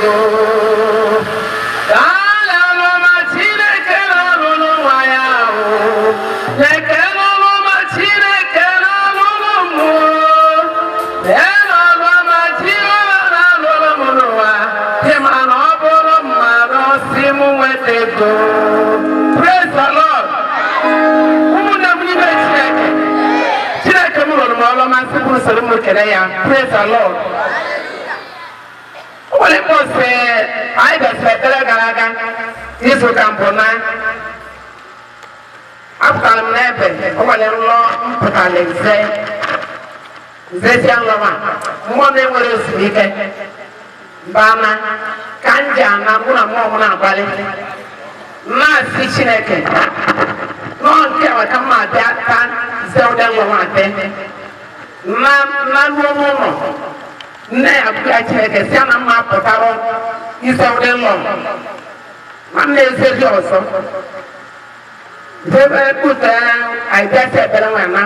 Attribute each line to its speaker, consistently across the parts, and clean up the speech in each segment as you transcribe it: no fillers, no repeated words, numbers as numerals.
Speaker 1: ego ala ọma Chineke na-alụlụ nwa ya ekele ọma Chineke na-alụlụ mmụọ ele ọma Chineke na-alụlụ m n'ụwa dị ma na ọ bụrụ mmadụ si m nweta ego. Praise the Lord. Ụmụnne m n'ime Chineke m rụrụ m ọrụ masị bụ usoro m kere ya. Praise the Lord. Ụbọchị mbọsị anyị gasịrị ekpere gara aga izu ụka mbụ na apụtara m n'ebe ụbọchị nlọ mpụtara nzezie nlọma mmụọ na-enwere ezumike mbana ka m ji ana mụ na mmụọ m na-agbalị na-asị Chineke nọọ nke maka mma abịa ka zeude nlọma ate na ruo n'ụlọ nne ya bụ ya Chineke si na mma pụtara izeude nlọ ma m na-ezezi ọzọ debe kpụta anyị bịasị ekpere nwe na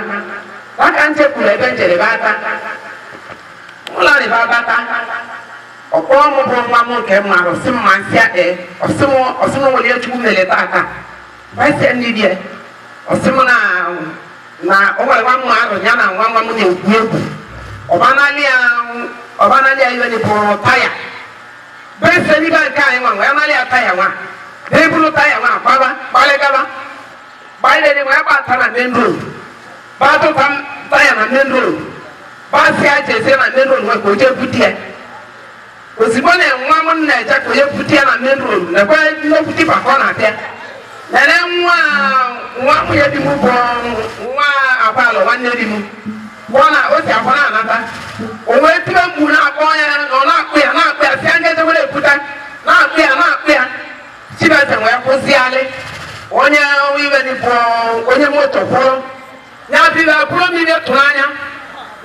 Speaker 1: aka nchekwuru ebe njerebe aka ụlọ rịba bata ọkpọọ m bụ nwa m nke m marụ si mma nsị ọsị m nwere Chukwu meleta aka baịsie ndị die ọsị m na o nwere nwa m arụ ya na nwa m na-egwu egwu ọbanali ya iwe bụ taya baịsie ndị nke anyị nwa ya nali ya taya nwa na-eburu taya nwa gbalịgaba gbalịrị nwa ya gbata na main road batụta taya na main road basịa jezie na main road nwe ka o jee bute ya ozugbo na nwa m na-eje ka onye bute ya na main road na-ekwe nnekwute maka ọ na-abịa nere nwa nwunye di m bụ nwa abalị nwanne di m bụ na o si akwa na-anata o wee tibe mgbu na-akpọ ya ọ na-akpụ ya si anya ejewere ekwuta na-akpụ ya Chineke wee kwụsịalị onye iwe dị bụ onye moto kwụrụ ya biri bụrụ mmiri tụrụ anya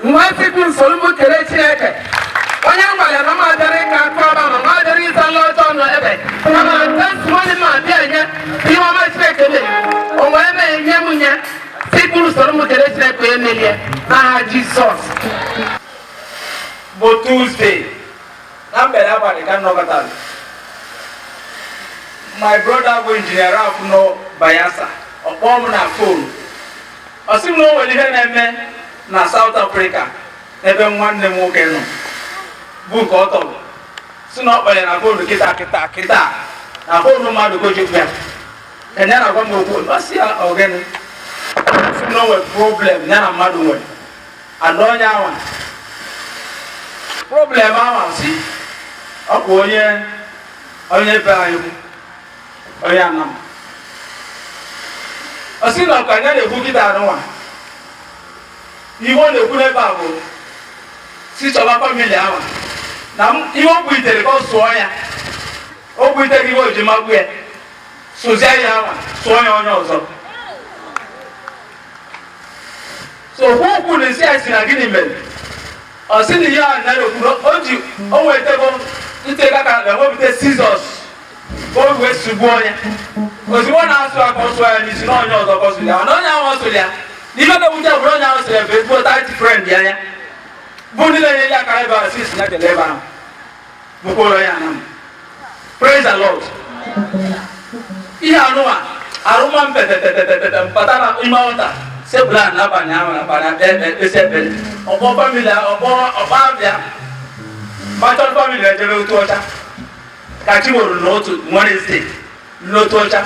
Speaker 1: mgbe sikwu nsogbu m kere Chineke onye ngwale na mmadụrị ka akụ ọba ma mmadụrị ịza nla ọjọọ nọ ebe mana testimoni ma bịa enye ihe ọma Chineke mere o wee mee nye m nye sikwu usoro m kere Chineke onye merie n'aha Jizọs.
Speaker 2: Bụ Tuesday na mgbede abalị ka nnọkọtara my brother bụ injinia Ralph nọ Bayelsa ọ kpọọ m na fon ọ sị m na o nwere ihe na-eme na South Africa ebe nwanne m nwoke nọ bụ nke ọ tọrọ si na ọ kpọrọ na fonu kịta na fonu mmadụ gojikwu ya ka ya na-agwa m okwu ọsị ya ogene si m na o nwere problem ya na mmadụ nwere anọ onye awa problem awa si ọ bụ onye be anyị bụ onye Anam ọ sị na ọka ya na-ekwu kịta anụnwa ihe ọ na-ekwu n'ebe a bụ si chọba famili ahụ na ihe o buitere ka ọ sụọ ya o buitere ihe o ji magbu ya sụzia ya ahụ sụọ ya onye ọzọ so okwu na isi ya si na gịnị mere ọ sị na ihe a na-ekwu o nwetego ntega ka na-ewepụta Sizọs ka o wee sugbuo ya ozugbo na-asụ aka ọ sụọ ya n'isi na onye ọzọ kọsụrụ ya na onye ahụ ọ sụrụ ya n'ife na-ewute bụrụ onye ahụ sịrị ebe ezigbo taiti frend ya bụ ndị na-enye ya akara ebe ahụ si na kele ebe ahụ bụkwara ya Anam. Praise the Lord. Ihe anụwa arụma mpetetetetete mpata na ime ọta sebụla n'abalị ahụ n'abalị ekpesi ekpere ọkpọ famili ọkpọ abịa machọn famili ejebe otu ọcha ka chi nwere n'otu Wednesday n'otu ọcha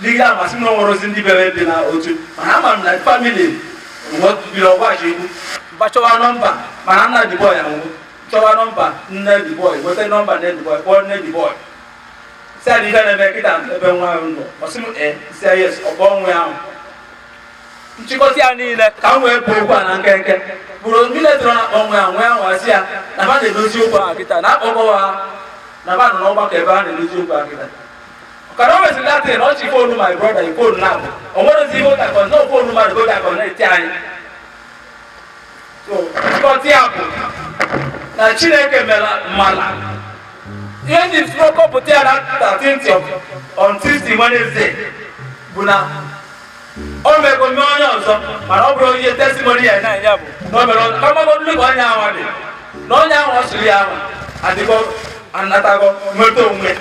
Speaker 2: n'ihe amasị m na nwere ozi ndị bere bi na otu mana ama m na famili biri ọgbachi egwu chọwa nọmba mana nna dị bọị anwụ chọwa nọmba nne dị bọị weta nọmba nne dị bọị kpọọ nne dị bọị si adị ihe na-eme kịta ebe nwa ahụ nọ ọsị m si yes ọkpọ nwe ahụ nchịkọta ya niile ka m wee pụọ okwu a na nkenke bụrụ ndị letara na akpọ nwe ahụ nwe ahụ asị ya na ha na-edozi okwu ahụ kịta na akpọkọwa ha na ba nọ n'ọgbakọ ebe ha na-edozi okwu ahụ kịta ọkara o mesịrị latịrị na ọchị fonu my brother fonu na-abụ o nwere ozi ihe ụtakọ na fonu mmadụ ụtakọ na-eti anyị so nchịkọta ya bụ na Chineke mere mmala ihe ndị kọpụta ya na 13th on Tuesday Wednesday bụ na o mego mee onye ọzọ mana ọ bụrụ ihe testimony ya na ya bụ na o mere kamagodulu ka onye ahụ dị na onye ahụ ọ sụrụ ya ahụ anatago nwere onwe.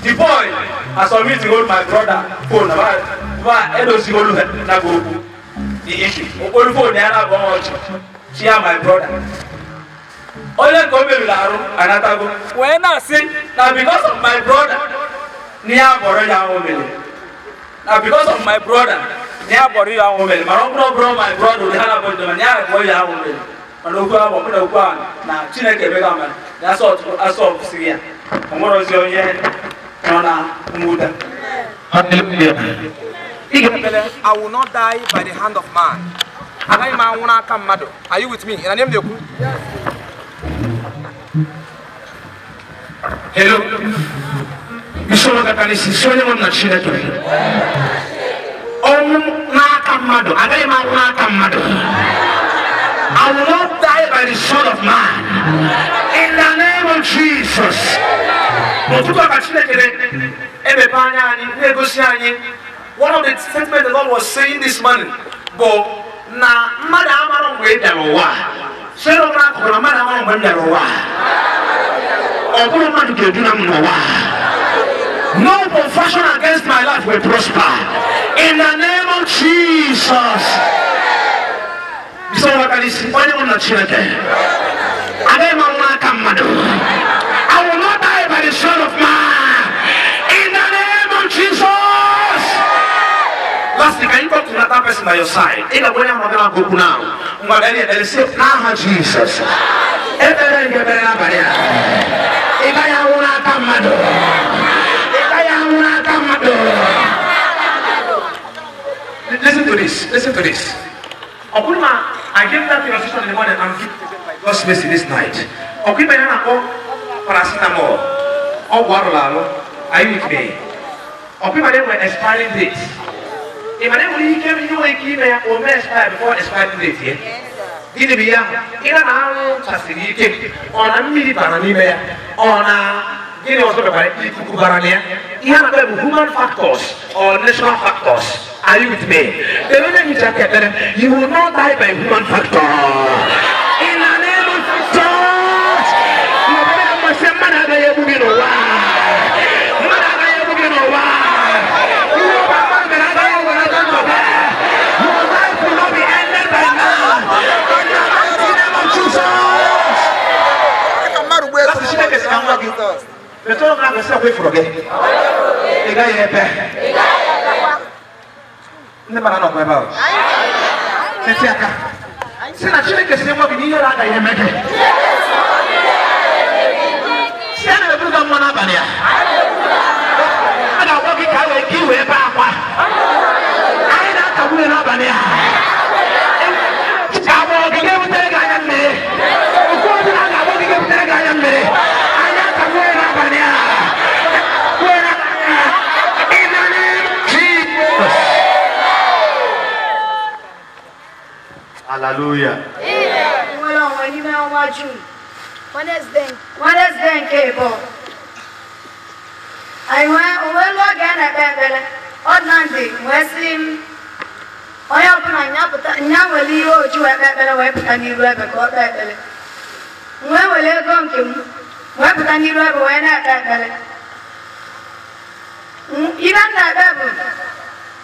Speaker 2: The boy has submitted to my brother phone about edozi olu na go the issue. Olu phone ya na go ochi. Share my brother. Only go me laru anatago. When I say now because of my brother, niya boro ya omele. Now because of my brother, niya boro ya omele. Bro my brother we hala boy niya boro ya omele. Manokwa bokuna kwa na Chineke bega man. That's all Syria. Omoro zi onye
Speaker 1: Hallelujah.
Speaker 3: I will not die by the hand of man. Are you with me? In the name of yes.
Speaker 1: Hello. Misoro kakanisi sonye mwana chineto. Nakamado. Agai ma nakamado. I will not die by the sword of man. In the name of Jesus.
Speaker 3: One of the statements the Lord was saying this morning,
Speaker 1: no profession against my life will prosper. In the name of Jesus. I will not die by the sword of man. In the name of Jesus. Lastly, can you talk to that person by your side? In the way I'm going to go now. They say, "Ah, Jesus." Listen to this. Listen to this. I gave that illustration in the morning. I'm giving by God's mercy this night. Paracetamol. Are you with me? Were expiring dates. If I never came, you will keep me or expire before expiring date here. Did be young. In an hour, Chassis on a mini paranime on a Guinea also by Kubarania. You have human factors or national factors. Are you with me? The moment you will not die by human factor. In the name of God, the two of us are away from it. The guy here, never know about. Say that you can say what we need. I am making. Say that you don't want to be here. I don't want to give you a back. I don't want to be here. I want to give you the guy and me. I want to give you the guy and me.
Speaker 2: Hallelujah.
Speaker 4: Well, when you know what you, what is then cable? I will again at Bebele, or Nandi, Westim. I open a now will you to a Bebele web and you ever got Bebele. Where will you go to? Where can you ever went at Bebele? Even that Bebele.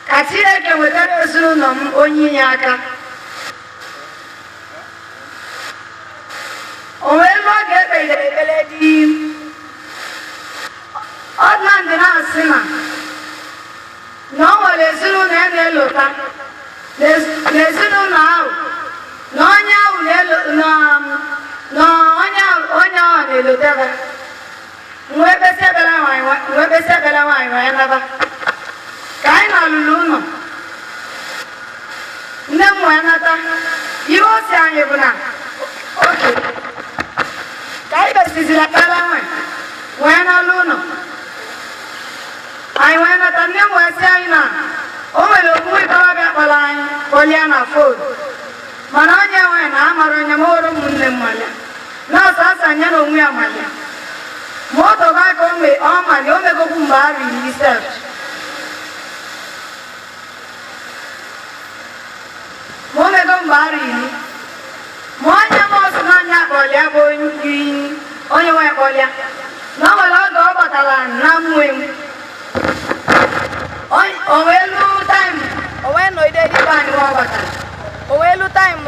Speaker 4: I see that you with that soon on Yaka. Onwe get by the lady. Odland na sima. No wale zulu na nelota. Lezulu now. No nya ulelo no onya nelota. Mwebe sebela wai naba. Kai na luluno. Ndemu anata. Iwo si anyebuna. Okay. I was la Palawan. When alone, I went at a new Westana. Oh, we go back a line, Poliana food. Mananya went, Amaranya Moro Munemalia. No, Sasanya, we are Malia. Moto back on me, oh, my Omega Bumbari, he said. Omega Bumbari. Monya was not going green. Only kpọlịa na o nwere oge ọ batara na mmụọ o wee lu taịm o wee nọgide dịbe anyị nwa ọ batara o wee lu taịm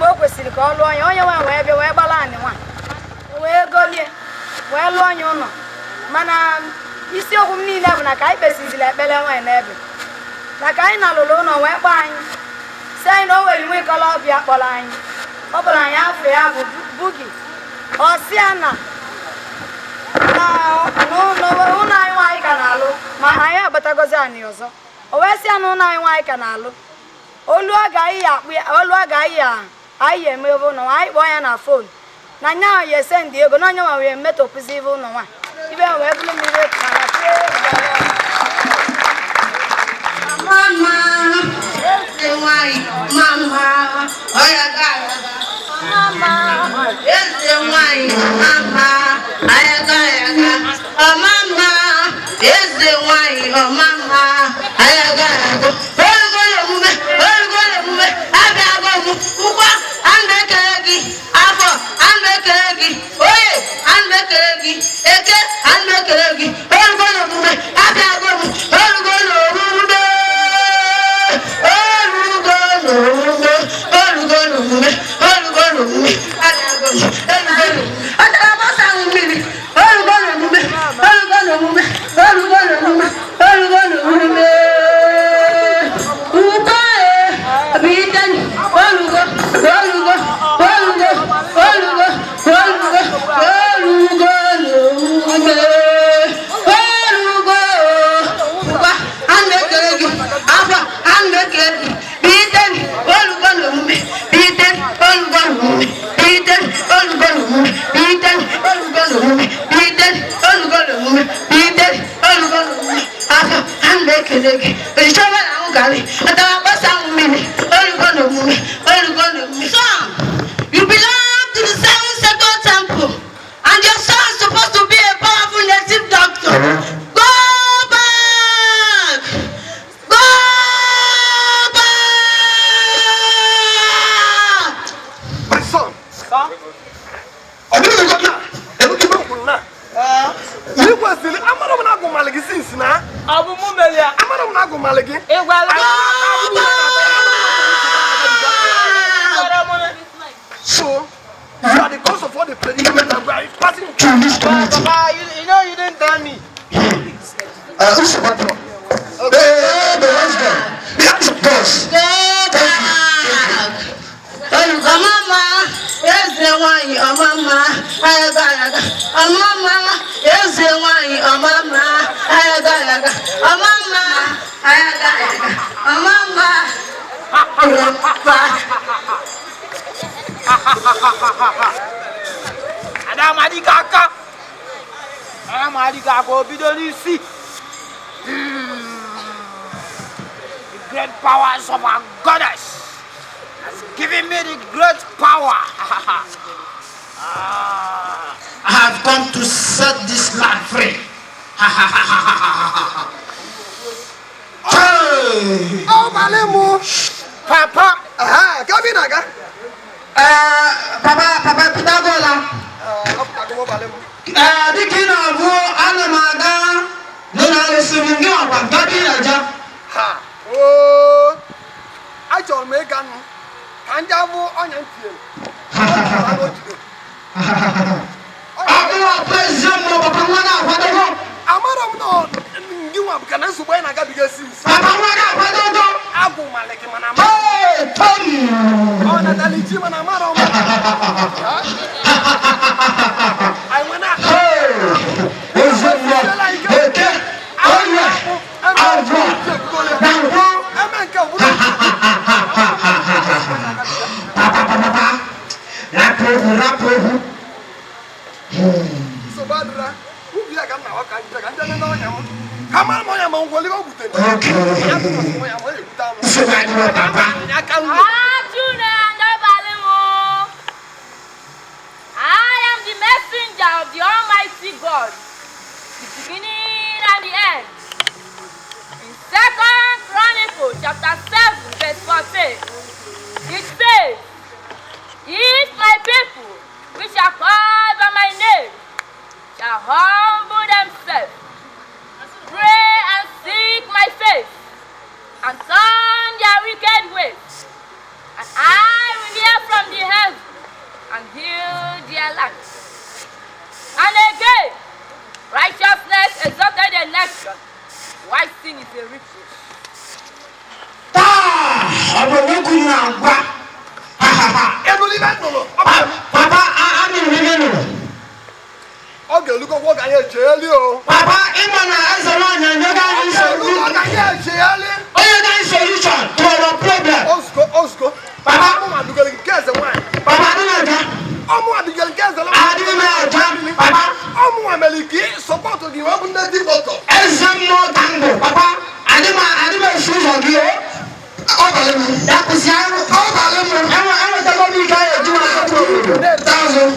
Speaker 4: o kwesịrị ka ọ lụọ onye nwe wee bịa wee gbala anyị nwa o wee golie wee lụọ onye ụlọ mana isiokwu m niile bụ na ka anyị kpesizila ekpere nwaanyị n'ebe na ka anyị na-alụrụ ụlọ wee kpọọ anyị si anyị na o nwere nwe ikolobịa kpọrọ anyị ọ bụrụ anyị afọ ya bụ bugi ọsịa na ụlọ anyị nwaanyị ka na-alụ ma anyị agbatagozi anyị ọzọ o wee sịa na ụlọ anyị nwaanyị ka na-alụ olu oge anyị emebe ụlọ nwa anyị kpọọ ya na fon na nya ahụ ya ese ndị ego na onye nwa wee metọpụzi ibe ụlọ nwa ibe wee bụrụ mmiri etumara
Speaker 5: Mama, ese nwanyị, mama, ọya gara. Mama, ese nwanyị, mama, ọya gara. Mama, ese nwanyị, mama, ọya gara. Olugolo omume, abịago m, ngwa, ana ekele gị, afọ, ana ekele gị, oye, ana ekele gị, eke, ana ekele gị, olugolo omume, abịago m, olugolo omume. You belong to the 7th Second Temple, and your son is supposed to be a powerful native doctor. Go back! Go back!
Speaker 1: My son.
Speaker 3: Son?
Speaker 1: I didn't go now. I look at you now. You was the Amaro Nago Malagi since now.
Speaker 3: Abu Mumelia.
Speaker 1: Amaro Nago Malagi. So, you are the cause of all the predicament that we are passing through this community.
Speaker 3: Papa, you know you didn't tell me.
Speaker 1: Who's the matter? Hey, the husband. The answer boss.
Speaker 5: Go back! Mama, yes, the one, oh mama, I got. Mama, yes, the one, oh mama, I got. Mama, I got. Mama,
Speaker 3: Anam adikaka. Anam adikaka obidoni si. The great powers of our goddess has given me the great power.
Speaker 1: I have come to set this land free. Hey! Oh, Malemu! Papa! Aha, come in, aga. Papa, Pitagola. Dikina bu Anam aga. Nuna lesumingi wa Dikina aja. Ha. Oh. Ajo megan. Kanja bu onyantie. Aku president mo papa wana afado. Amara mo ngiwa bukana subo na ga bigesi. Papa wana afado. Agu maleke mana. Hey, Tony. Ona daliji mana mara. I wanna. Hey. President. Eke. Oya. Avu. Dango. Emenka. Papa. Rapo. So badra, who be a gamma or can't know him? Come on, my mom, will you go to the
Speaker 6: I am the messenger of the Almighty God, the beginning and the end. In 2 Chronicles chapter 7, verse 14, it says, if my people, which are called by my name shall humble themselves, pray and seek my face, and turn their wicked ways, and I will hear from the heavens and heal their land. And again, righteousness exalted a nation, while sin is a reproach.
Speaker 1: Papa, I'm in Rev'd.
Speaker 7: Okay, look at what I tell you.
Speaker 1: Papa, Imana as a man, and you guys solution to our problem.
Speaker 7: Osco.
Speaker 1: Papa,
Speaker 7: I'm going to get the wine.
Speaker 1: Papa, I don't know.
Speaker 7: I'm going to get the wine.
Speaker 1: I didn't know. Papa,
Speaker 7: I'm going to support you. I'm going to give it to
Speaker 1: you. Papa, I didn't choose on you. That was young. I want to go to the thousand.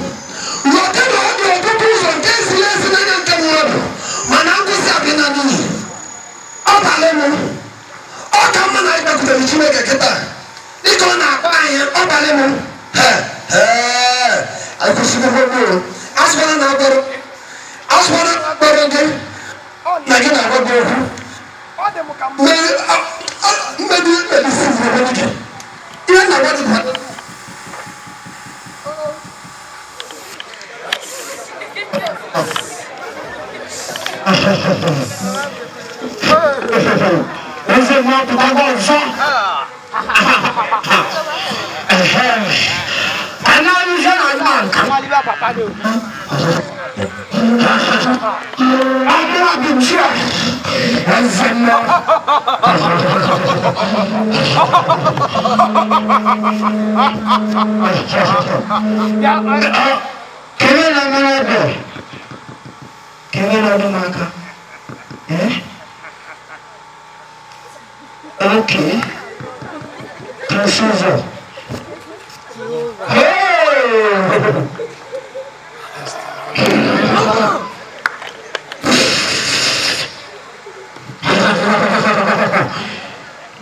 Speaker 1: Whatever you do, this lesson Manangu Sabina. Obalemo. Okamana ida kulichime keketa. Iko na kwanye obalemo. Akusibu bobo. Aswana na boro. Aswana na boro nge. Na gina bobo.
Speaker 7: Odemo kam.
Speaker 1: Maybe sister. Even na what Is it not the one? And now you say I want. I cannot be sure. Okay. Precision. Hey!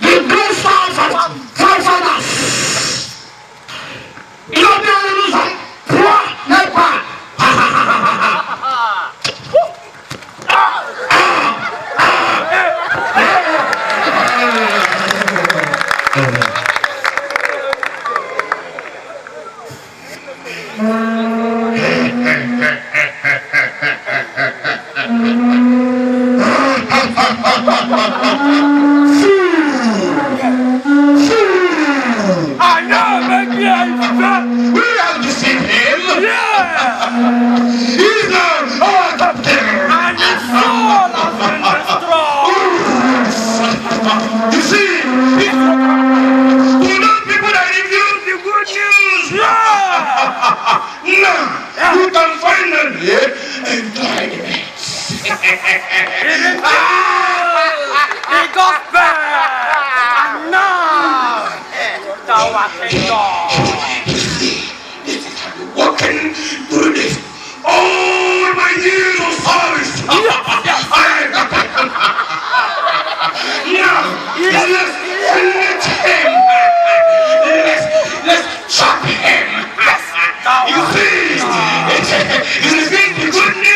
Speaker 1: The great forefathers. You don't know poor never. We have deceived him. Yeah. He's not our captain. And his soul has been destroyed. You see, to those people that refuse the good news. Yeah. Now, you can finally enjoy the best.
Speaker 3: He goes back. And now, our kingdom.
Speaker 1: Walking through this all my years of service. Let's chop him. You see, it's the good news.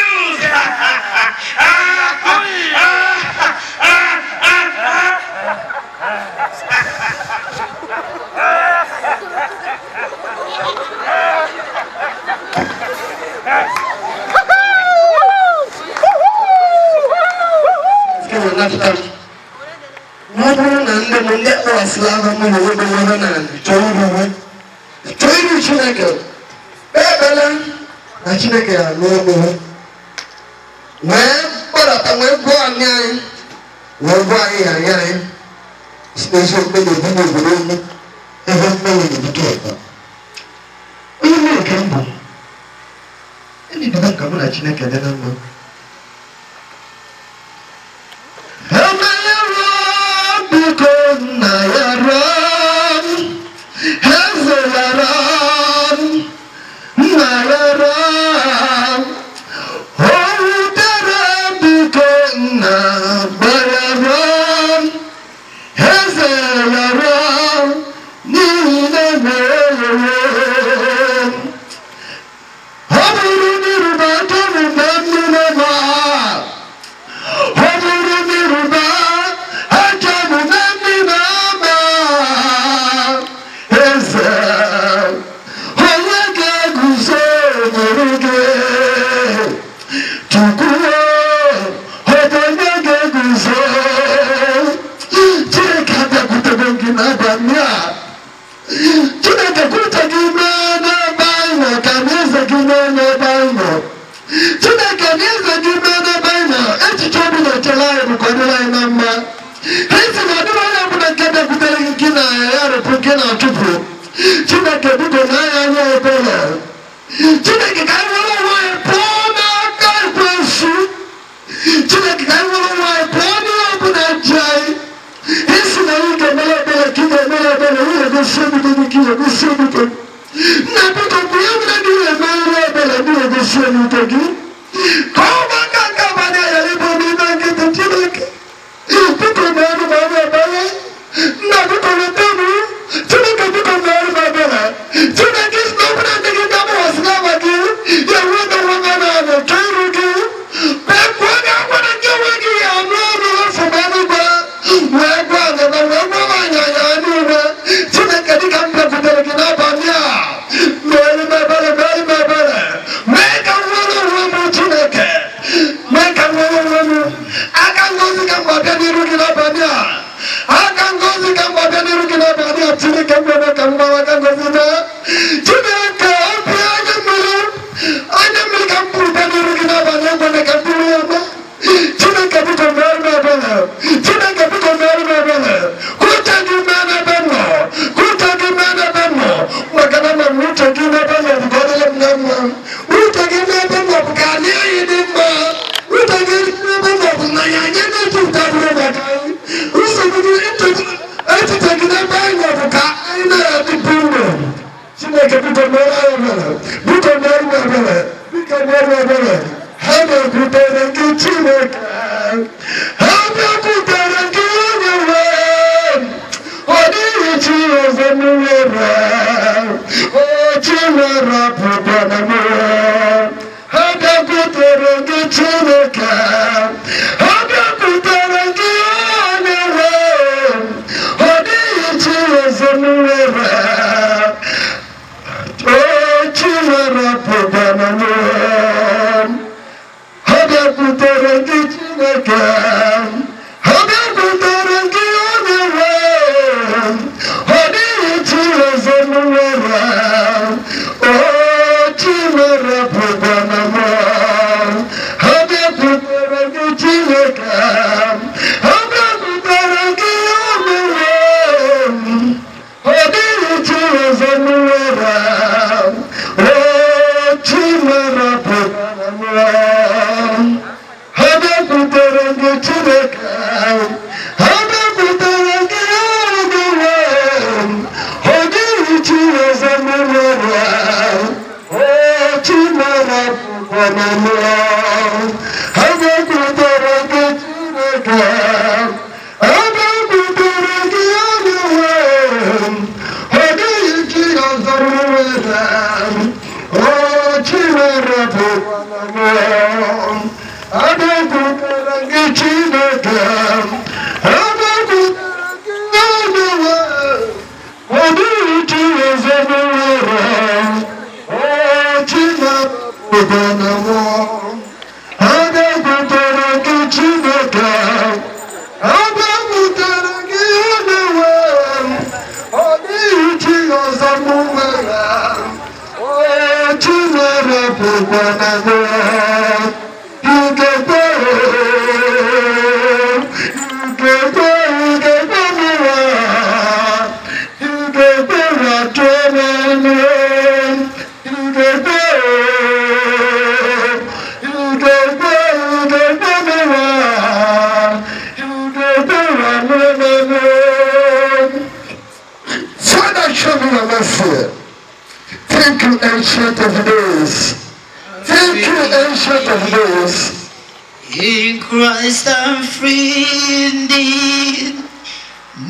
Speaker 5: In Christ I'm free indeed.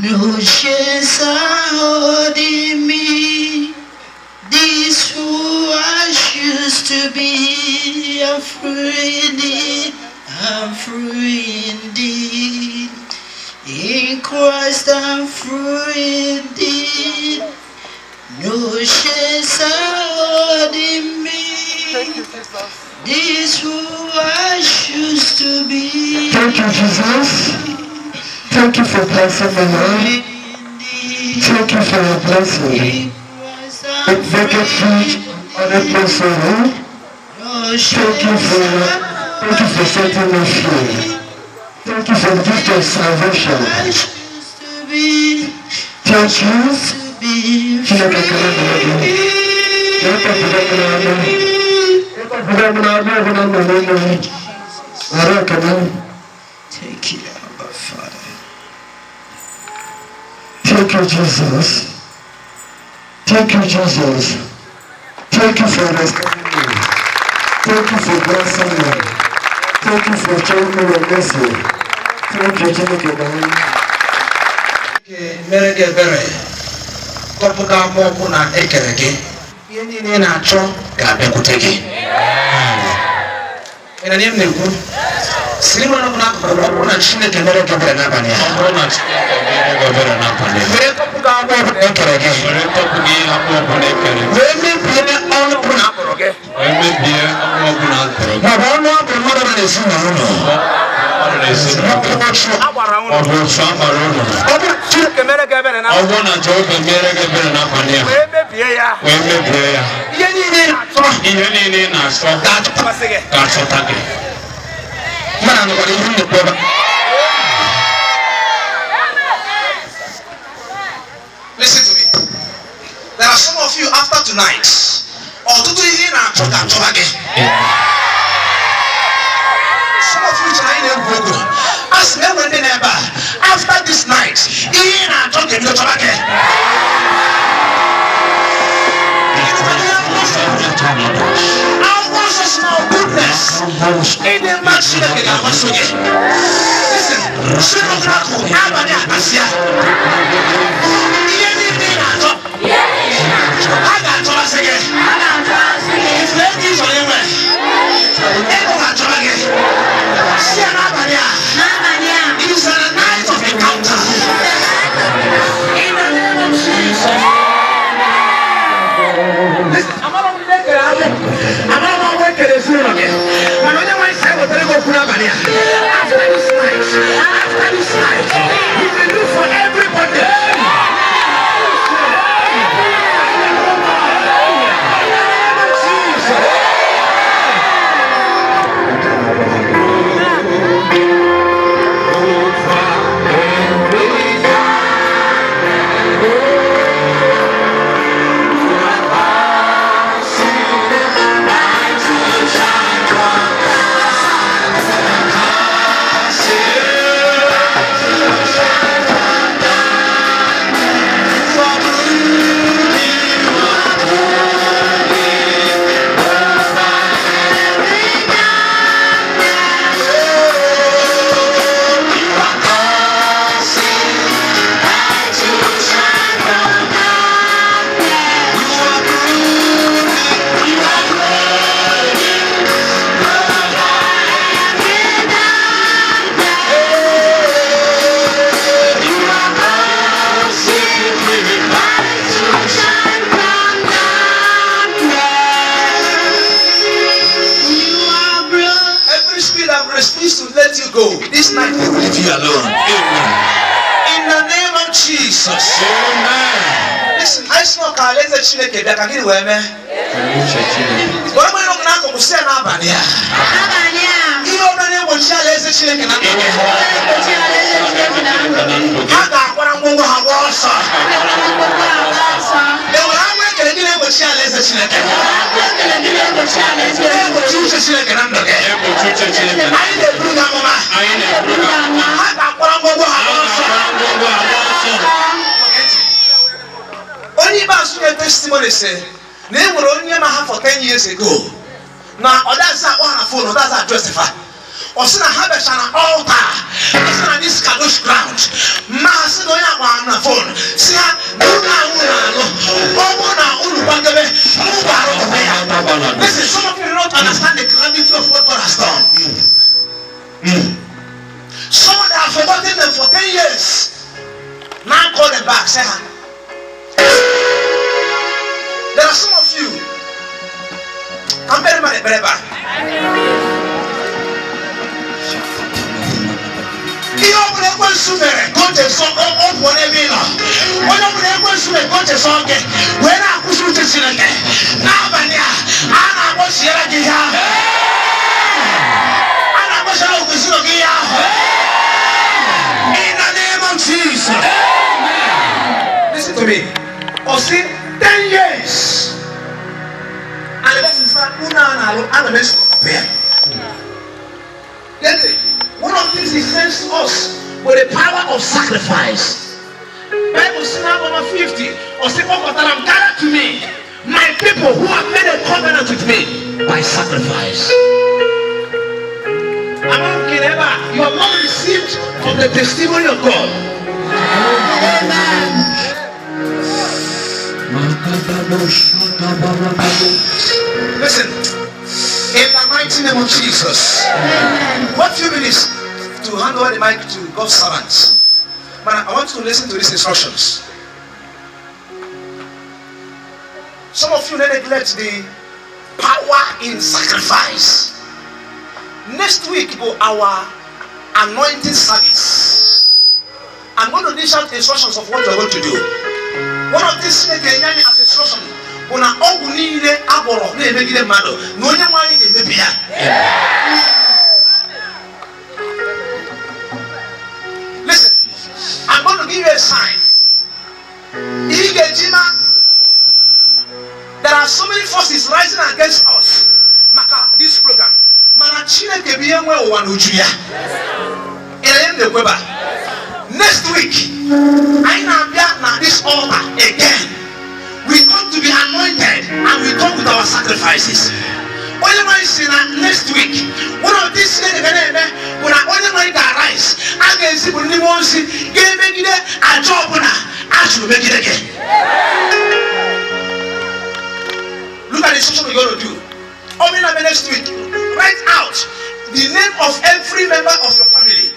Speaker 5: No chains are holding me. This who I choose to be. I'm free indeed. I'm free indeed. In Christ I'm free indeed. No chains are holding me. This who I choose to be.
Speaker 8: Thank you, Jesus. Thank you for blessing me, Lord. Thank you for your blessing. It make it free on a person. Thank you for Thank you for setting me free. Thank you for the gift of salvation. Thank you.
Speaker 5: Take it, Abba Father.
Speaker 8: Thank you, Jesus. Thank you, Jesus. Thank you for restoring me. Thank you for blessing me. Thank you for showing me your mercy. Thank you, Jesus.
Speaker 1: Mere ebere kọpụta akwụkwọ na ekere gị ihe niile na-achọ ga-abịakwute gị ị na-enye m na-ekwu siri mara ọbụla akụkụ na Chineke mere gị ebere n'abalị a were kọpụta akwụkwọ na ekere gị wee mebie ọnụ bụ na akpọrọ gị maọbụ ọnụ abụrụ mmadụ na ezinụlọ Chineke mere gị ebere na wee mebie ya ihe niile na-achọ ga-achọta gị mana nụkwara ihe nnukwu ebe listen to me there are some of you after tonight ọtụtụ ihe na-achọ ga-achọta gị some of you tonight na-egwu egwu as enwere ndị na-ebe a after this night ihe na-achọ ga-achọta gị our small goodness in the machine of the listen, Shinokraku, Abania, Asia. I got to us again. If ladies are anywhere, everyone to again. It is a night of encounter. In the name of Jesus. Listen, I'm not working as well again. But when I say what I go for after this night, you will do for everybody. This night they will leave you alone. Amen. In the name of Jesus. Amen. Listen, I smoke a laser chile that I get away, man. What am I not going to say now, Bania? You know the name of laser chile and I'm going only about testimony say they were only for 10 years ago. Now, that's not one phone, that's not justify. Or send a habit on an altar. It's not this kadosh ground. Mass no one phone. See, listen, some of you don't understand the gravity of what God has done. Someone that have forgotten them for 10 years. Now call them back. Say, there are some of you. I'm very mad at
Speaker 2: me. Or say 10 years. And the person said, one of these he sends us with the power of sacrifice. Bible says number 50. Or say, gather to me my people who have made a covenant with me by sacrifice. Among Kineba, you have not received of the testimony of God. Amen. Listen, in the mighty name of Jesus. Amen. What few minutes to hand over the mic to God's servants. But I want you to listen to these instructions. Some of you neglect the power in sacrifice. Next week go our anointing service. I'm going to dish out instructions of what you're going to do. One of these as instruction. Listen, I'm going to give you a sign. There are so many forces rising against us. Maka this program. Next week, I am at this altar again. We come to be anointed and we come with our sacrifices. Next week, one of these when I only make a rise, I can see when you want to make it a job I should make it again. Look at the instruction we're going to do. Only next week, write out the name of every member of your family.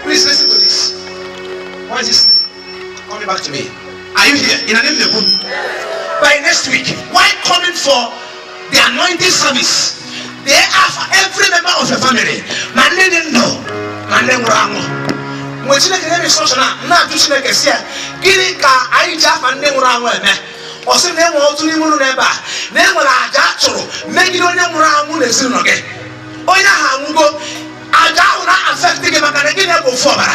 Speaker 2: Please listen to this. Why is this coming back to me? Are you here? In a name of the book. By next week, why coming for the anointing service? They are for every member of your family. My name no. My name Ramo. When you look at the instruction, now do you like a seer? Gini ka aija my name Ramo me. Or say name what to you never. Name what I just make it on your Ramo and soon again. Oya Hamugo, I don't affect the Macanagina go forward.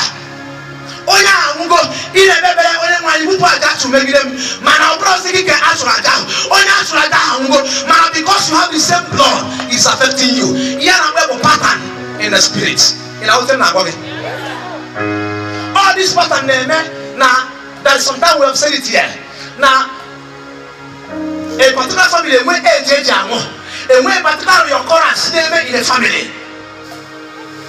Speaker 2: Oya Hamugo, in a baby, when you put that to make them, man, I'll browse the answer down. Oya Hamugo, man, because you have the same blood, it's affecting you. You have a pattern in the spirit. In our body. All this pattern, now, there is sometimes we have said it here. Now, a particular family, when and when particularly your occurrence name in a family,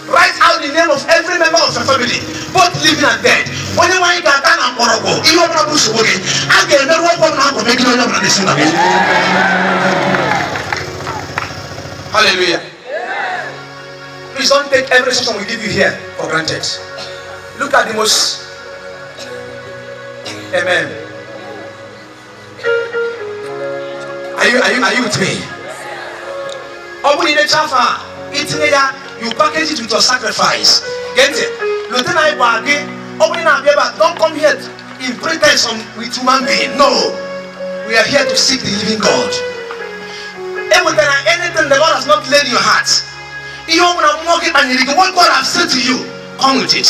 Speaker 2: write out the name of every member of the family, both living and dead. When you want to get down and go, you are not supposed to work. I can never come out of making a number of this. Hallelujah. Please don't take every session we give you here for granted. Look at the most. Amen. Are you with me? Open in the chafa, you package it with your sacrifice. Get it? Lieutenant Ibagi, open up here, but don't come here in pretense with human being. No. We are here to seek the living God. Anything the Lord has not laid in your heart, you open up market and you what God has said to you, come with it.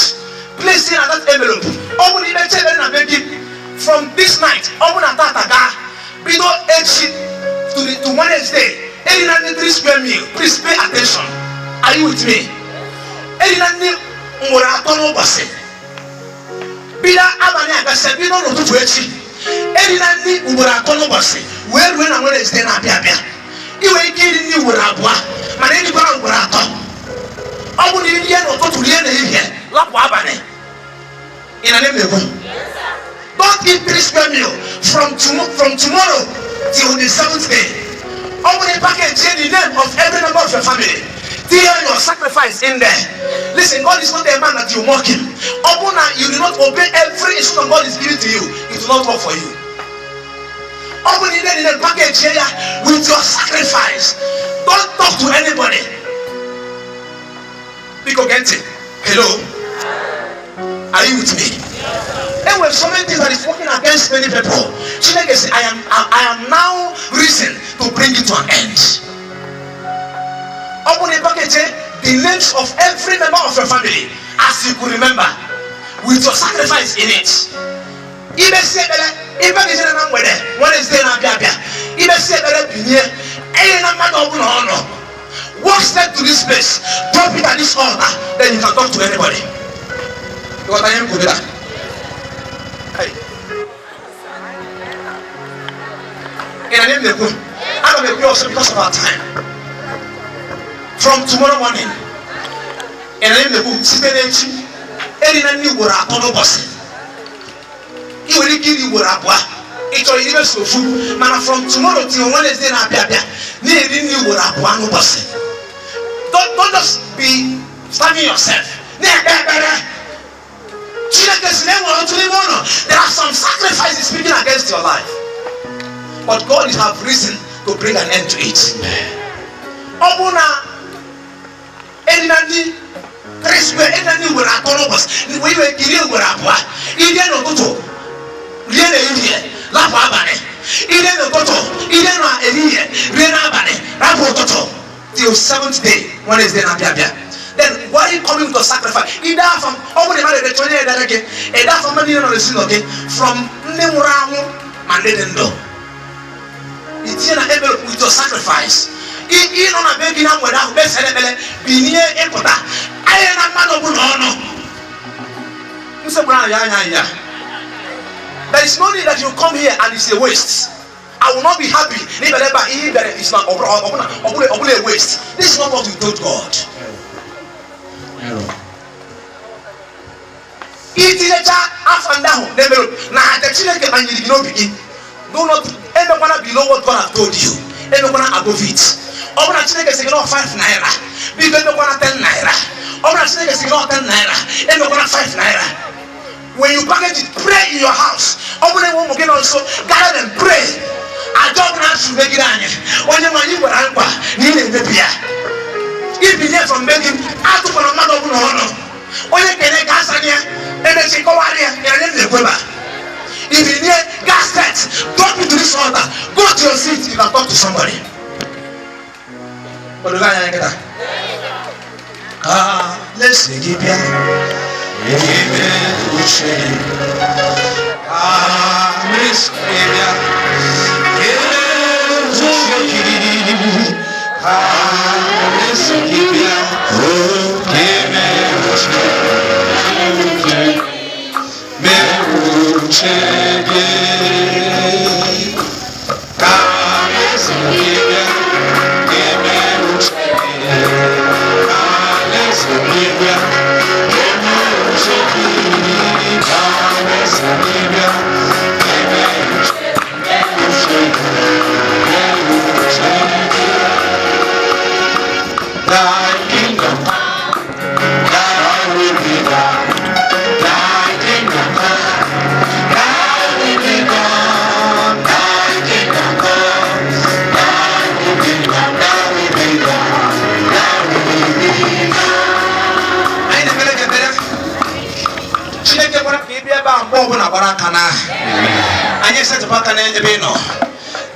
Speaker 2: Place it in that envelope. Open in the chair and make it from this night. Open at that below 8 to Wednesday. 3 square meal. Please pay attention. Are you with me? Bila abani agase bi no no to echi. Nani ubura kono bose. When I Wednesday na bia bia. Iwe kiri ni ubura aboa. Mana ni bara ubura ato. Obu ni ye no to lie na ihe. Lapo abani. In a name of God. Don't eat 3 square meal from tomorrow till the 7th day. Open a package in the name of every member of your family. Dear your sacrifice in there. Listen, God is not a man that you mock him. Open you do not obey every instruction God is giving to you. It will not work for you. Open in the package here with your sacrifice. Don't talk to anybody. Because get it. Hello. Are you with me? There were so many things that is working against many people. I am now reason to bring it to an end. Open a package, the names of every member of your family.
Speaker 9: as you could remember, with your sacrifice in it. Even say that, even if you're not with it, what is there? Even say that, walk step to this place, drop it at this altar, then you can talk to anybody. Because I am good at that. Hey. In the name of the Lord, I'm going to be also because of our time. From tomorrow morning, in the name of the Lord, any new word upon the boss. You will give you word up. It's already so food. Man, from tomorrow till Wednesday, I'll be new word up one boss. Don't just be starving yourself. There are some sacrifices speaking against your life. But God has have reason to bring an end to it. Obuna enani Christwe enani wura konobos we we kiri wura bua ide no toto riele ide la fa abane ide no toto ide no eriye riele abane rapo toto till 7th day Wednesday na bia. Then why are you coming to sacrifice? Either from over the man the 20 again, either from money on the sin again, from Nemuramu Mandendo. It's in a able with your sacrifice. In on a begging up without best and be near Epota. I am a man of honor. Mr. Brown, there is no need that you come here and it's a waste. I will not be happy if it's not a waste. This is not what we told God. It is a child up and down. Now the children can begin. Do not ever want to below what God has told you. Ever want to above it. Open a children can say 5 naira. Because they want 10 naira. Open a children can say 10 naira. Ever want 5 naira. When you package it, pray in your house. Open a woman again also gather and pray. I don't want to make it on you. When you were angry, need a beer. If you hear from begging, I took on a mother of honor. When you can gas on here, and then she go out here and then the river. If you need gas sets, drop it to this altar. Go to your seat, you can talk to somebody. But the guy I get that. Let's give you. Let's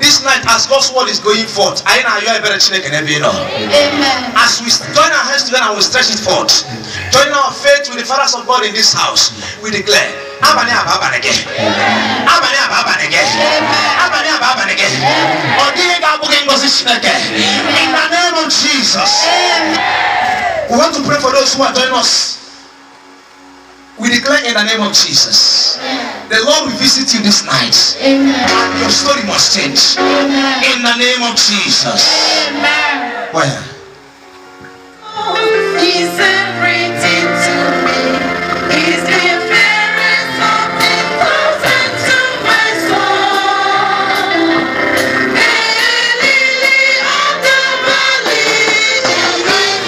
Speaker 9: This night, as God's word is going forth, I know you are better chilling and every know. Amen. As we join our hands together and we stretch it forth, join our faith with the fathers of God in this house, we declare, Abane Ababan again. Abane Ababan again. Abane Ababan again. In the name of Jesus. We want to pray for those who are joining us. We declare in the name of Jesus. The Lord will visit you this night. Amen. And your story must change. Amen. In the name of Jesus. Amen. Where?
Speaker 10: He's everything to me. He's been very something thousand to my soul. Lily of the valley, and bright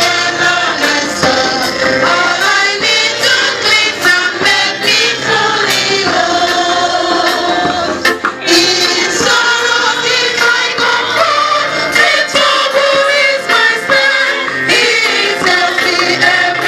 Speaker 10: and sun. All I need to cleanse and make me fully whole. In sorrow, if I comfort, trouble is my strength. He tells me every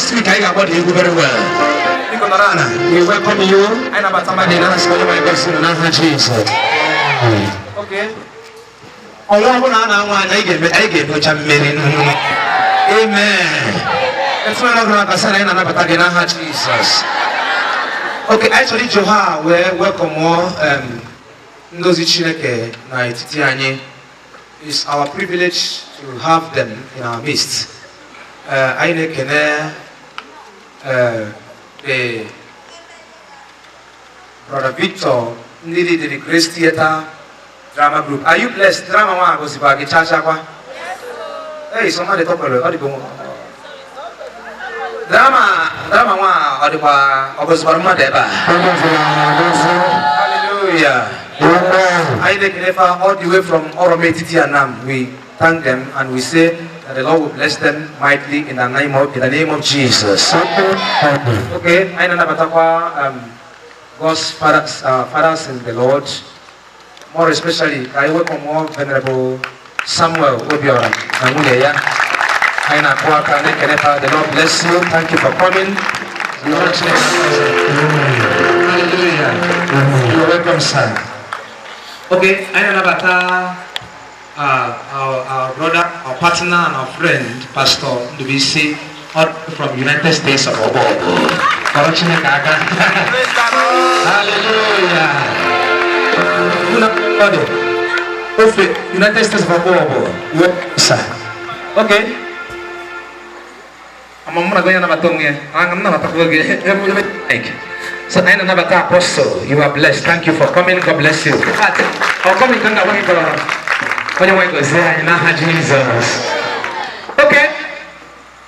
Speaker 9: next week I got what you very well. We welcome you. I never somebody else for my person and answer Jesus.
Speaker 2: Okay.
Speaker 9: Allah I get which I'm marrying. Amen. That's why I'm going to say another Jesus. Okay, actually, Joha, we welcome more. Ndozi Chineke na etiti anyị. It's our privilege to have them in our midst. Anyị na-ekene the Brother Victor, ndị the Grace Theatre Drama Group. Are you blessed? Drama nwa agosiba gị chacha kwa? Hey, somebody talk about it. Drama nwa ọdịkwa ọgosiba mmadụ ebe a. Hallelujah. I all the way from Orome Titi Anam. We thank them and we say that the Lord will bless them mightily in the name of Jesus. Okay, I know God's fathers in the Lord. More especially, I welcome more Venerable Samuel Obiora. The Lord bless you. Thank you for coming. Hallelujah. You're welcome, sir. Okay, I know about our brother, our partner, and our friend, Pastor Ndubisi, from United States of Obo. Hallelujah. United States of Obo. Okay. I'm not going to so I know about Apostle. You are blessed. Thank you for coming. God bless you. I'll come in Jesus. Okay.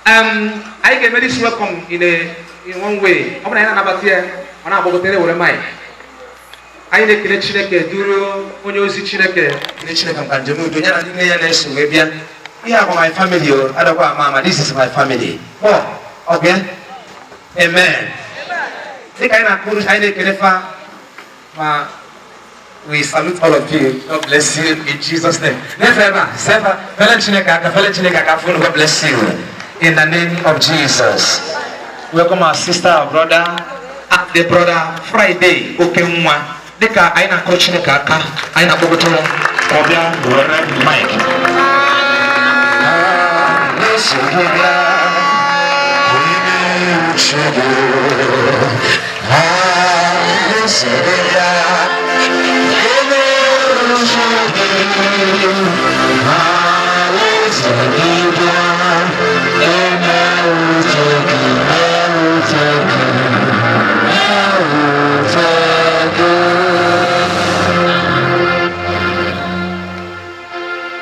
Speaker 9: I get very welcome in one way. I'm not about here. I'm not about to tell you my. I need to check it. Duro, when you see check it, check on Kanjamu. Do you know the yeah, my family. I don't want Mama. This is my family. Oh, okay. Amen. We salute all of you. God bless you in Jesus' name. God bless you in the name of Jesus. Welcome our sister, our brother, the brother Friday. Okay, Deka aina coaching kaka aina bogoto kobia Rev'd Mike.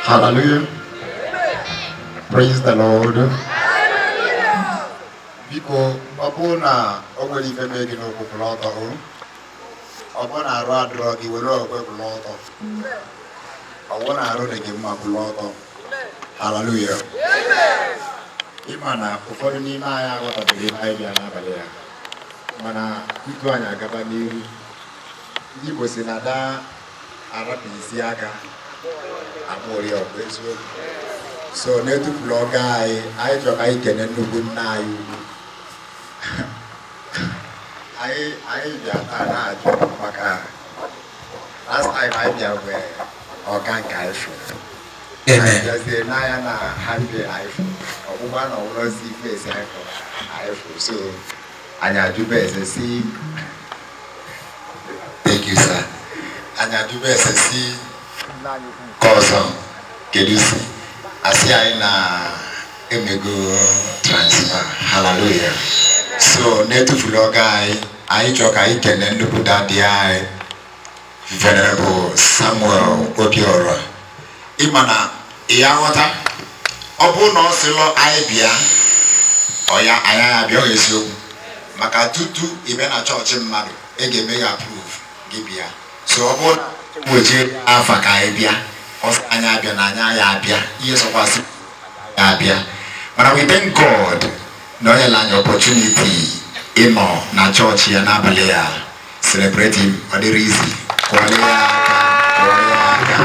Speaker 8: Hallelujah. Praise the Lord. Biko ọbụna o nwere ife mee gị n'okpukpuru ọtọ ọbụna arụ adịrọ gị were okpukpuru ọtọ ọbụna arụ dị gị mma kwụrụ ọtọ. Hallelujah. Ịma na ụfọdụ n'ime anyị aghọtabere ihe anyị bịa n'abalị ya mana tutu anyị agaba n'ihu ndị Igbo si na ada arapụ isi aka akpụrụ ya ọkụ eziokwu. So n'etufuru ọga anyị chọrọ ka anyị kene nnukwu nna anyị ugwu. I maka last time I bịa wee ọga nke iPhone.
Speaker 9: Amen.
Speaker 8: Just na ya na handle iPhone. Ọgbụgba na ọwụrọzi face iPhone. So anyị ajụba eze si thank you sir. Anyị ajụba eze si ka ọzọ kedu si asị anyị na emego transfer. Hallelujah. So n'etufuru ọga anyị chọrọ ka anyị kene nnukwu dadị anyị Venerable Samuel Obiora. Ịma na ya nghọta ọ bụ na ọ sịlọ anyị bịa ọya anyị abịa eziokwu maka tutu ibe na chọọchị mmadụ ga-eme ya approve gị bịa. So ọ bụ weje afa ka anyị bịa ọsọ anyị abịa na anyị abịa ihe sọkwasị ya abịa mana we thank God na ọ nyela anyị opportunity ịnọ na chọọchị ya n'abalị ya celebrate him. Ọ dịrị isi kụọrọ ya aka.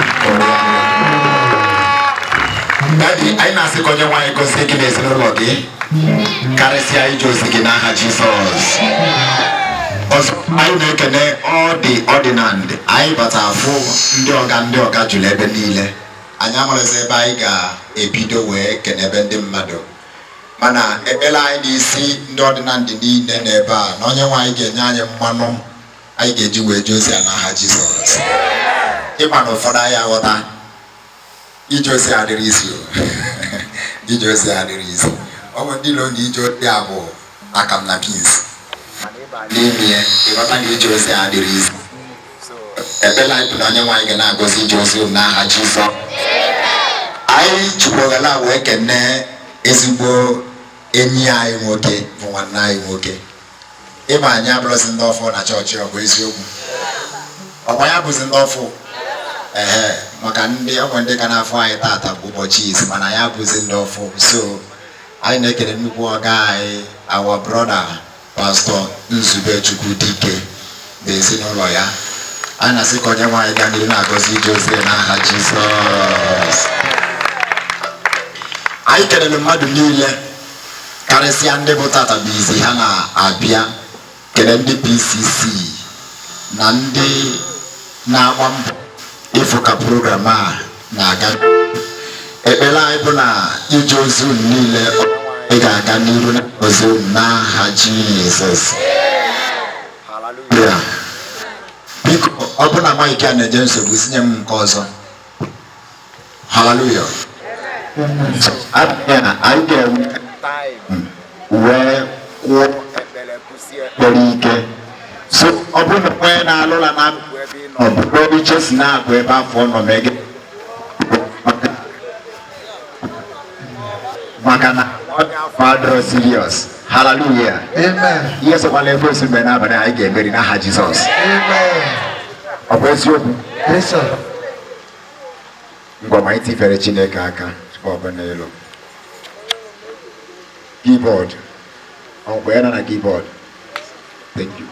Speaker 8: Daddy, I na se konye wa ego se gine se no logi. Karisia ijo se gina ha Jesus. Also, I na-ekene all the ordinand. Anyị batafụ ndị ọga jụrụ ebe niile. Anyị amarịsị ebe anyị ga-ebido wee kene ebe ndị mmadụ. Mana ekpere anyị n'isi ndị ordinand niile n'ebe a na onye nwe anyị ga-enye anyị mmanụ anyị ga-eji wee jee ozi n'aha Jizọs. Ịma na ụfọdụ anyị aghọta ije ozi adịrị isi ije ozi adịrị isi. Ọ bụ ndị ụlọ ije ozi abụ aka m na peace. N'ime ịghọta na ije ozi adịrị isi. Ekpere anyị bụ na onye nwe anyị ga na-agọzi ije ozi n'aha Jizọs. Anyị chukwugala wee kene ezigbo enyi anyị nwoke bụ nwanne anyị nwoke. Ịma anyị abụrụzi ndị ọfụ na chọọchị, ọ bụ eziokwu. Ọkwa ya bụzi ndị ọfụ. Maka ndị ọgwụ ndị ka na-afụ anyị tata bụ ụbọchị isi, mana ya bụzi ndị ọfụ. So anyị na-ekele nnukwu ọga anyị, our brother Pastor Nzube Chukwudike na ezinụlọ ya. Anyị na-asị ka onye nwe anyị gaa n'ihu na-agọzi ije ozi n'aha Jizọs. Anyị kelere mmadụ niile karịsịa ndị bụ tata bụ izi ha na-abịa, kele ndị PCC na ndị na-agba mbọ ịfụ ka program a na-aga. Ekpere anyị bụ na ije ozi niile ị ga-aga n'iru na ozi n'aha Jizọs. Biko ọ bụ na amaghị ka na-eje nsogbu sinye m nke ọzọ. Hallelujah. Anyị ga-enwe wee kwụọ ekpere ike. So ọ bụrụ na onye na-alụla na ọ bụrụ ebe iche si na-agụ ebe afọ nọ mege maka na ọ ga-afọ adọrọ serious. Hallelujah. Amen. Ihe sokwala ebe osi mgbe n'abalị anyị ga-emeri n'aha Jizọs. Amen. Ọ bụ eziokwu? Ngwa ma anyị tifere Chineke aka tupu ọ bụ n'elu. Keyboard. Ọ bụ ya na keyboard. Thank you.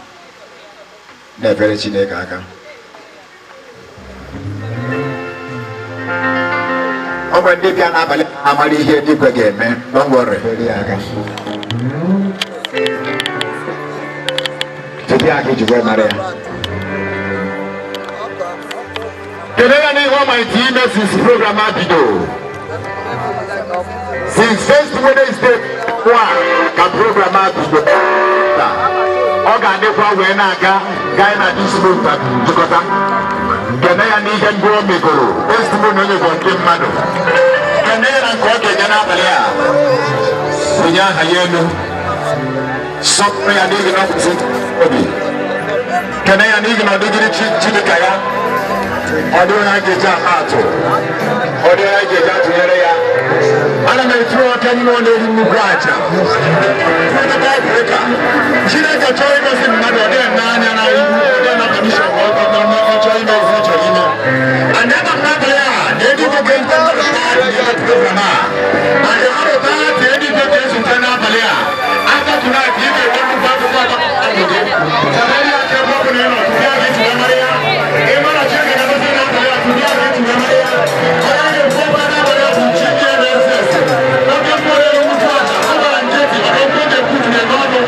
Speaker 8: Na-efere Chineke aka. Ọ bụ ndị bịa n'abalị amara ihe dịkwa ga-eme. Don't worry. Today I get you well, Maria. Today I need all my team since program Abido. Since first Wednesday, one program Abido. Oga nekwa we na aga guy na this road that jikota. Kene ya ni gen go megoro. Testimony onye go nke mmadu. Kene ya nko ke jana abale a. Onya hayelu. Sokwe ya ni gina kusit obi. Kene ya ni gina digiri chidika ya. Odo na geja ato. Odo na geja tuyere ya. Ana me throw ten no ne mu gracha. Ana ba breka. Chineke chọrọ igosi mmadụ ọ dịghị n'anya na iwu ọdị na kọmishọn ọchọ ime ezi chọrọ ime. And then I'm not there. They did the game for the start of the program. And the other part, they did the game to turn up there. After tonight, you may want to go to the game. So then you can go to the game to the Maria. Even a chicken never been up there to the game to the Maria. And I can go back up there to chicken and says, not just for the room to watch. I'm going to get it. I don't put the food in the bottle.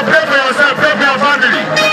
Speaker 8: Pray for yourself, pray for your family.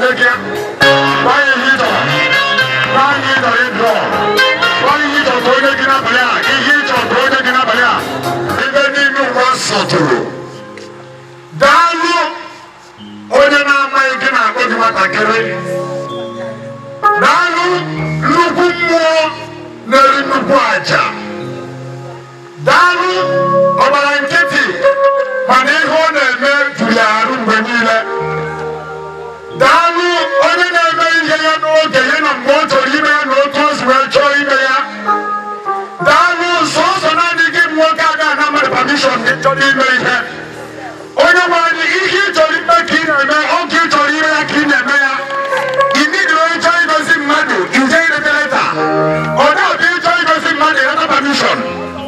Speaker 8: Odekia. Why you hit on? Why you hit on it wrong? Why you hit on Odekina Baya? He hit on Odekina Baya. Even if you want Sotoro. Dalu. Odena Maikina Odima Takere. Dalu. Lukumo. Neri Nubuaja. Dalu. Obalanketi. Maneho Neme Tuyaru Benile. Dalu. Odena Maikina Oge. Yena Moto Ime no Tos Welcho Ime ya. Dalu. So na digi Mwakaga Namar Permission. Ito Ime ya. Onye nwere ihe ịchọrọ ime ka ị na-eme oge ịchọrọ ire ya ka ị na-eme ya imidiro ịchọ igosi mmadụ ije irete leta ọ na-abịa ịchọ igosi mmadụ ireta permission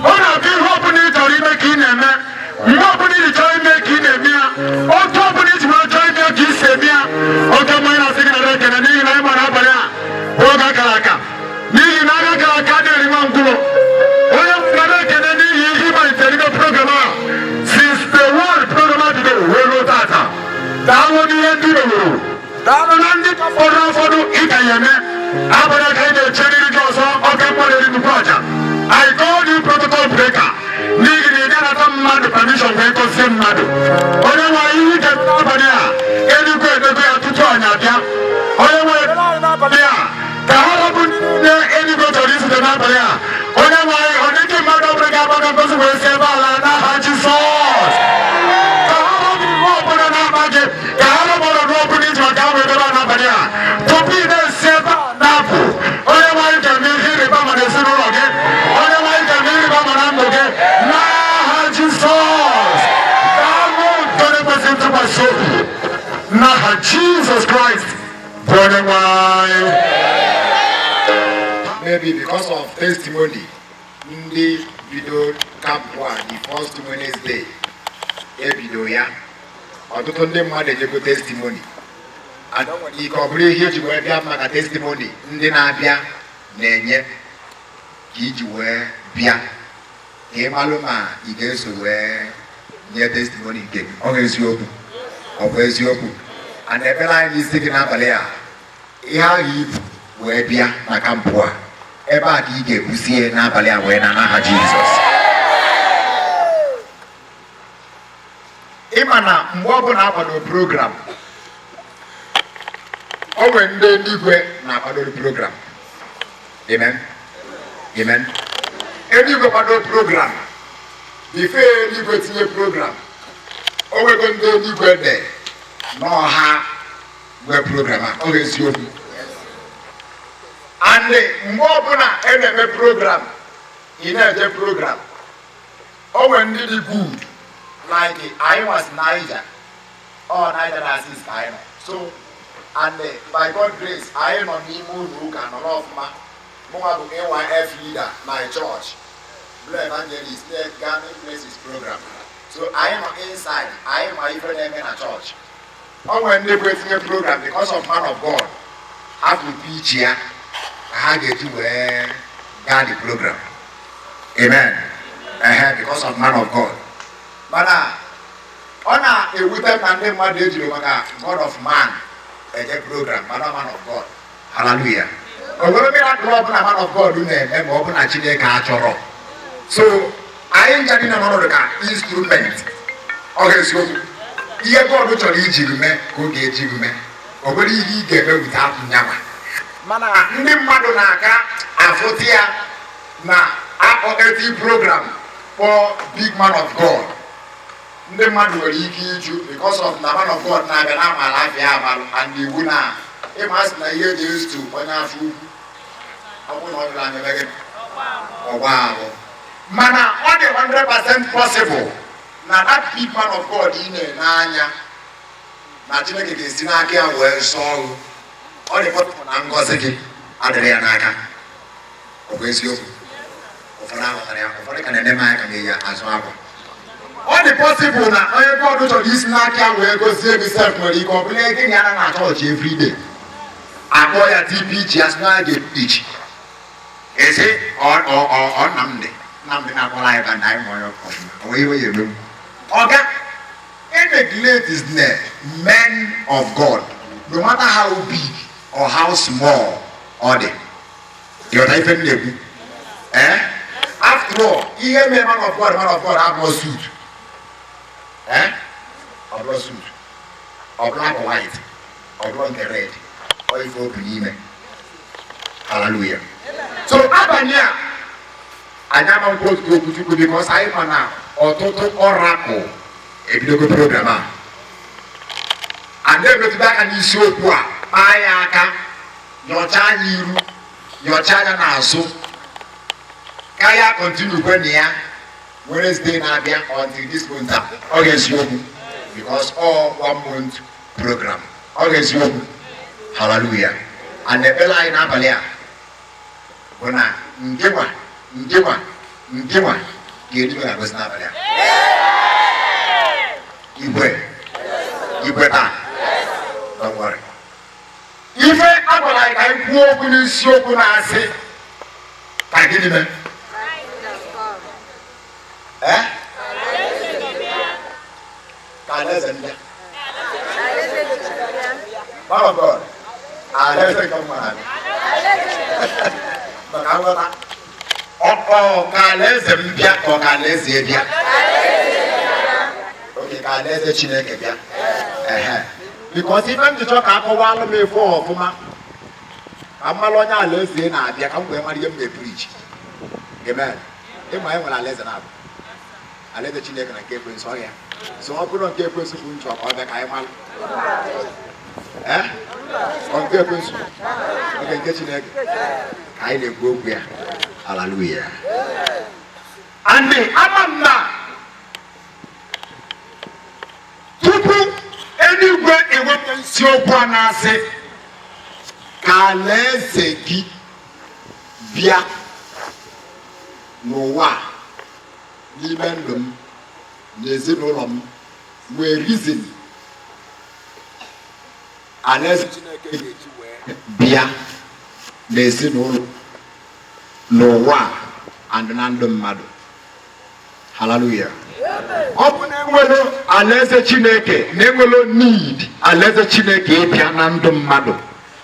Speaker 8: ọ na-abịa ihe ọbụla ị chọrọ ime ka ị na-eme mgbe ọbụla ị chọrọ ime ka ị na-eme ya otu ọbụla iji wee chọọ ime ka ị si eme ya oge mmanya na-asị gị na ekene n'ihi na ịma n'abalị a oge gara aga n'ihi na agha gara aga adịghị nwa ngwụrụ onye nwere ekene n'ihi ihe ịmalitere ime program a since the world program bido wee ruo tata daalụ n'ihe ndị rewuru daalụ na ndị fọdụrụ ụfọdụ ịga ya eme abụrụ ka ị na-echeriri gị ọzọ oge mmadụ nnukwu aja I call you protocol breaker n'ihi na ị ga-anata mmadụ permission wee gozie mmadụ onye nwere ihe ike n'abalị a eluigwe edego ya tutu anyị abịa onye nwere n'abalị a ka ha rapụ ndị eluigwe chọrọ izute n'abalị a onye nwere ọ dịghị mmadụ ọbụla ga-agbaga ngozi wee si ebe ala n'aha Jizọs ka ha rapụ iwu ọbụla na-akpa gị ka ha rapụrụ n'ọbụla iji maka ahụ edebe n'abalị a tupu ị na-esi ebe a na-apụ onye nwere ga-eme ihe ịrịba ama n'ezinụlọ gị onye nwere ga-eme ihe ịrịba ama na ndụ gị n'aha Jizọs ga-amụ udo na-ekwesị ntụkwasị obi n'aha Jizọs Kraịst bụ onye nwanyị.
Speaker 11: Maybe because of testimony, ndị bido kampụ a the first Wednesday ebido ya ọtụtụ ndị mmadụ ejego testimony adọnwere ike ọ bụrụ ihe eji wee bịa maka testimony ndị na-abịa na-enye ka iji wee bịa ka ị malụ ma ị ga-eso wee nye testimony nke ọ bụ eziokwu ọ bụ eziokwu ana ekpere anyị isi gị n'abalị a ihe ahụ ibu wee bịa na kampụ a ebe a ka ị ga-ebusie n'abalị a wee na n'aha Jizọs. Ịma na mgbe ọbụla akwado program o nwere ndị eluigwe na-akwado program. Amen. Amen. Eluigwe kwado program bife eluigwe tinye program o nwego ndị eluigwe dị n'ọha wee program a ọ ga-eziokwu and mgbe ọbụla e na-eme program ị na-eje program o nwere ndị dị good like I was Niger Niger assist I know so and by God grace I nọ n'ime ụlọ ụka nọrọ ọfụma mụnwa bụ AYF leader my church Blue Evangelist Garden Places program so I nọ inside I ma ife na-eme na church o nwere ndị bụ etinye program because of man of God ha bụ pitch ya ha ga-eji wee gaa the program. Amen. Because of man of God. Mana ọ na-ewute m na ndị mmadụ ejiri maka God of man eje program mana man of God. Hallelujah. O nwere miracle ọ bụla man of God na-eme ma ọ bụ na Chineke achọrọ. So anyị nja dị na ọnọdụ ka instrument ọ ga-esiokwu ihe God chọrọ iji mee ka ọ ga-eji mee o nwere ihe ị ga-eme wute atụ nyanwa mana ndị mmadụ na-aka afụta ya na akpọketi program for big man of God ndị mmadụ nwere ike iju because of na man of God na-abịa na amala afịa abalụ and iwu na ịmasị na ihe dị estu onye afọ ugwu ọ bụ na ọ dịla anya gị ọgba ahụ mana ọ dị 100% possible na that big man of God ị na-anya na Chineke ga-esi n'aka ya wee sọọ ọrụ ọ dị pọtụpụ na ngọzi gị adịrị ya n'aka ọ bụ eziokwu ụfọdụ aghọtara ya ụfọdụ ka na-eme anya ka na-eyi azụ akwa ọ dị pọsịbụl na onye God chọrọ isi n'aka ya wee gozie gị sef nwere ike ọ bụla ego ya na chọọchị everyday akpọ ya TPG ya sị na a ga-epichi ezi Nnamdị na-akpọrọ anyị ka na anyị ma onye ọfụma o nweghị onye emewu ọga neglect is the men of God no matter how big or how small or the your life and the after all, even man of God have no suit. Or no suit. Or black or white. Or blonde or red. Or if open email. Hallelujah. So Abania, I never go to because I am now or total oracle a video programmer. And then go to back and you show poor. Ayaka, your child, your child now so. Kaya continue when near Wednesday Nabia until this month. August Yobu. Because all 1 month program. August Yobu. Hallelujah. And the Bella in Abalia. When I Ngewa, get you was Nabalia. You better. Don't worry. If I like I walk in this yoke when I say, I get him. Man of God, I come on. But I want because even to talk about me for I'm not listening. I can't preach. Amen. In my own lesson up. I let the children and keep in sorry. So I put on keep in spoon chop or the Kaiman. On keep in spoon. I can get you neck. I live go here. Hallelujah. And the Anam. Anywhere a woman see one say, Kalezegi via Noah, Limendum, Nezinolom, where reason. Unless Bia, Nezinol, Noah, and Nandum Madu. Hallelujah. Open Nwere alaeze Chineke na-enwelo need alaeze Chineke ịbịa na ndụ mmadụ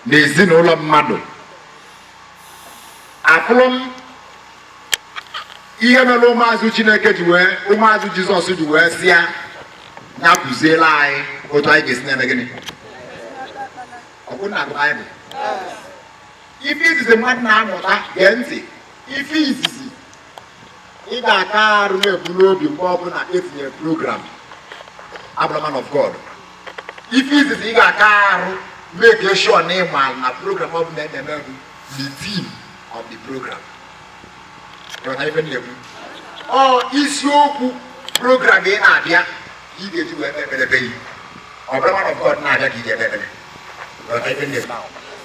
Speaker 11: na ezinụlọ mmadụ. Afụrụ m ihe mere ụmụazụ Chineke ji wee ụmụazụ Jizọs ji wee sị ya kụziela anyị otu anyị ga-esi na-eme gịnị. Ọ bụ na Baịbụl. Ife izizi mmadụ na-amụta gee ntị. Ife izizi ị ga-aka arụ na-ebu n'obi mgbe ọbụla etinye program Abraham of God. If izizi ị ga-aka arụ make sure na ịma na program ọbụla na-eme the theme of the program. Isiokwu program ị na-abịa ị ga-eji wee kpekpere yi. Abraham of God na-abịa ka ị ga-ekpekpere.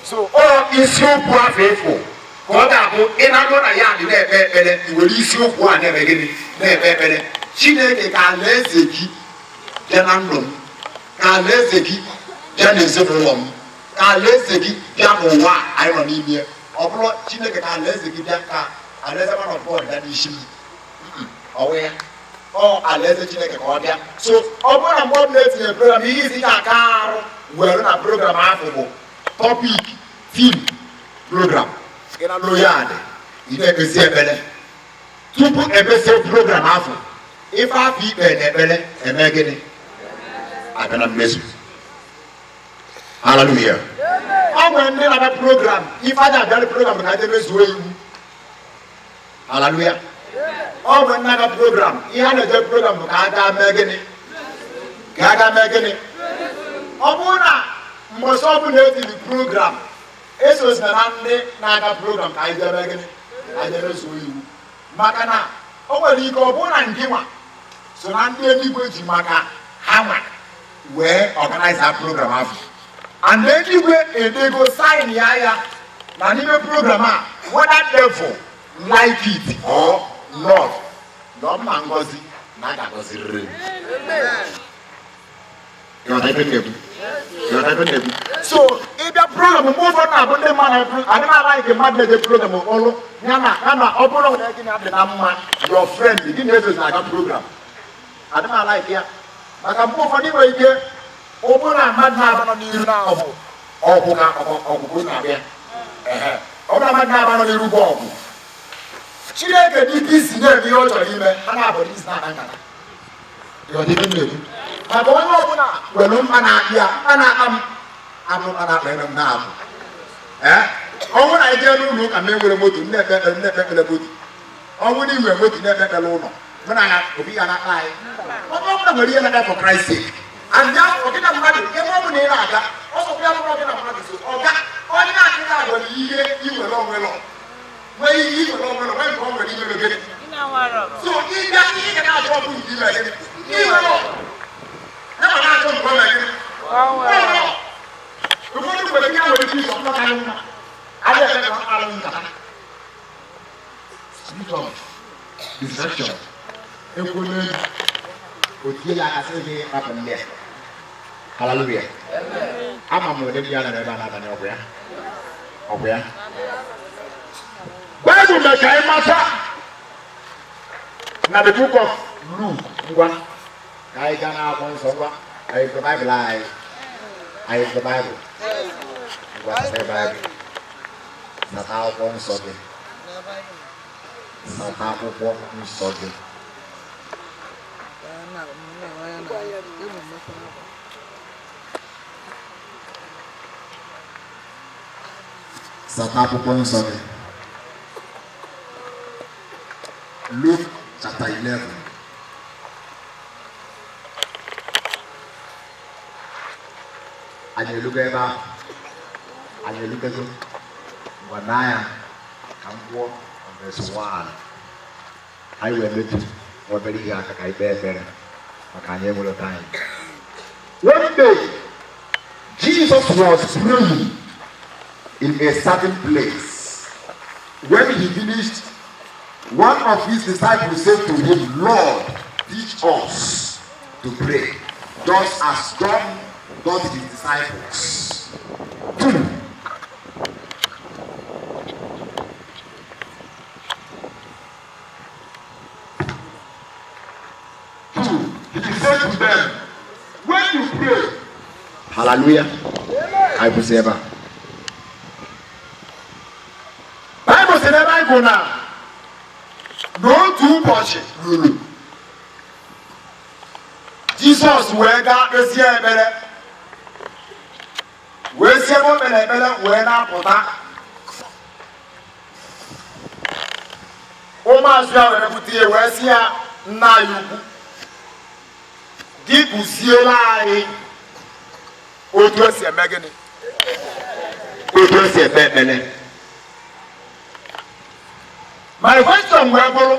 Speaker 11: So isiokwu afọ efu ka ọ ga-abụ ị na-anụ na ya dị na-ekpe ekpere iwere isiokwu a na-eme gịnị na-ekpe ekpere. Chineke ka alaeze gị bịa na ndụ m, ka alaeze gị bịa n'ezinụlọ m, ka alaeze gị bịa n'ụwa anyị nọ n'ime. Ọ bụrụ Chineke ka alaeze gị bịa ka alaeze man of God bịa n'isi m. Ọwụ ya ọ alaeze Chineke ka ọ bịa. So ọ bụrụ na mgbe ọ bụla etinye program ihe isi ga-aka arụ were na program ahụ bụ topic theme program. Ị na-alụ ya adị ị na-ekpezi ekpere tupu ekpesi program ahụ ife afọ ikpe na ekpere eme gịnị abịa na mmezu. Hallelujah. Ọ nwere ndị na-abịa program ife aja abịarị program ka ndị mezuo iwu. Hallelujah. Ọ nwere ndị na-abịa program ihe a na-eje program ka a gaa mee gịnị ka a gaa mee gịnị. Ọ bụrụ na mgbe ọsọ ọbụla etiri program esozi na ndị na-aga program ka anyị debe gịnị anyị debe zuo iwu maka na o nwere ike ọ bụrụ na ndị nwa so na ndị eluigwe ji maka ha nwa wee organize program ahụ and eluigwe edego sign ya na n'ime program a whether devil like it or not na mma ngozi na a ga-agọzirịrị. So if your program move on about the man, I don't like a man the program of all Yana open your friend, you didn't like a program. I don't like here. I can move on anyway here. Obuna madna bano ni na obu. Obu ka obu na bia. Obuna madna bano ni rugo obu. Chineke di bisi na bi o chori ime, ana abodi is na nkata. Yo di nne. Ma ko onye obuna welu ana bia, ana ana kpere na abu. Ọnwụ na ije n'ụlọ ụka ma enwere moto nne-ekpekpele moto. Ọnwụ na inwe moto na-ekpekpele ụlọ. Mụ na ya obi ya na-akpa anyị. Ọbụla nwere ihe na-eme for Christ's sake. And ya ọgịna mmadụ ebe ọ bụ na ị na-aga ọsọ bịa bụrụ ọgịna mmadụ so ọga onye na-akịta agwa na ihe iwere onwe lọ. Nwee ihe iwere onwe lọ nwee nke ọ nwere ime megide. So ịga ihe ga na-achọ ọbụ nke ime gịnị. Iwe lọ. Ya ma na-achọ nke ọ megide. Ụfọdụ mgbe ndị ahụ ejiri sọ mkpọta anyị mma. Ada ebe ka ọ alụ nkata. Spirit of deception. Ekwule otie ya aka sị gị rapụ ndị a. Hallelujah. Ama m ụdị ndị ya nọ ebe a na-abanye ọgwụ ya. Ọgwụ ya. Baịbụl mee ka anyị mata na the book of Luke ngwa ka anyị gaa n'akwụkwọ nsọ ngwa anyị the Bible anyị. Anyị the Bible. Ngwa the Bible. Nata akwụkwọ nsọ gị. Nata akwụkwọ nsọ gị. Nata akwụkwọ nsọ gị. Luke chapter 11. Anyị elugo ebe ahụ. Anyị elugego. Wanaya kampuo verse 1. I will meet you. What very young I bear. Makanya will time. One day, Jesus was praying in a certain place. When he finished, one of his disciples said to him, Lord, teach us to pray, just as John taught his disciples. 2. He said to them, when you pray, hallelujah, I will say ever. Bible said ever go now. No too much. Jesus wee gaa kpesie ekpere. Wee sie ebe o mere ekpere wee na-apụta. Ụmụazụ ya were pụta ihe wee sị ya nna anyị ukwu. Gị kụziela anyị otu esi eme gịnị? Otu esi eme ekpere. My question wee bụrụ,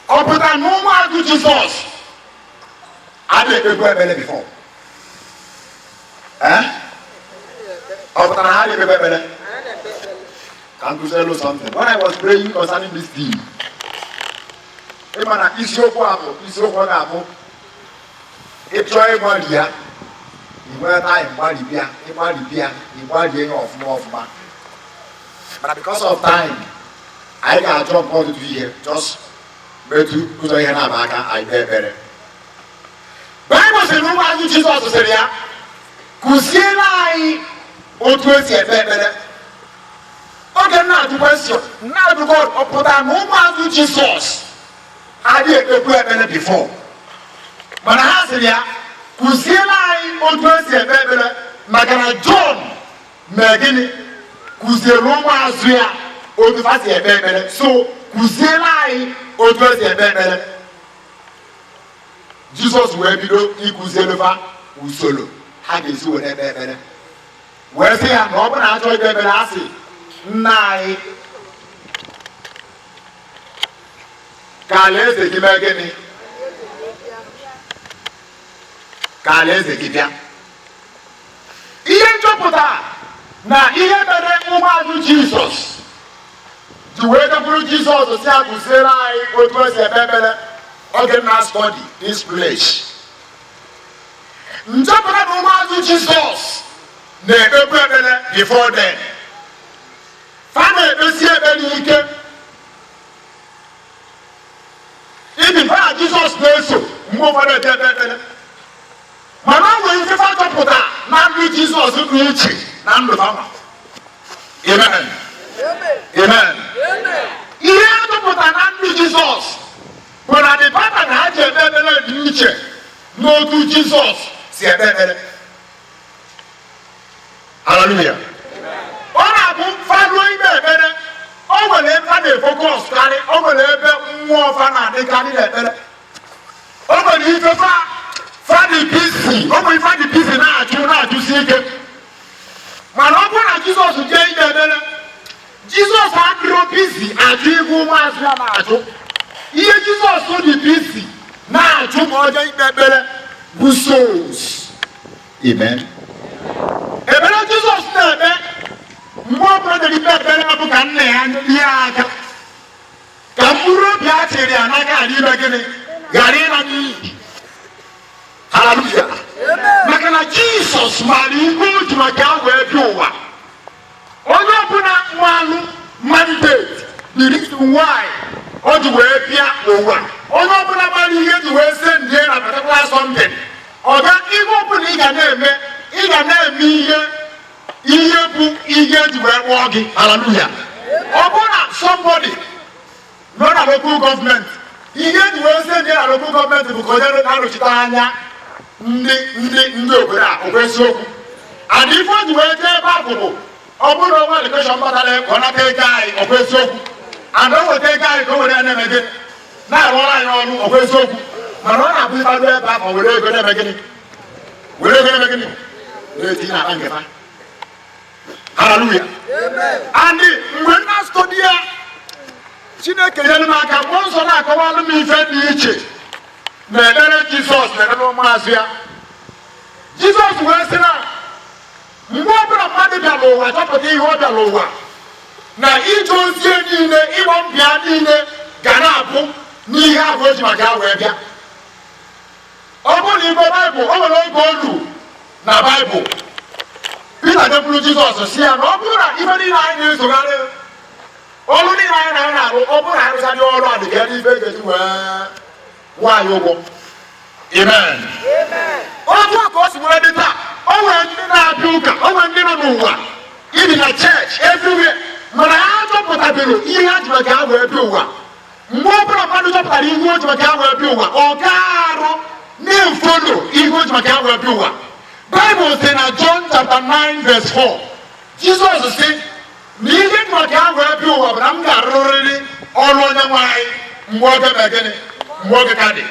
Speaker 11: ọ pụtara na ụmụazụ Jizọs adịghị ekpebu ekpere before? Ọ pụtara na ha adịghị ekpebu ekpere? Can you tell you something? When I was praying concerning this theme, ịma na isiokwu ọ ga-abụ ịchọọ ịgbalị ya, inwere time ịgbalị ya, ịgbalị ya ọfụma. But because of time, I got jump all the way here. Just betu ụzọ ihe na-ama aka anyị kpee ekpere. Bible sị na ụmụazụ Jizọs sịrị ya, kụziere anyị otu esi ekpe ekpere. Oge na-ajụ question, na-ajụ God, ọ pụtara na ụmụazụ Jizọs adịghị ekpebu ekpere before. Mana ha sịrị ya, kụziere anyị otu esi ekpe ekpere maka na John mee gịnị? Kụziere ụmụazụ ya otu ha si ekpe ekpere. So kụziere anyị otu esi ekpe ekpere. Jizọs wee bido ịkụziere ha usoro ha ga-esi were ekpe ekpere. Wee sị ya na ọ bụrụ na achọ ikpe ekpere, ha sị nna anyị ka alaeze gị mee gịnị? Ka alaeze gị bịa. Ihe nchọpụta na ihe mere ụmụazụ Jizọs ji wee dọpụrụ Jizọs si akụziere anyị otu esi ekpe ekpere oge na study this place. Nchọpụta na ụmụazụ Jizọs na-ekpebu ekpere before then. Fa na-ekpesi ekpere ike. Ibi fa na Jizọs na-eso mgbe ụfọdụ eje ebe ekpere mana ọ nwere ike chọpụta na ndụ Jizọs dị iche na ndụ ha. Amen. Amen. Ihe achọpụta na ndụ Jizọs bụ na the pattern ha ji ebe ekpere dị iche n'otu Jizọs si ebe ekpere. Hallelujah. Ọ na-abụ fado ime ekpere, o nwere ebe a na-efokọs karị, o nwere ebe mmụọ fa na-adịkarị n'ekpere. O nwere ife fadi bisi, o nwere ife dị bisi na-achụsi ike. Mana ọ bụrụ na Jizọs jee ime ekpere, Jizọs adịrọ bisi achụ igwe ụmụazụ ya na-achụ. Ihe Jizọs dị bisi na-achụ ma ọ jee ikpe ekpere bụ souls. Amen. Ekpere Jizọs na-ekpe mgbe ọ bụla dị ikpe ekpere bụ ka nna ya lie aka ka mkpụrụ obi a chịrị ya n'aka ghara ime gịnị ghara ịla n'iyi. Hallelujah. Maka na Jizọs maara ihe o ji maka ya wee bịa ụwa. Onye ọbụla mmanụ mandate the reason why o ji wee bịa ụwa. Onye ọbụla mara ihe ji wee se ndị na particular something. Ọ ga ihe ọbụla ị ga na-eme ihe bụ ihe eji wee kpọọ gị. Hallelujah. Ọ bụrụ na somebody nọ na local government, ihe eji wee se ndị na local government bụ ka onye na-arụchite anya ndị obodo a okwu eziokwu. And ife o ji wee jee ebe ahụ bụ ọ bụrụ na onwe education batara ka ọ nata ego anyị okwu eziokwu. And o weta ego anyị ka o were ya na-eme gịnị na-arụọla anyị ọrụ okwu eziokwu. Mana ọ na-abụ ịbado ebe ahụ were ego na-eme gịnị na-etinye n'akpa nketa. Hallelujah. And mgbe nna stọdi ya Chineke nyere m aka mmụọ nsọ na-akọwalụ m ife dị iche na ekpere Jizọs na ekpere ụmụazụ ya. Jizọs wee sị na mgbe ọbụla mmadụ bịara ụwa chọpụta ihe ọ bịara ụwa na ije ozi niile ịgba mbịa niile ga na-abụ n'ihe ahụ o ji maka ya wee bịa. Ọ bụrụ na igbo Baịbụl, o nwere oge olu na Baịbụl Pita depụrụ Jizọs si ya na ọ bụrụ na ife niile anyị na-ezogharị ọrụ niile anyị na-arụ, ọ bụrụ na anyị rụsadị ọrụ a dị ka ife ga-eji wee nwaanyị ụgwọ. Amen. Otu a ka o si wee dị taa. O nwere ndị na-abịa ụka, o nwere ndị nọ n'ụwa ibi na church everywhere, mana ha chọpụtabere ihe ha ji maka ha wee bịa ụwa. Mgbe ọ bụla mmadụ chọpụtara ihe o ji maka ha wee bịa ụwa, ọ ga-arụ na-efolo ihe o ji maka ha wee bịa ụwa. Bible sị na John chapter 9 verse 4, Jizọs sị na ihe dị maka ha wee bịa ụwa bụ na m ga-arụrịrị ọrụ Onyenwe anyị mgbe oge mee gịnị mgbe oge ka dị.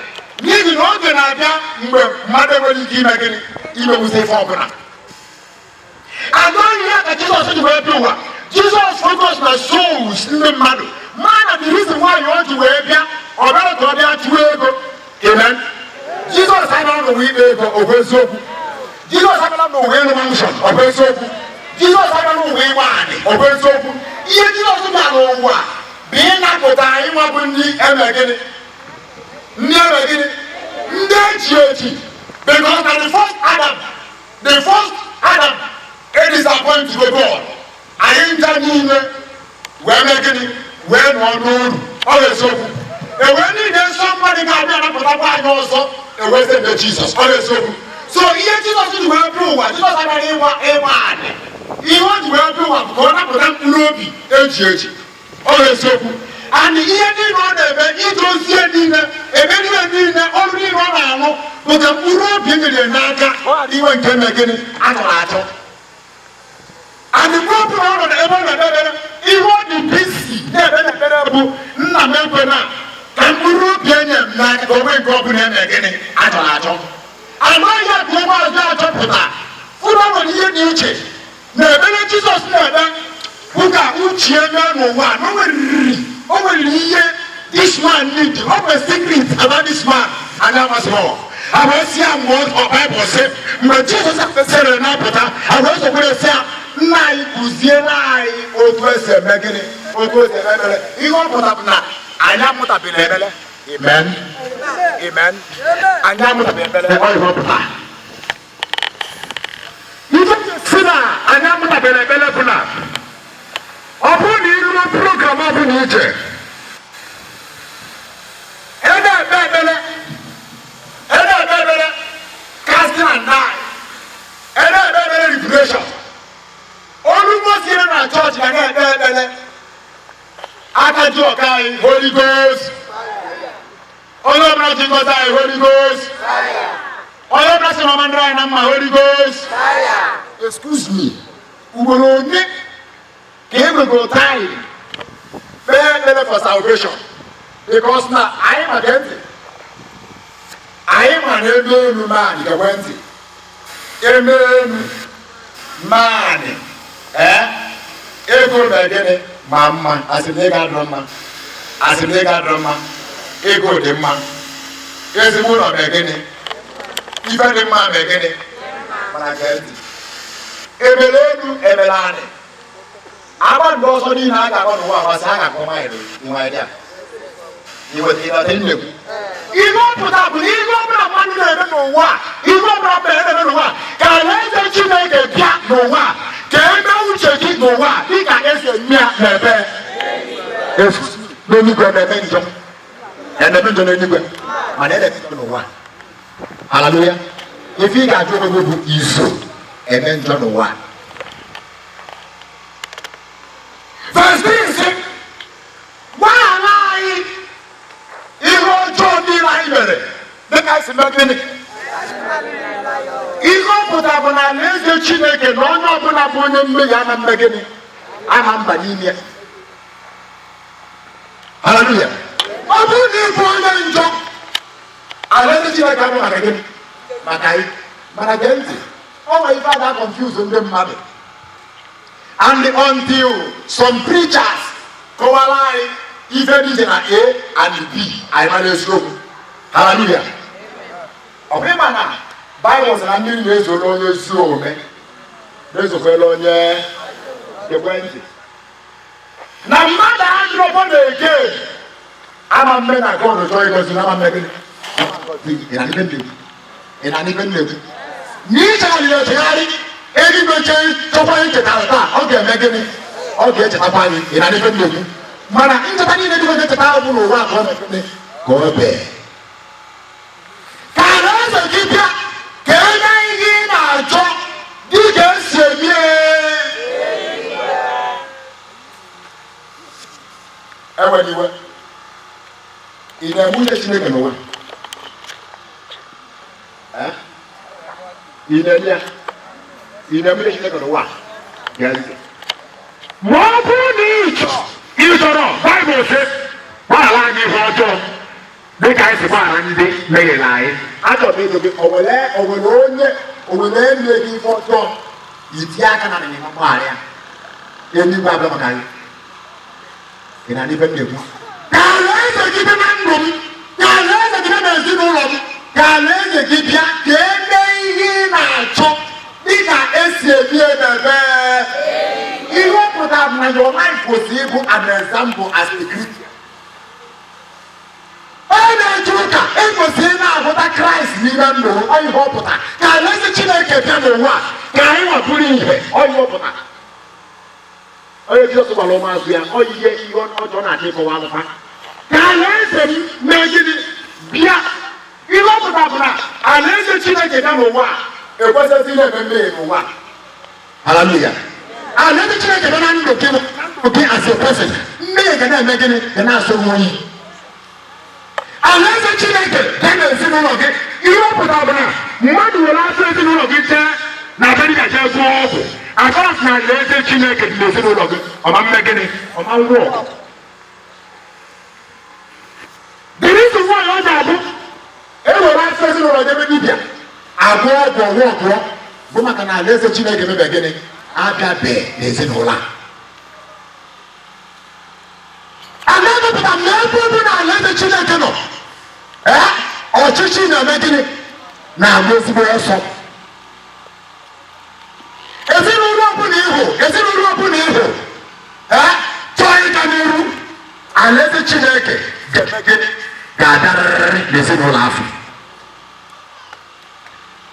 Speaker 11: N'ihi na oge na-abịa mgbe mmadụ enweghị ike ime gịnị imewuzi ife ọbụla. Agaghị ya ka Jizọs ji wee bịa ụwa. Jizọs focus na souls ndị mmadụ. Mana the reason why o ji wee bịa ọ bịara ka ọ bịa chụọ ego. Amen. Jizọs abịara n'ụwa ikpe ego ọ bụ eziokwu. Jizọs abịara n'ụwa ịlụ mansion ọ bụ eziokwu. Jizọs abịara n'ụwa ịgba anị ọ bụ eziokwu. Ihe Jizọs bịara n'ụwa bụ ịnapụta anyị nwa bụ ndị eme gịnị ndị eji eji. Because na the first Adam a disappoint to God. Anyị nja niile wee mee gịnị wee nọ n'uru. Ọ bụ eziokwu. Ewee niile nsọ mmadụ ga-abịa napụtakwa anyị ọzọ eweze ebe Jizọs. Ọ bụ eziokwu. So ihe Jizọs ji wee bịa ụwa, Jizọs agaghị ịgba anị. Ihe o ji wee bịa ụwa bụ ka ọ napụta mkpụrụ obi eji eji. Ọ bụ eziokwu. And ihe niile ọ na-eme ije ozie niile ebe niile ọrụ niile ọ na-arụ bụ ka mkpụrụ obi enyere n'aka iwe nke eme gịnị achọrọ achọ. And mgbe ọ bụla ọ nọ ebe ọ na-ekpere ihe ọ dị bisi na-ekpere bụ nna m ekwe na ka mkpụrụ obi enye m n'aka ka onwe nke ọ bụla eme gịnị achọrọ achọ. Amaghị ya ka ụmụazụ achọpụta ụlọ nwere ihe dị iche na ekpere Jizọs na-ekpe bụ ka uche mee n'ụwa na o nwere ihe this man need. Ọ bụ secret about this man and that was all. I will see him what our Bible said. Mgbe Jizọs sere na-apụta, I will also kwere sị nna anyị kụziere anyị otu esi eme gịnị otu esi eme ekpere. Ihe ọ pụta bụ na anyị amụtabeghị ekpere. Amen. Amen. Anyị amụtabeghị ekpere. Ọ ihe ọ pụta. Ife si na anyị amụtabeghị ekpere bụ na ọ bụrụ na ịrụrụ program ọ bụla iche ebe ekpere ekpele aka ji ọka anyị Holy Ghost onye ọbụla ji ngọzi anyị Holy Ghost onye ọbụla si mama ndị anyị na mma Holy Ghost. Excuse me, ugboro onye ka e nwegoro time kpee ekpere for salvation because na anyị ma gee ntị anyị ma na ebe elu maanị gekwe ntị eme elu maanị ego na gịnị ma mma asị na ego adịrọ mma asị na ego adịrọ mma ego dị mma ezigbo ụlọ mee gịnị ife dị mma mee gịnị mana gee ntị emere elu emere anị agba ndị ọzọ niile a ga-agba n'ụwa agbasị a ga-akpọ nwaanyị dị a iweta ịdọta nnekwu ihe ọpụta bụ na ihe ọbụla mmadụ na-eme n'ụwa ihe ọbụla mmadụ na-eme n'ụwa ka alaeze Chineke bịa n'ụwa ka eme uche gị n'ụwa dịka esi eme ya n'ebe n'eluigwe na-eme njọ n'eluigwe mana eme njọ n'ụwa. Haleluya. Ife ị ga-ajụ onwe bụ izo eme njọ n'ụwa. Verse 3 gwaala anyị ihe ọjọọ niile anyị mere dịka anyị si mee gịnị. Ihe ọ pụtara bụ na alaeze Chineke na onye ọbụla bụ onye mmehie ama mme gịnị ama mba n'ime ya. Haleluya. Ọ bụrụ na ịbụ onye njọ alaeze Chineke abụ maka gịnị maka anyị mana gee ntị ọ nwere ife a ga-confuse ndị mmadụ. And until some preachers kọwara anyị ife dị iche na A and B anyị mara eziokwu. Hallelujah. Ọ bụ ịma na Bible sị na mmiri na-ezoro onye ezi omume na-ezokwela onye ekwentị na mmadụ adịrọbọ na-ege ama mme na God chọọ ịgọzi na ama mme gịnị ị na n'ife nnekwu n'ịchagharị ya echegharị eluigwe chọkwa nchetara taa ọ ga-eme gịnị ọ ga-echetakwa anyị ị na n'ife nnekwu mana ncheta niile dị echeta ahụ bụ n'ụwa ka ọ na-eme ka ọ bee ka alaeze gị bịa ka eme ihe ị na-achọ dị ka esi eme enwere iwe ị na-eme uche Chineke n'ụwa ị na-eme ya ị na-eme uche Chineke n'ụwa ma ọ bụrụ na ị chọrọ Baịbụl sị gbaghara anyị ihe ọjọọ dịka anyị si gbaghara ndị mehiere anyị. Achọrọ m ịjụ gị onwere eme gị ife ọjọọ itinye aka na ịnyịnya mgbaghara ya eluigwe abịa maka gị ị na n'ife nnekwu ka alaeze gị bịa na ndụ m ka alaeze gị bịa na ezinụlọ m ka alaeze gị bịa ka eme ihe ị na-achọ dịka esi ebi emebe. Ihe ọ pụtara na your life kwesịrị ịbụ an example as a Christian. Onye na-eje ụka ekwesịrị na-agụta Kraịst n'ime ndụ onye ihe ọ pụtara ka alaeze Chineke bịa n'ụwa ka anyị nwapụrụ ihe onye ọ pụtara. Onye Jizọs gwara ụmụazụ ya ọ ihe ọjọọ na-achọ ịkọwa alụfa ka alaeze m mee gịnị bịa. Ihe ọ pụtara bụ na alaeze Chineke bịa n'ụwa ekwesịghị na-eme mmehie n'ụwa. Haleluya. Alaeze Chineke bịa na ndụ gị as a person mmehie ga na-eme gịnị ga na-asọ oyi. Alaeze Chineke ga na ezinụlọ gị ihe ọ pụtara bụ na mmadụ were afọ ezinụlọ gị chee na abịa dịka jee gụọ ọgwụ akọrọsị na alaeze Chineke dị n'ezinụlọ gị ọma mme gịnị ọma ngwa ọgụ. The reason why ọ ga-abụ ewere afọ ezinụlọ gị ebe dibịa agwọ ọgwụ ọgwụọ bụ maka na alaeze Chineke mebe gịnị abịabe n'ezinụlọ a. Alaeze pụtara na ebe ọ bụ na alaeze Chineke nọ ọchịchị na-eme gịnị na-agba ezigbo ọsọ. Ezinụlọ ọbụla ịhụ chọọ ịga n'ihu alaeze Chineke ga-eme gịnị ga-adarịrị n'ezinụlọ afọ.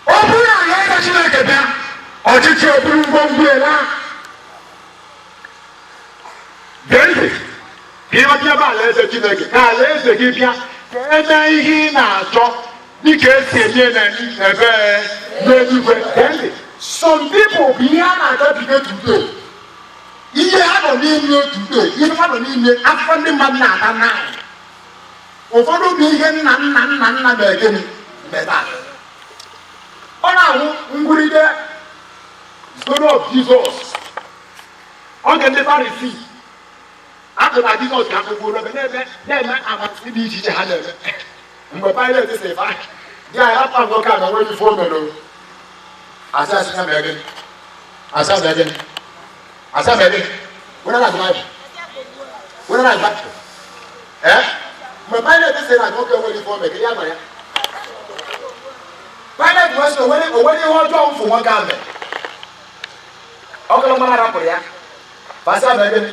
Speaker 11: Ọ bụrụ na alaeze Chineke bịa ọchịchị eburu ngwongwo ela gee ntị ka ihe ọbịa bụ alaeze Chineke ka alaeze gị bịa ka eme ihe ị na-achọ dịka esi enye n'ebe n'eluigwe. Gee ntị some people bụ ihe a na-agabiga today
Speaker 8: ihe ha nọ n'ime today ihe ha nọ n'ime afọ ndị mmadụ na-ata n'anyị ụfọdụ bụ ihe nna na-egeni meta ọ na-ahụ ngwuride story of Jesus oge ndị Farisii akụna Jizọs ka akụkụ n'obe na-eme amasị dị iche iche ha na-eme mgbe Pilet si fa dị anyị rapụ ahụ ka na nwere ife o mere asị ya mee gịnị asị mee gịnị asị mee gịnị were na Baịbụl were na Baịbụl mgbe Pilet si na nwoke nwere ife o mere ya gwara ya Pilet wee sị onwere ihe ọjọọ mfụ nwoke ahụ mere ọkụlụ mara rapụrụ ya asị mee gịnị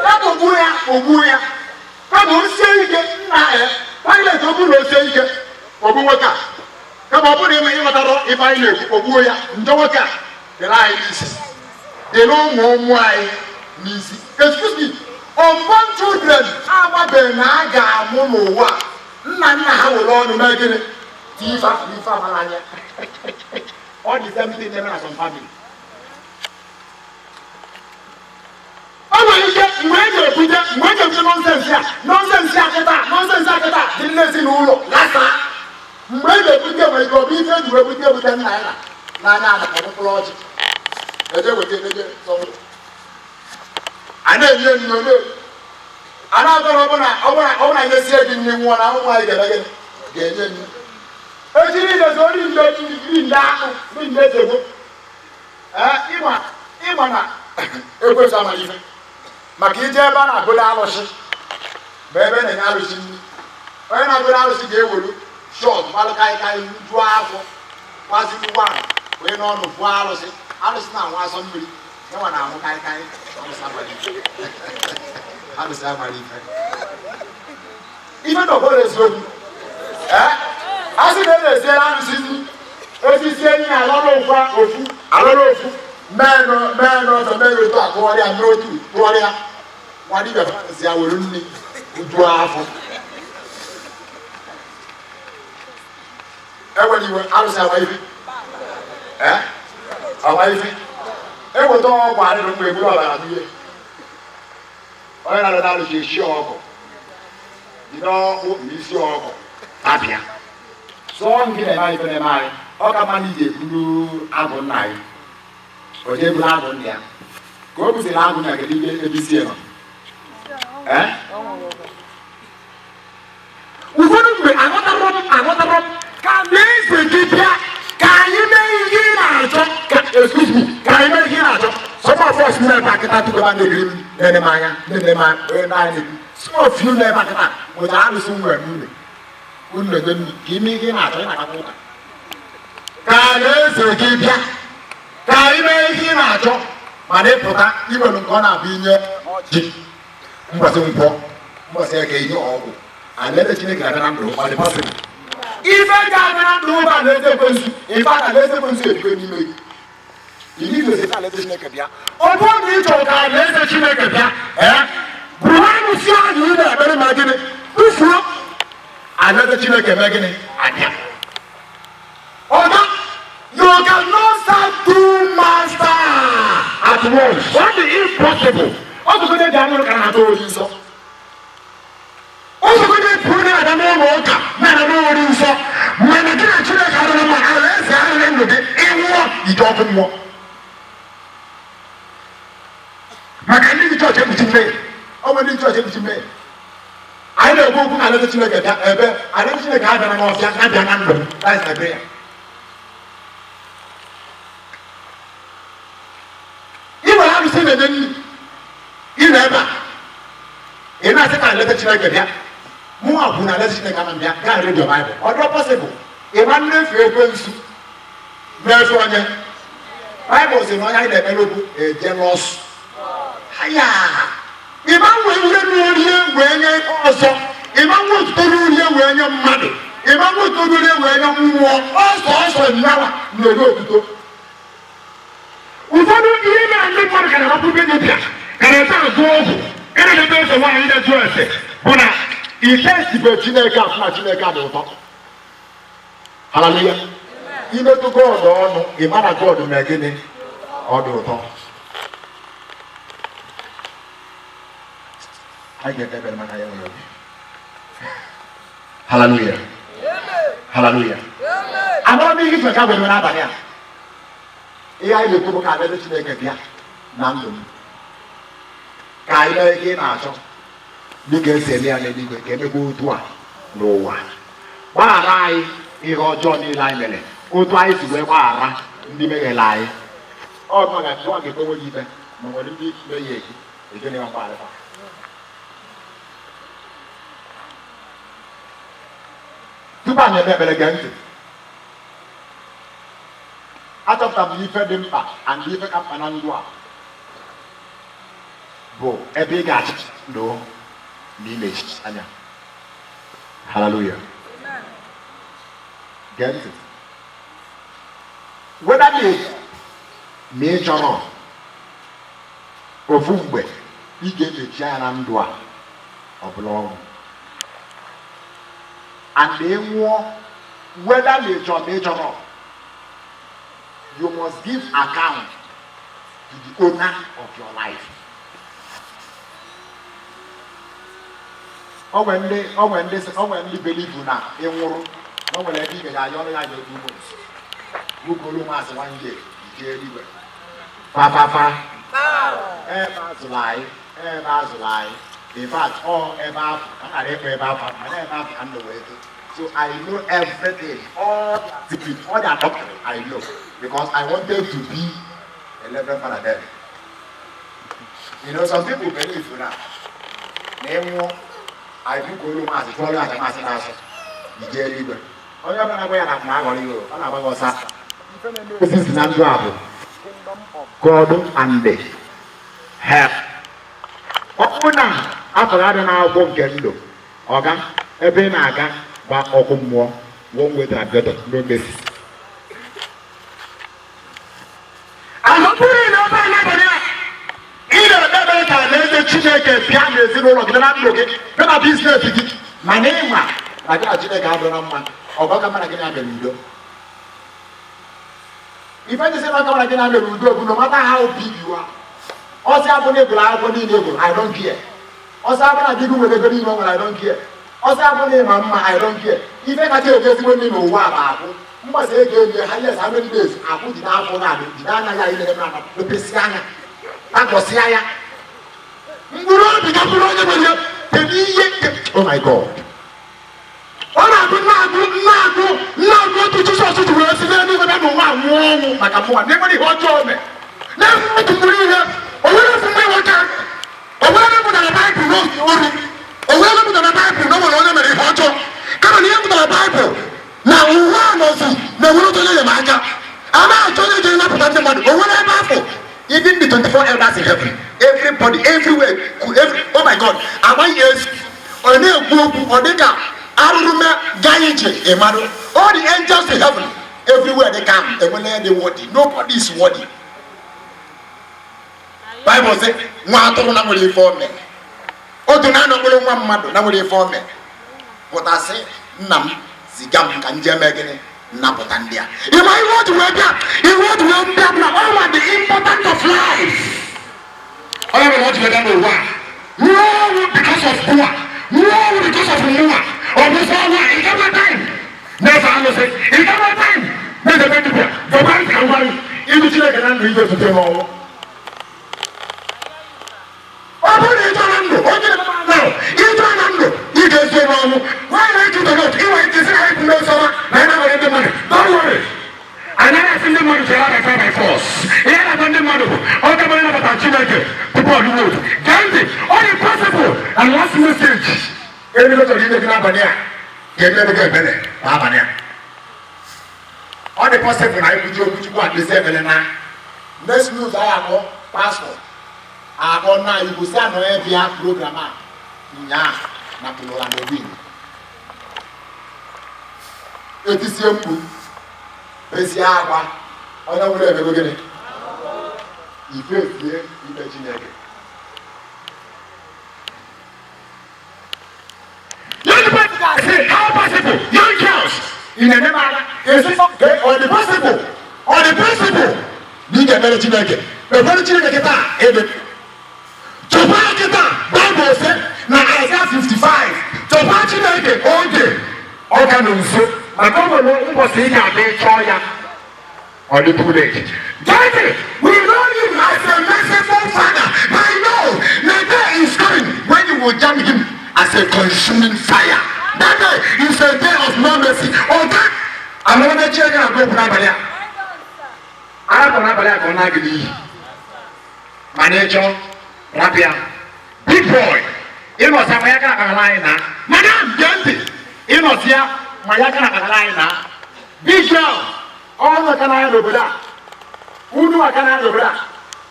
Speaker 8: kama ogbu ya kama o sie ike nna ya Pilet o bụrụ na o sie ike ogbu nwoke a kama ọ bụrụ ime ịghọtara ife anyị na-ekwu ogbuo ya njọ nwoke a dịrị anyị n'isi dịrị ụmụ anyị n'isi excuse me unborn children agbabeghị na a ga-amụ n'ụwa nna ha were ọnụ mee gịnị ti ife amara anya ọ dị semte na-eme na some family ọ nwere ike mgbe e ga-ebute nọnsensị akịta dị n'ezinụlọ lasa mgbe e ga-ebute nwere ike ọ bụ ife eji wee ebute nna ya n'anya adaka mkpụrụ ọjị eje weta eje sọnwụ a na-enye nnyo a na-agọrọ ọbụna nyesie gị nne nwụọ na ụmụ anyị ga-enye nne ejiri ilezi ori nde akpụ ri nde ezegbo ịma na ekwesị amalife maka ije ebe a na-agụda alụsị ma ebe na-enye alụsị nri onye na-agụda alụsị ga-ewelu shọt gbalụ kaikai juo afọ gbaziri nwaanyị onye n'ọnụ fụọ alụsị na-anwụ asọ mmiri enwe na-ahụ kaikai alụsị amalife ife na ọbụla eziokwu a sị na na-esiere alụsị nri osisi enyi na alọrọ ofu mee n'ọzọ mee otu a kụọrịa n'otu kụọrịa nwadibia si ya were nri juo afọ enwere iwe alụsị agba ife eweta ọgwụ adịrị mgbe egburu ọbara n'ihe onye na-arịa alụsị esi ọgụ dị n'ọkpụ na isi ọgụ abịa sụọ nke na-eme ife na-eme anyị ọ ka mma na iji eburu agụ nna anyị o jee buru agụ ndị ya ka o buziri agụ na kedu ebe isi nọ ụfọdụ mgbe aghọtara m ka na-eze gị bịa ka anyị mee ihe ị na-achọ ka anyị mee ihe ị na-achọ some of us na-ebe akịta tụkọba na-egiri m na-ene m anya onye na-anyị some of you na-ebe akịta nwetara alụsị nwere n'ụlọ unu na-ede mmiri ka ime ihe ị na-achọ ị na-akata ụka ka na-eze gị bịa ka anyị mee ihe ị na-achọ mana ịpụta iwere nke ọ na-abụ inye ji mgbasị nkwọ mgbasị ya ka inye ọgwụ alaeze Chineke ga-abịa na ndụ ọ dị pọsịbụl ife ga-abịa na ndụ ụba alaeze ekwensu ife a alaeze ekwensu ebigo n'ime gị ili igosi ka alaeze Chineke bịa ọ bụrụ na ị chọrọ ka alaeze Chineke bịa bụrụ arụsị ahụ ị na-ekpere ma gịnị tụfuo alaeze Chineke mee gịnị abịa ọga you cannot serve two masters at once. What is impossible? Ọ bụ onye dị anụrụ ka na-atụ ori nsọ. Ọ bụ onye pụrụ na-ada n'ụlọ ụka na-ada ori nsọ. Mana gị na Chineke adịrị mma alaeze ahụhụ ndụ gị ịnwụọ ije ọkụ mmụọ. Maka ndị chọọchị ekpuchi mmehie. Ọ bụ ndị chọọchị ekpuchi mmehie. Anyị na-ekwu okwu na alaeze Chineke bịa ebe alaeze Chineke abịara n'ọfịa na-abịa na ndụ. That is my prayer. na-eme nri ị na-ebe a ị na-asị ka alaeze Chineke bịa mụ akwụ na alaeze Chineke ama bịa gaa redio Baịbụl ọ dịrọ pọsịbụl ịma nnefu ekwensu n'efe onye Baịbụl sị na onye anyị na-ekpere okwu eje n'ọsụ aya ịma nwe ihe n'orie wee nye ọzọ ịma nwe otuto n'orie wee nye mmadụ ịma nwe otuto n'orie wee nye mmụọ ọsọ nyawa na-ere otuto ụfọdụ ihe na-ndị mmadụ ka na-akwụ be dibịa ka na-ete azụ ọgwụ ịna na-ebe eze nwaanyị na-eju ese bụ na itesibe Chineke afụ na Chineke dị ụtọ. Haleluya. Imetụ God ọnụ ịma na God mee gịnị ọ dị ụtọ. I get better man I am. Hallelujah. Hallelujah. I'm not making it to come with another here. AI will come out of the Chineke. Nandum. Kaila again, Arthur. Because they are letting me get a good one. No one. But I, Johnny Limele, who tries to wear Wara, the mega lie. Oh, my God, don't get over even. No one will be the Yaki. It's getting on fire. To buy a better again. Out of them, you fed them back and leave up an undua. Go, a big act, no, image, Anya. Hallelujah. Get it? Whether they major or Fumbe, he gave the giant undua of long. And they war whether major or you must give account to the owner of your life. Or when they believe you now, they will not when I think that I only have 2 months. Who go to mass 1 year, anywhere. Papa, ever lie. In fact, all ever, I never underway. So I know everything, all that doctrine I know, because I wanted to be a level father. You know, some people believe you now. Name I do go to mass, follow as a master. You get it. Oh, you're going to wear that man on you. I'm going to say, this is not trouble. God and they help. Okuna, after that, now won't get you. Organ, a benaga, but Okumwa, one with a better, no basis. I'm not putting it over another. Either the better, Chineke, piano, zero, or not business. My name, I got a Chineke, or Bakamana again. If I say I can no matter how big you are, also I don't care. Also I do with a good I don't care. Also I don't care. If I tell you this women know what you must say the highest how many days I put it out for that. The Piscana. That was Sia. Oh my God. What I do not to Jesus to work, never one, like a one, never what told me. Never to believe her, or whatever from my water, or whatever that a Bible knows, or whatever that a Bible no one on the water. Come on, here with the Bible. Now, one also, the world of the Maja. I'm not telling you not to the money, or whatever. Even the 24 elders in heaven, everybody, everywhere, oh my God, am I yes, or they group, or they got. All the angels in heaven, everywhere they come, and when they're worthy, nobody is worthy. Bible says, "One to not will inform me." Oh, do not know one mother, not will inform me. What I say, Nam, Zigam, and Jamaican, Napotandia. You might want to wake up, you want to wake up over the importance of life. I don't want to wake up why. No, because of poor. No, because of Noah. Or before what? It's our time. Never answer. It's our time. Never going to be. The one can run. If you like an answer, to tell all. Oh, what is your number? What is your number? It's your number. You can say wrong. Why not you the note? You want to say I know so much. I never get the money. Don't worry. I never send the money to have by force. Yeah, I got the money. All the money about Chineke. People who know. Guarantee. All impossible. And last message. Every little bit of Nabania, get never get better. Babania. All the possible I put you to the 7 and 9. Next news I have no passport. I have now you will say no every programmer. Nya, Napoleon and Win. It is simple. Pesiagua. I don't know ever get it. If you imagine it. How possible? Young girls in the name is it or the possible or the principle? Need a very chineke. The very chineke ta ebe. To buy kita Bible said na Isaiah 55 tọkwa Chineke oge ọ ga nso maka ọ nwere ụbọchị ị ga-abịa ịchọọ ya ọ dị too late. David, we know you as a merciful father, but I know the day is coming when you will jump him as a consuming fire. That day is a day of no mercy. Okay? I'm going to check out go Nabalia. I don't know Nabalia go Nagini. Manager, Rapia, big boy. You know Samayaka Carolina. Madam Gandhi. You know Sia Mayaka Carolina. Big girl. All the Canada over there. Who do I Canada over there?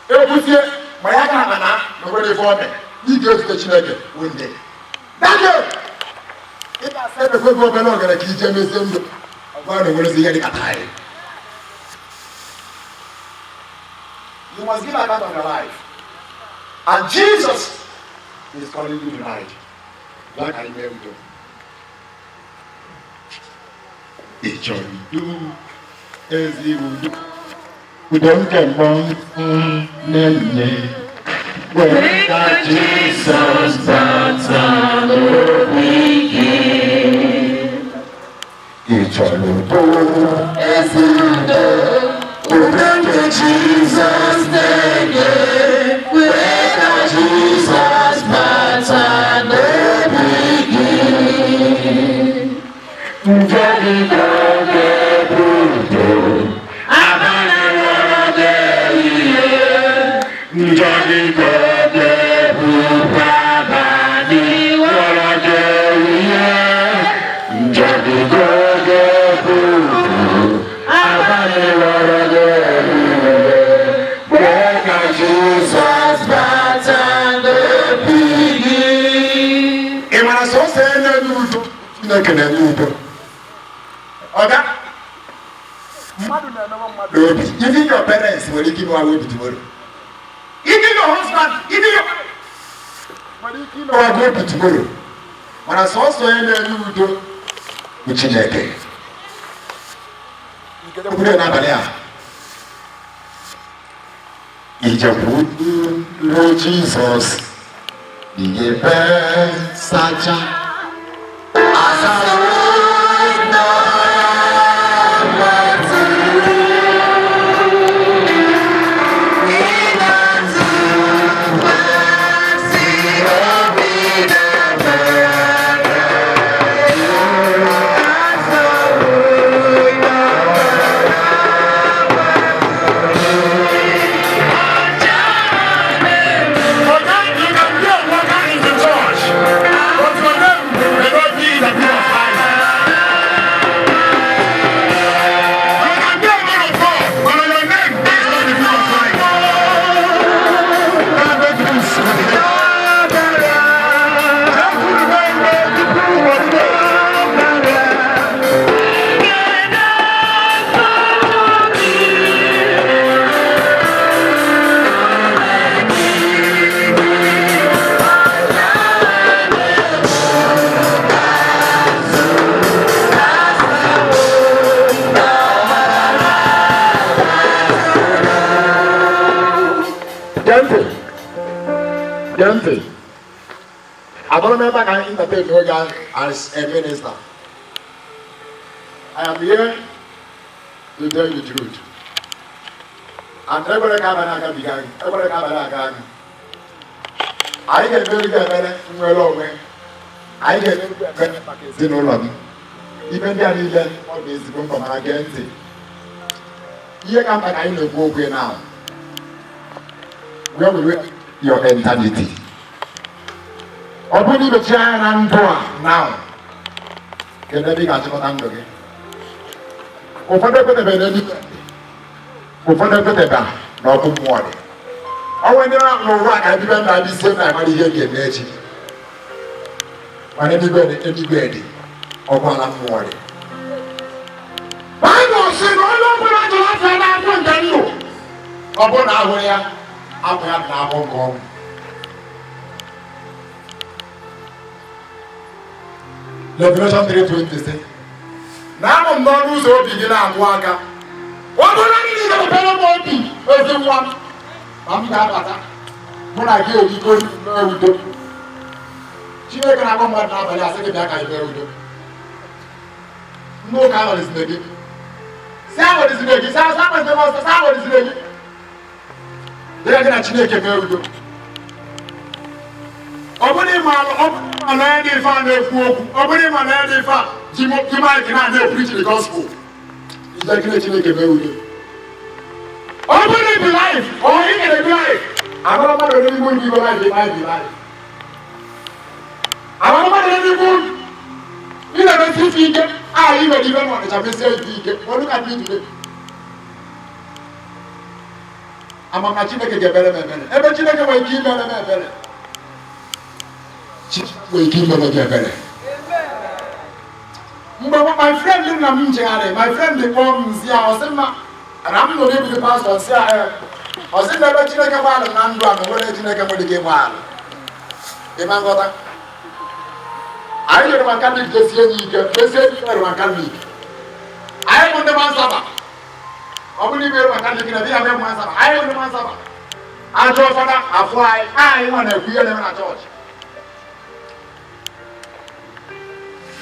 Speaker 8: Ebusie Mayaka Carolina. Nobody for me. He goes to Chineke one day. That day. If I said the good woman, I'm going to keep James in. You must give account of your life. And Jesus is calling you tonight. Like I may do. It's your do as you do. We don't get wrong. When God Jesus baptized the wicked, each other do as you do. We don't get Jesus name. When God Jesus baptized the wicked, Johnny Doggy Bruto, Abana Wada Johnny Doggy Bruto, Abani Wada Johnny Doggy Bruto, Abani Wada when God Jesus baptized the wicked. Emana so say na nuto, Chineke na nuto. Oga, even your parents will give you away tomorrow. Even your husband, even your will give you away tomorrow. When I saw so na nuto, Chineke. You get a na balea. Ijabu Lord Jesus, the best Saja. I don't remember I entertained Hogan as a minister. I am here to tell you the truth. And everybody come and I began. Everybody come and I began. I get very good well away. I get very good in all of them. Even the other all this come from against it. Here come back in the book now. Where will your eternity? Open the chair and door now. Can I be got to again? Open the bed. Open the bed. No more. I went around no rock. I didn't have the same time. I didn't get energy. When anybody or one I'm more. Bible says, "Oh, no, I don't tell you." Upon our way, I'm not now home. Revelation 3:20 now I'm not lose hope in Waka. What do I need to tell about me? Everyone, I'm not. When I hear you go, Chineke na-agba mmadụ n'abalị asị gị bịa ka anyị mee udo. Ndị ụka aghọrịsịrị gị. Si aghọrịsịrị gị, si aghọrịsịrị gị. Dịka gị na Chineke mee udo. Ọ bụrụ ịma na ya dị ife a na-ekwu okwu, ọ bụrụ ịma na ya dị ife a ji maịkị na-preach the gospel. Ije gị na Chineke mee udo. Ọ bụrụ ibi life, ọ ị ga-ebi life. Agora mmadụ onye n'ime ndị Igbo life ịba ibi life. Agora mmadụ onye n'ime unu. Ị na-emesi ife ike, ị nwere ibe ma ọnịcha mesie ife ike. Olu ka dị ijide. Ama na Chineke ga-ebere m ebere. Ebe Chineke nwere ike imere m ebere. Chineke nwere ike imere gị ebere. Mgbe my friend nna m njegharị, my friend kpọọ m zi ya, ọ sị mma, na m nọ n'ebido pastọ nsị a ọ sị na ebe Chineke gbalụ na ndụ a ma nwere Chineke nwere ike ịgbalụ. Ịma nghọta? Anyị nyere mekanik jesie enyi ike, mesie enyi nyere mekanik. Anyị bụ ndị mansaba. Ọ bụrụ ibe mekanik na bịa mee mansaba, anyị bụ ndị mansaba. Ajọ fada afọ anyị nwa na-ekwu ihe na-eme na chọọchị.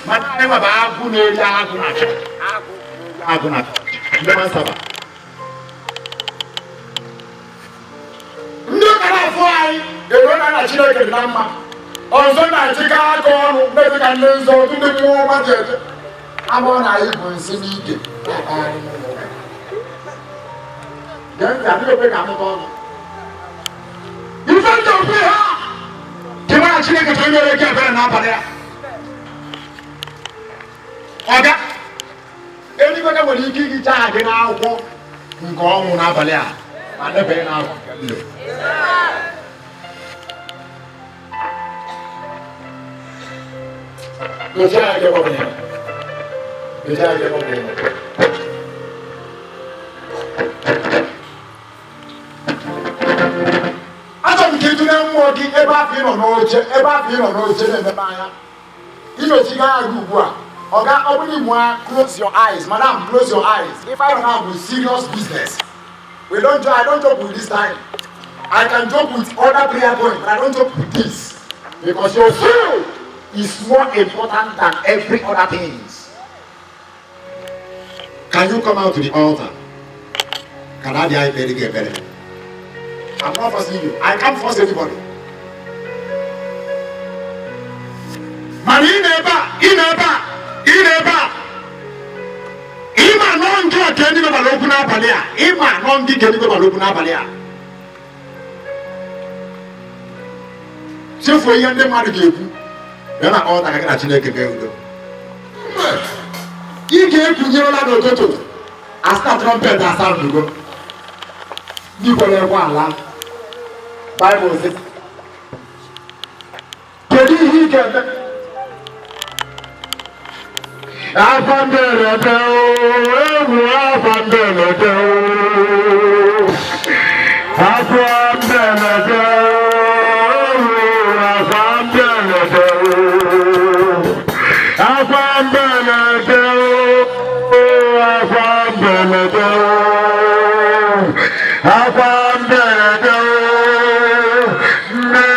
Speaker 8: Mana anyị nwebe agụ na-eri agụ na chọọchị. Agụ na chọọchị. Ndị mansaba. Ndị ụka na-afụ anyị ero na Chineke dị na mma. Ọzọ na-achịka aka ọnụ na-eme ka ndị nzọ ndị mmụọ ọma ji eje. Ama na anyị bụ nsị n'ike. Gee ntị adịghị ekwe ka amụta ọnụ. Ife ndị okwu ha dị mara Chineke ka nyere gị ebere n'abalị a. Ọga eluigwe ka nwere ike ihicha gị n'akwụkwọ nke ọnwụ n'abalị a ma debanye n'akwụkwọ nke ndụ. Achọrọ m ka ịtụle mmụọ gị ebe afọ ị nọ n'oche na-emebe anya imechiga agha ugbu a ọ bụrụ igbu ha close your eyes, madam, close your eyes. If I don't have a serious business, I don't joke with this time. I can joke with other prayer points, but I don't joke with this because your soul is more important than every other things. Can you come out to the altar? Can I be get better? I'm not forcing you. I can't force anybody. Man, Ima non to attend the Balokuna Palia. Ima non di Kenny Balokuna Palia. So for you and the mother gave you. Then I all that I can actually go. You came to Yola Toto. I start trumpet that sound to go. You go there one lamp. Bible says. Can you hear? Afandele teo, afandele teo, afandele teo, afandele teo, afandele teo, afandele teo, afandele teo, me.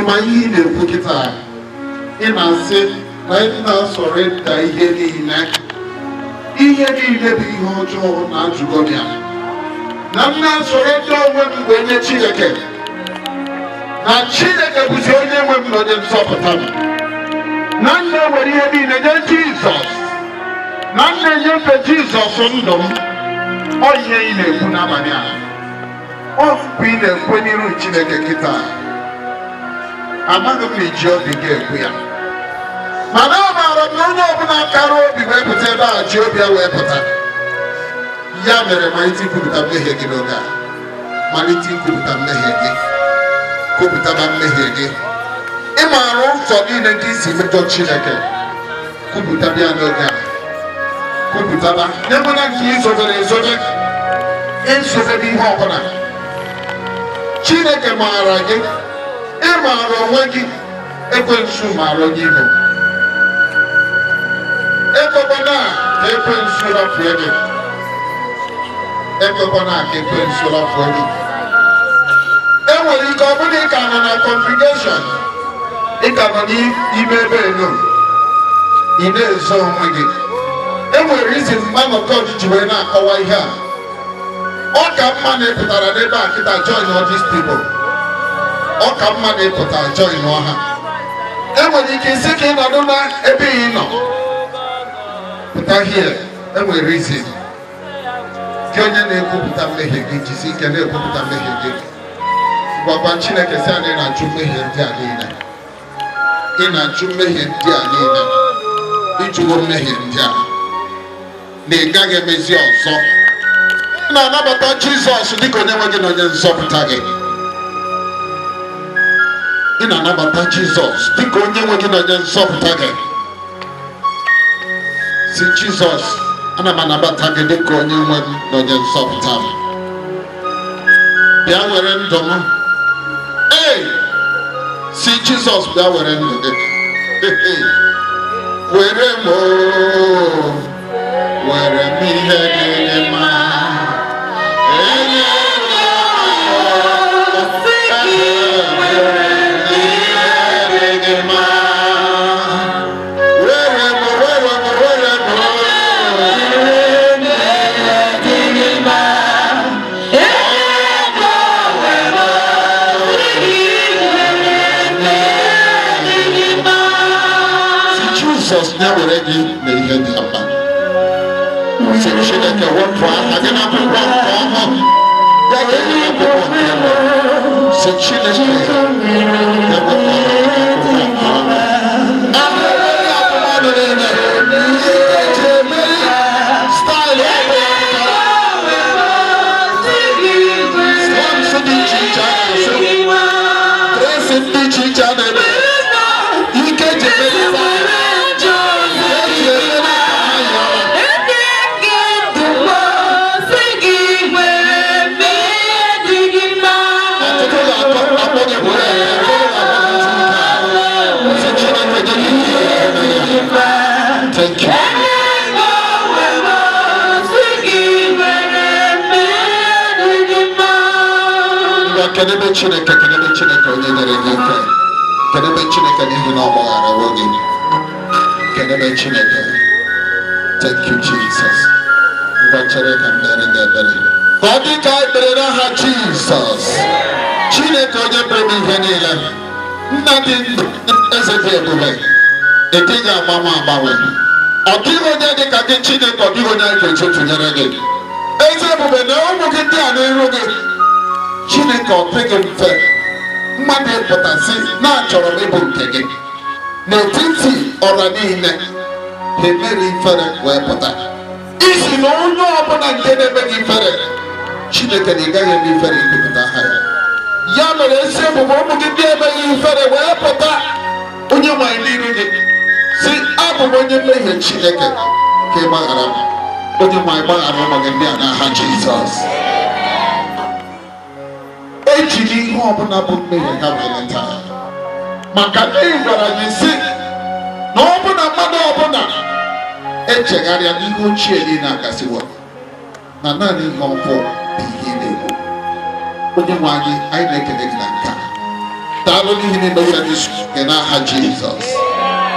Speaker 8: ịma ihe ị na-ekwu kịta ị na-asị na ị na-asọrọ ịda ihe niile bụ ihe ọjọọ na-ajụgo ya na m na-asọrọ ịda onwe m wee nye Chineke na Chineke bụzi onye nwe m na onye nzọpụta m na m na-ewere ihe niile nye Jizọs na m na-enyefe Jizọs ndụ m. Ọ ihe ị na-ekwu n'abalị a, ọ bụ ị na-ekwe n'iru Chineke kịta. Amaghị m na iji obi gị ekwu ya, mana amaara m na onye ọbụla kara obi wee pụta ebe a ji obi ya wee pụta. Ya mere malite ikwupụta mmehie gị n'oge a, malite ikwupụta mmehie gị, kwupụtaba mmehie gị. Ị maara ụzọ niile nke isi mejọ Chineke, kwupụta bịa n'oge a, kwupụtaba. Nye mụ na nke izobere ezobe, ezobere ihe ọbụla. Chineke maara gị, ị maara onwe gị, ekwensu maara onye Igbo. Ekwekwana ka ekwensu rafue gị, ekwekwana ka ekwensu rafue gị. Enwere ike ọ bụrụ ị ka nọ na congregation, ị ka nọ n'ime ebe elu, ị na-ezo onwe gị. Enwere isi man of God ji wee na-akọwa ihe a. Ọ ka mma na ịpụtara n'ebe a kịta join all these people. Ọ ka mma na ịpụta join ọha. Enwere ike isi ka ị nọdụ na ebe ị nọ pụta here. Enwere isi gị onye na-ekwupụta mmehie gị, jisi ike na-ekwupụta mmehie gị. Gwagwa Chineke sị anyị na-ajụ mmehie ndị a niile. Ị na-ajụ mmehie ndị a niile, ịjụwo mmehie ndị a na ị gaghị emezi ọzọ. Ị na-anabata Jizọs dịka onye nwe gị na onye nzọpụta gị. Ị na-anabata Jizọs dịka onye nwe gị na onye nzọpụta gị. Si Jizọs, ana m anabata gị dịka onye nwe m na onye nzọpụta m. Bịa were ndụ m. Si Jizọs, bịa were ndụ gị. Were m, were m ihe dị mma. Jesus never ready na ihe dị mma. Si Chineke wepụ aka gị n'akwụkwọ nke ọma, ya ga-enye akwụkwọ nke mbụ. Si Chineke ewepụ aka gị n'akwụkwọ nke ọma. Ahụhụ akwụkwọ niile, ihe eji eme staịlụ slums dị iche iche a na-eso, tresi dị iche iche a na-eme, ike eji eme thank you. Kedebe Chineke onye nyere gị ike. Kedebe Chineke n'ihi na ọ gbaghara gị. Kedebe Chineke. Thank you, Jesus. Ngwachere ka m mere gị ebere. Ka ọ dị ka ekpere n'aha Jizọs. Chineke onye pụrụ ihe niile. Nna dị ndụ, eze dị ebube. Ị dịghị agbanwe. Ọ dịghị onye dị ka gị Chineke, ọ dịghị onye anyị ga-eji tụnyere gị. Eze ebube na ụmụ gị ndị a n'iru gị. Chineke ọ dịghị mfe mmadụ ịpụtasị na-achọrọ m ịbụ nke gị. N'etiti ọra niile ha emere ifere wee pụta. Isi na onye ọbụla nke na-eme gị ifere, Chineke na ị gaghị eme ifere ikwupụta aha ya. Ya mere ezi ebube ụmụ gị ndị emeghị ifere wee pụta. Onye nwanyị n'iru gị si, abụ m onye mmehie Chineke ka ị gbaghara m. Onye nwanyị gbaghara ụmụ gị ndị a n'aha Jizọs. Ejiri ihe ọbụla bụ mmehie ha wee leta ya. Maka na ị gwara gị si na ọ bụ na mmadụ ọbụla echegharịa n'ihe ochie niile agasiwo, na naanị ihe ọhụụ bụ ihe ị na-ekwu. Onye nwe anyị na-ekele gị na nke a. daalụ n'ihi na imewere n'isi gị n'aha Jizọs.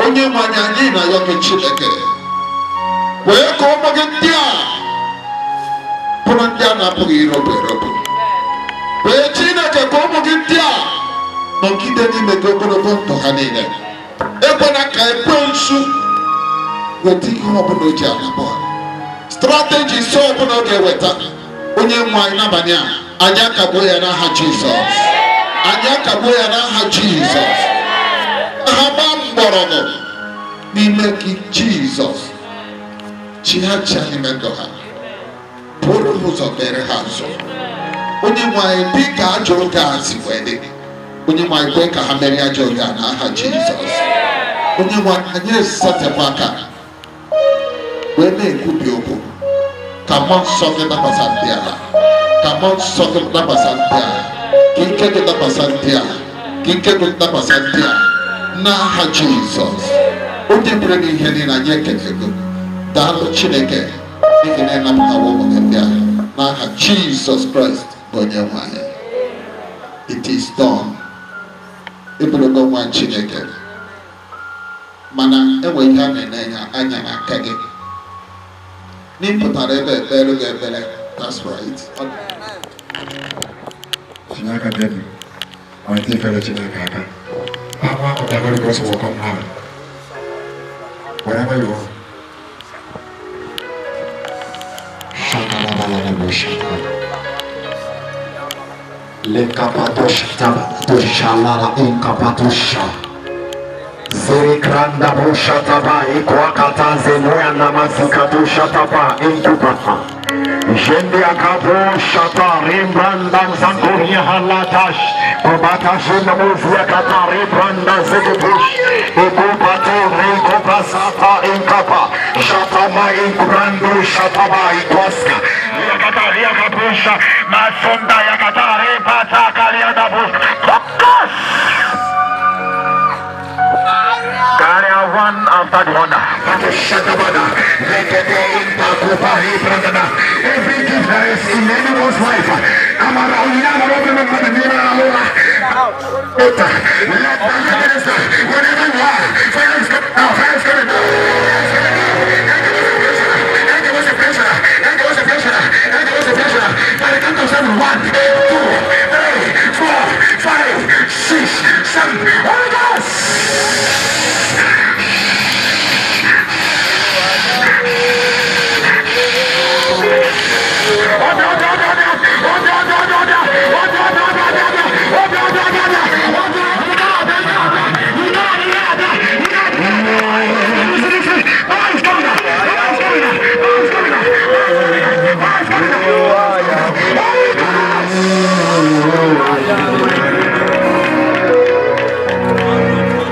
Speaker 8: Onye nwe anyị, anyị na-ayọ gị Chineke, wee ka ụmụ gị ndị a bụrụ ndị a na-apụghị irobu erobu. Wee Chineke ka ụmụ gị ndị a nọgide n'ime gị ogologo ndụ ha niile. Ekwela ka ekwensu weta ihe ọbụla o ji anabọ strategy so ọbụla ọ ga-eweta. Onye nwe anyị n'abalị a, anyị akagbuo ya n'aha Jizọs. Anyị akagbuo ya n'aha Jizọs. Ha gbaa mgbọrọgwụ n'ime gị Jizọs. Chi ha chi n'ime ndụ ha, bụrụ ụzọ mere ha nso. Onye nwe anyị, dị ka ajọ oge a si wee dị, onye nwe anyị kwe ka ha merie ajọ oge a n'aha Jizọs. Onye nwe anyị esatepụ aka wee na-ekwubi okwu ka mmụọ nsọ gị dakwasa ndị agha, ka mmụọ nsọ gị dakwasa ndị agha, ka ike gị dakwasa ndị agha, ka ike gị dakwasa ndị agha n'aha Jizọs. Onye mere gị ihe niile, anyị ekele gị. Daalụ Chineke n'ihi na ịnapụtawo ụmụ gị ndị agha n'aha Jizọs Kraịst bụ onye nwe anyị. It is done. Ebulugo nwa Chineke, mana enwe ihe a na-enye anya n'aka gị n'ịpụtara ebe ekpere gị ekpere. That's right.
Speaker 11: Chineke David, malite ifere Chineke aka. Power of the Holy Ghost will come now. Wherever you are.
Speaker 8: Le kadosh tabadoshalala inkabadosha. Zerikranda boshataba ikwakata zemoya namazikadosha taba inkubata. Jende akabo shata rimbranda zankoria halatash. Obata jenda muzia kata rimbranda zegebush. Ekupato rekopasata inkapa. Shatama inkubrando shataba ikwaska. Yakataria kabusha masonda yakatare pata kalia dabus. One after the other. Every difference in anyone's life. Whatever you are, fire is coming now, fire is coming now. By the count of 7, 1, 2, 3, 4, 5, 6, 7. Holy Ghost!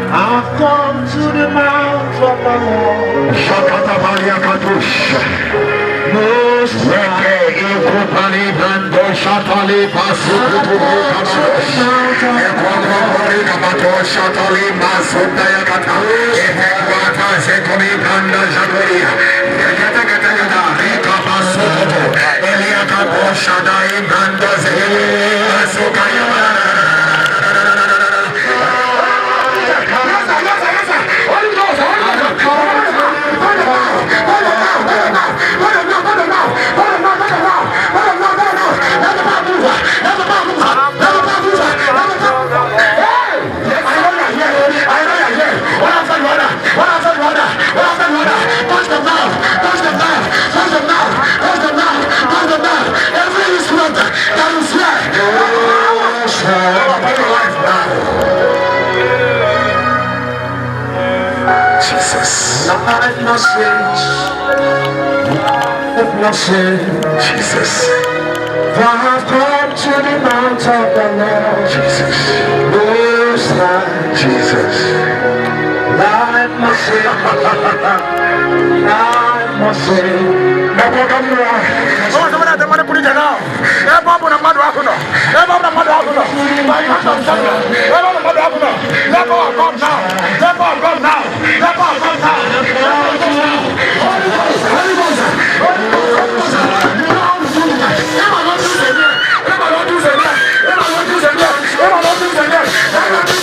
Speaker 8: I've come to the mount of the Lord. Shakatabalia kadosh. Most Reke ikupali bando shatali pasukutu kadosh. Ekwakori kamato shatali masunda yakata. Ekwata sekomi banda jagoria. Yakata kata kata reka pasukutu. Eliakapo shadai bando zeli. Asukayama. Jesus. Life must change. Life must change. Jesus. For I've come to the mount of the Lord. Jesus. Most High. Jesus. Life must change. Life must change. Now,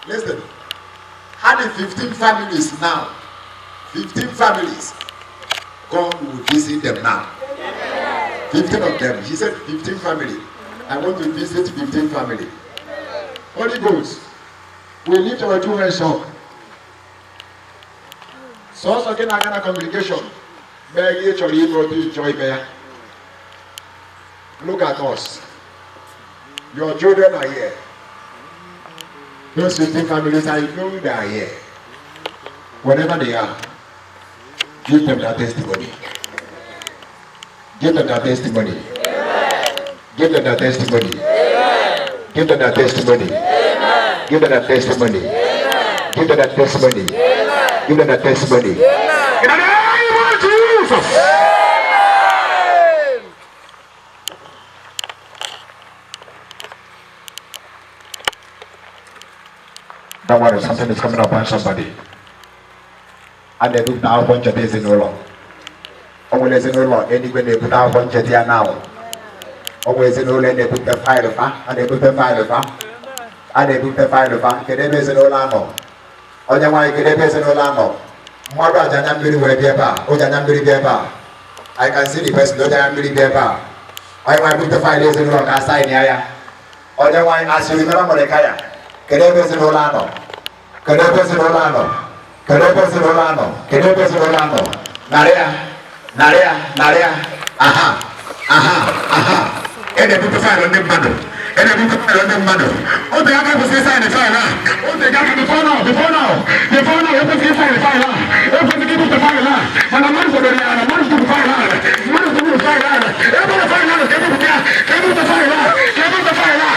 Speaker 11: Listen. Having 15 families now. 15 families. God will visit them now. 15 of them. He said 15 family. I want to visit 15 family. Holy Ghost, we lift our two hands up. So again, I got a congregation. Look at us. Your children are here. Those 15 families, I know they are here. Wherever they are, give them that testimony. Give them that testimony. Give them that testimony. Give them that testimony. Give them that testimony. Give them that testimony. Give them that testimony. In the name of Jesus. Don't worry, something is coming upon somebody. And they look now 100 days in no law. Always in no law, anyway they put out 100 here now. Always in no law, they put the fire of and they put the fire of and they put the fire of can they be in Olano? Or the one can they be in Olano? Mother Janambiri will be about, or Janambiri be about. I can see the person, no Janambiri be about. I want to put the fire days in Olano, aside here. Or the one as you remember the Kaya. Kedebes in Olano. Kedebes in Olano. Kedebes in Olano. Kedebes in Olano. Narea. Aha. And they put the fire on them bundle. And they put the fire on them bundle. Oh, they are going to say the fire now. Oh, they got before now. Before now, you put the fire now. You put the fire now. And the man for the fire now. Man for the fire now. Man for the fire now. You put the fire now. Get the fire now. Get the fire now. Get the fire now.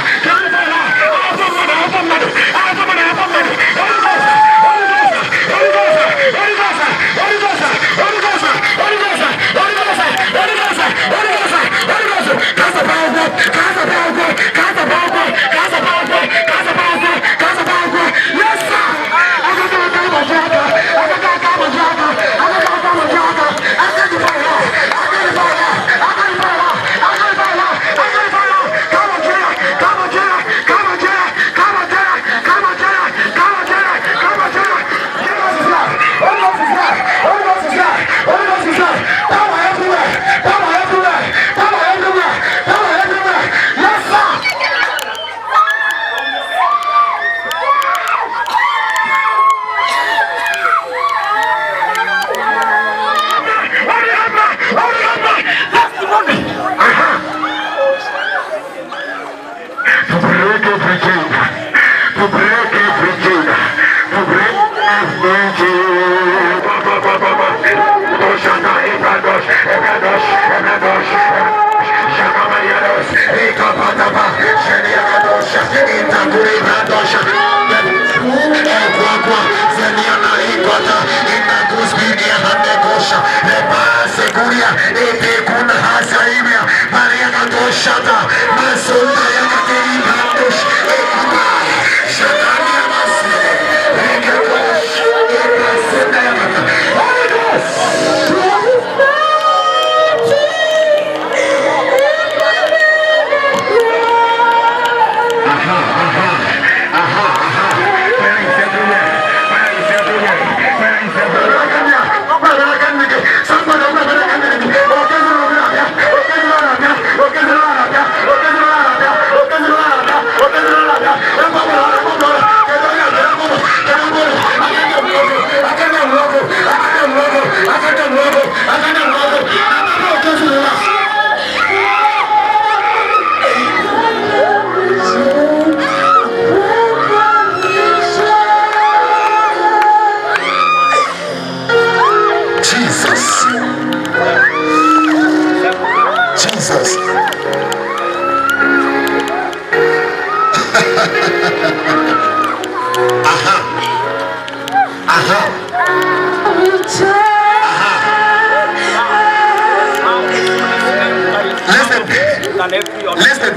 Speaker 8: Listen.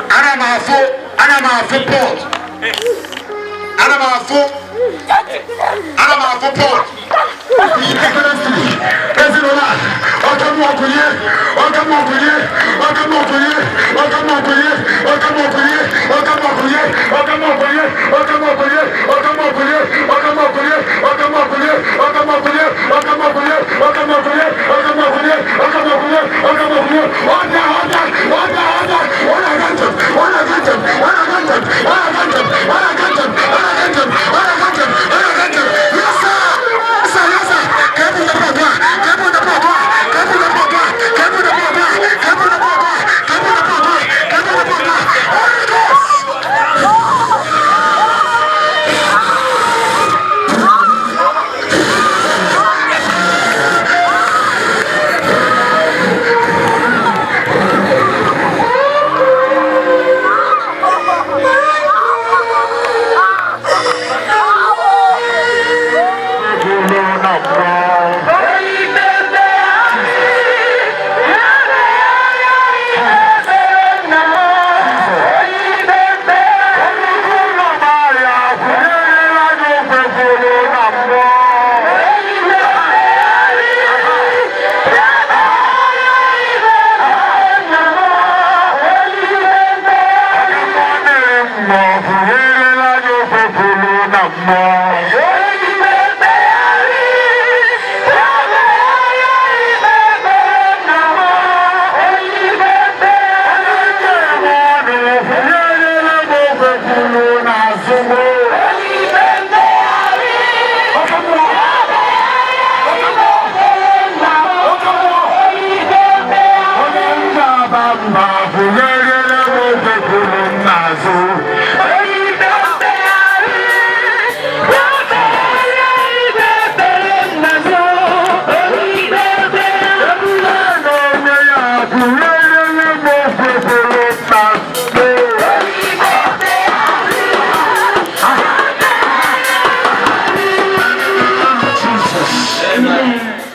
Speaker 8: Anam port.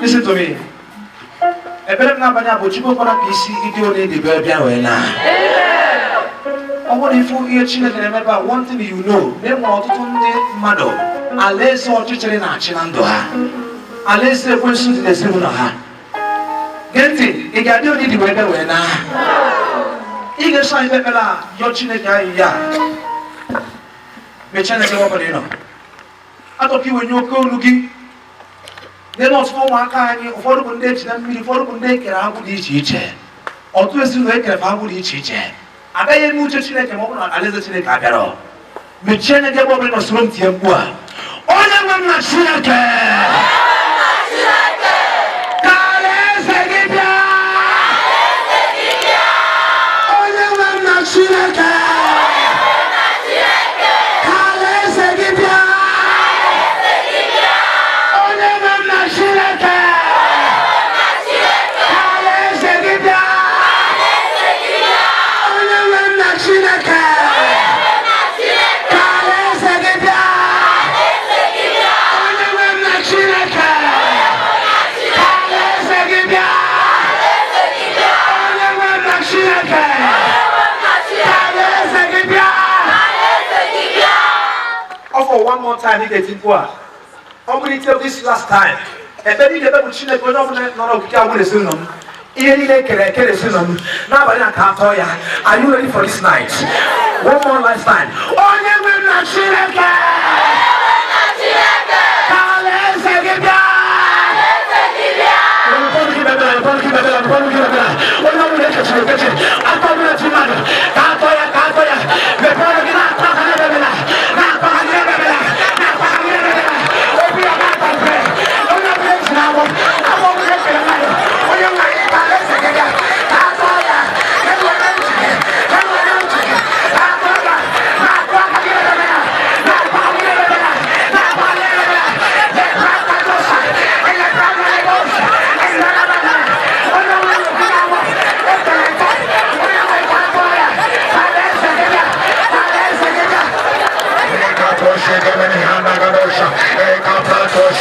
Speaker 1: Listen to me. Ebere na banya bo chibo kora kisi ide one de be bia we na. Owo ni fu ihe Chineke na-emeba one thing you know, na enwe ọtụtụ ndị mmadụ alaeze ọchịchịrị na-achị na ndụ ha. Alaeze ekwensu dị n'ezinụlọ ha. Gee ntị, ị ga-adị onye dị wee bịa wee na. Ị ga-eso anyị kpekpere a yọọ Chineke anyị ya. Mechie n'ebe ọ bụla ị nọ. Atọpụ iwe nye oke olu gị. N'ebe ọtụtụ ụmụaka anyị, ụfọdụ bụ ndị eji na mmiri, ụfọdụ bụ ndị ekere agwụ dị iche iche. Ọtụtụ ezinụlọ ekere agwụ dị iche iche. Agaghị eme uche Chineke ma ọ bụrụ na alaeze Chineke abịara. Mechie anya gị ebe ọ bụla nọ soro ntị mkpu a. Onye nwe m na Chineke! Ka alaeze gị bịa! Onye nwe m na Chineke! Ka alaeze gị bịa! Onye nwe m na Chineke! Ka alaeze gị bịa! Onye nwe m na Chineke! Ka alaeze gị bịa! Onye nwe m na Chineke! Ka alaeze gị bịa! Onye nwe m na Chineke! Ka alaeze gị bịa! For one more time, you get it. I'm going to tell this last time. And then you get up with Chineke, but not going to see them. Even if they can see them. Now, I can't tell you. Are you ready for this night? One more last time. Onye nwe m na Chineke! Ka alaeze gị bịa! Onye ọbụla eche Chineke, atọ bụla chi mmadụ, ka atọ ya,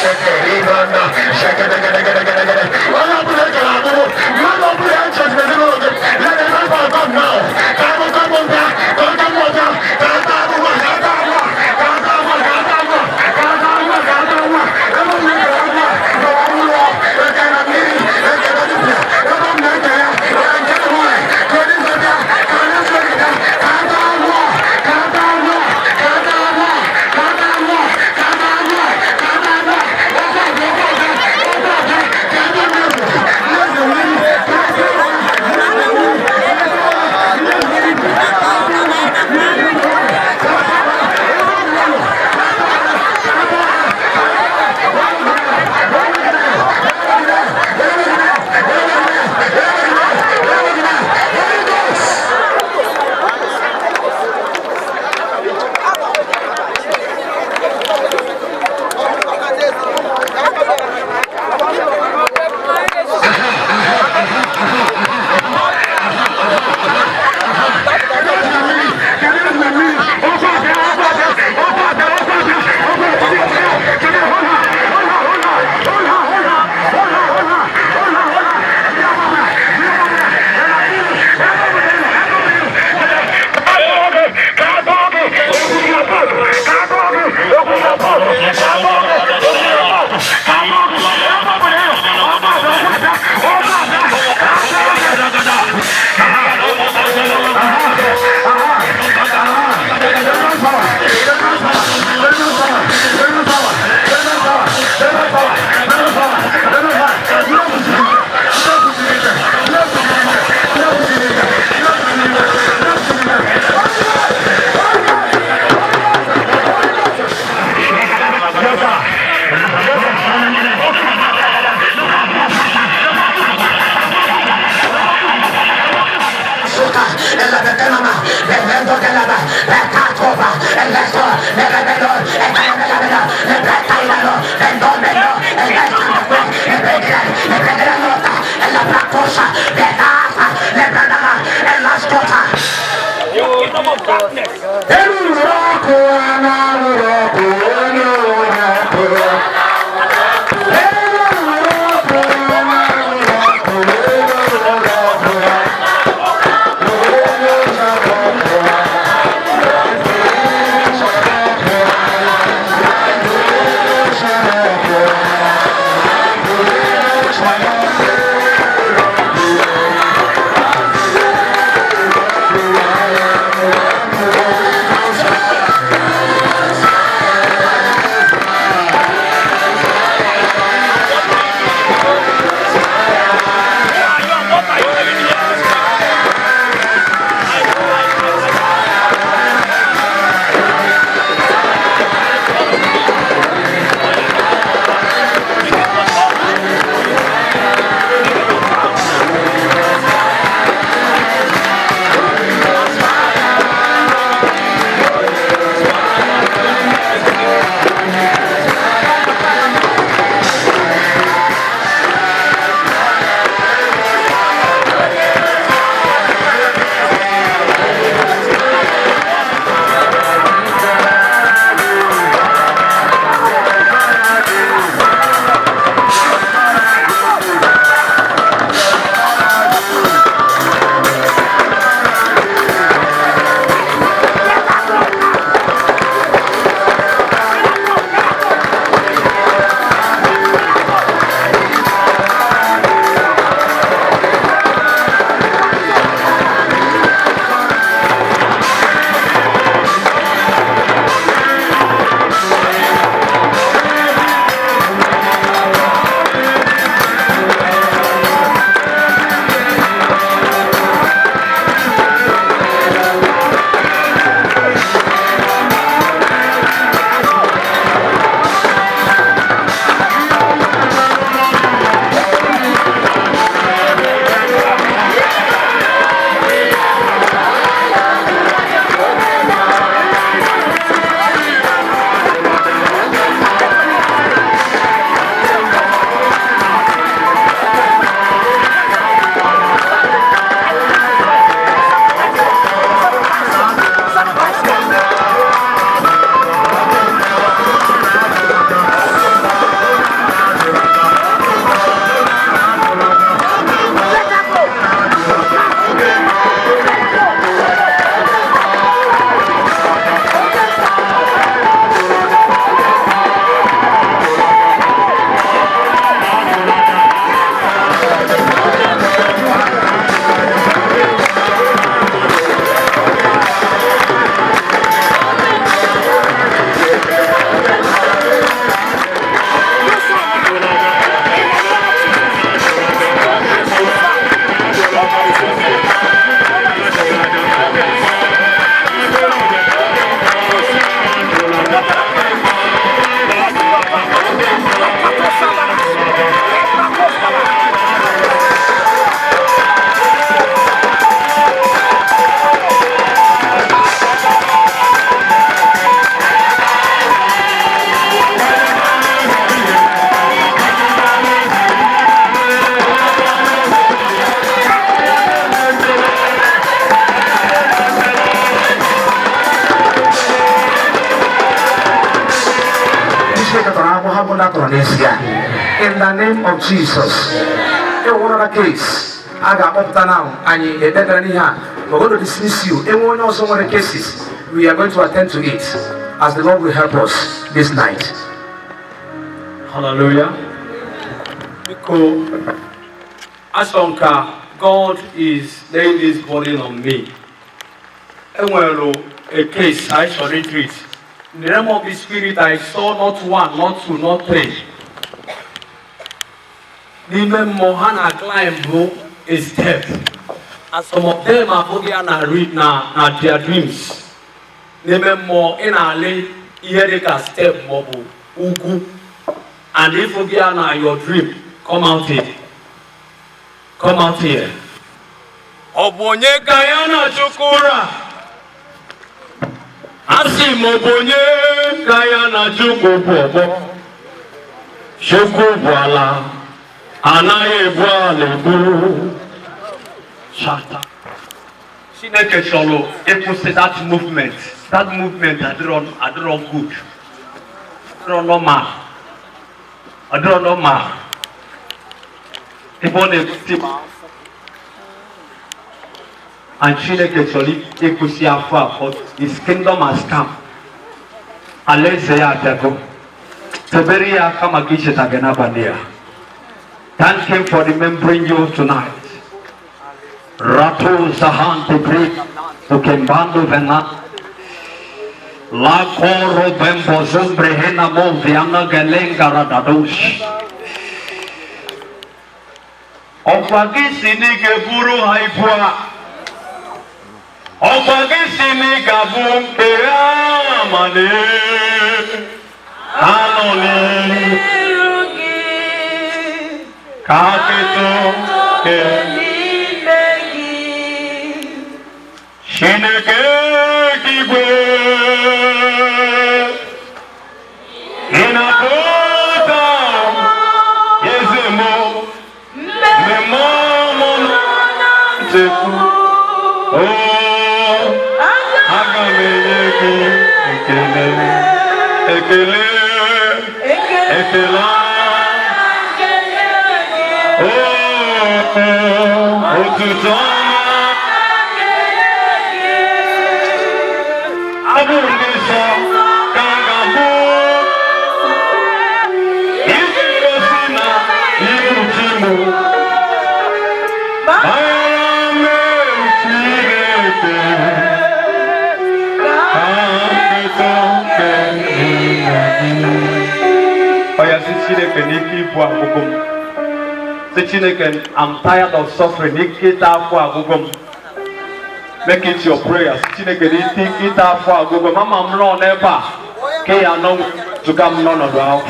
Speaker 8: Let's go.
Speaker 1: In the name of Jesus. Another case. I got up now and we're going to dismiss you. Anyone else on the cases, we are going to attend to it as the Lord will help us this night.
Speaker 2: Hallelujah. Because as God is laying this burden on me. And well, a case I shall retreat. In the realm of the spirit, I saw not one, not two, not three. Even Mohana climb a step. And some of them are going to read now their dreams. Even more in a lane, here they can step mobile, ugu. And if you get your dream, come out here. Come out here. Obonye Gayana Chukura. Asim Obonye Gayana Chukubo. Chukubwala. Anaye Bwale. Shata. Sineke Solo, if you say that movement I don't good. I don't know ma. I don't know ma. And Chineke actually ekusi afa, but his kingdom has come. Alezea tako. Teberia kama kishe tagena bandia. Thank him for remembering you tonight. Ratu zahan tebri ukembando vena. La coro bembo zumbre hena moviana gelenga radadosh. Opagisi ni geburu haipua. Opagisi ni gabum peamane. Anoni. Kaketo ke. Shineke kigwe. Inapota. Yezemo. Oh, Agameyeki, Ekele, oh, Otutoma, Abundisa, Kagabu, Isikosina, Iruchimu. I'm tired of suffering. Make it your prayers. Mama, I'm not never. Okay, I know to come none of our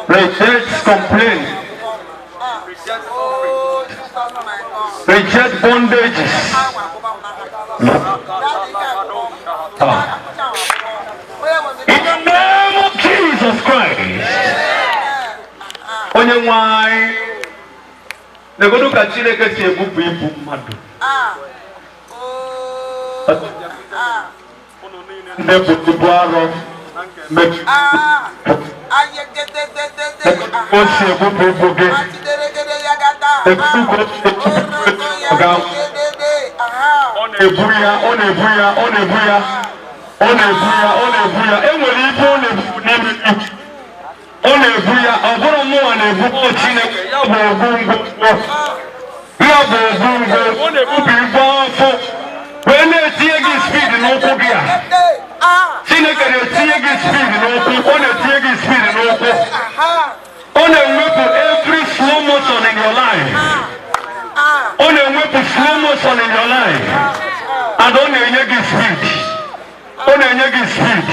Speaker 2: reject complaint. Reject bondages. In the name of Jesus Christ. Onye why the go to Chineke si ebubu ibu mmadụ. Nebubu arọ mebu. O si ebubu ibu gị. Onebuya. Enwere ibu onebu n'ime gị. Onebuya, ọ bụrụ mụnwa na-ebu Chineke, ya bụ ogungo. Ọ na-ebubi ibu afọ wee na-etinye gị speed n'ụkwụ gị a. Chineke na-etinye gị speed n'ụkwụ, ọ na-etinye gị speed n'ụkwụ. Ọ na-ewepụ every slow motion in your life. Ọ na-ewepụ slow motion in your life. And ọ na-enye gị speed. Ọ na-enye gị speed.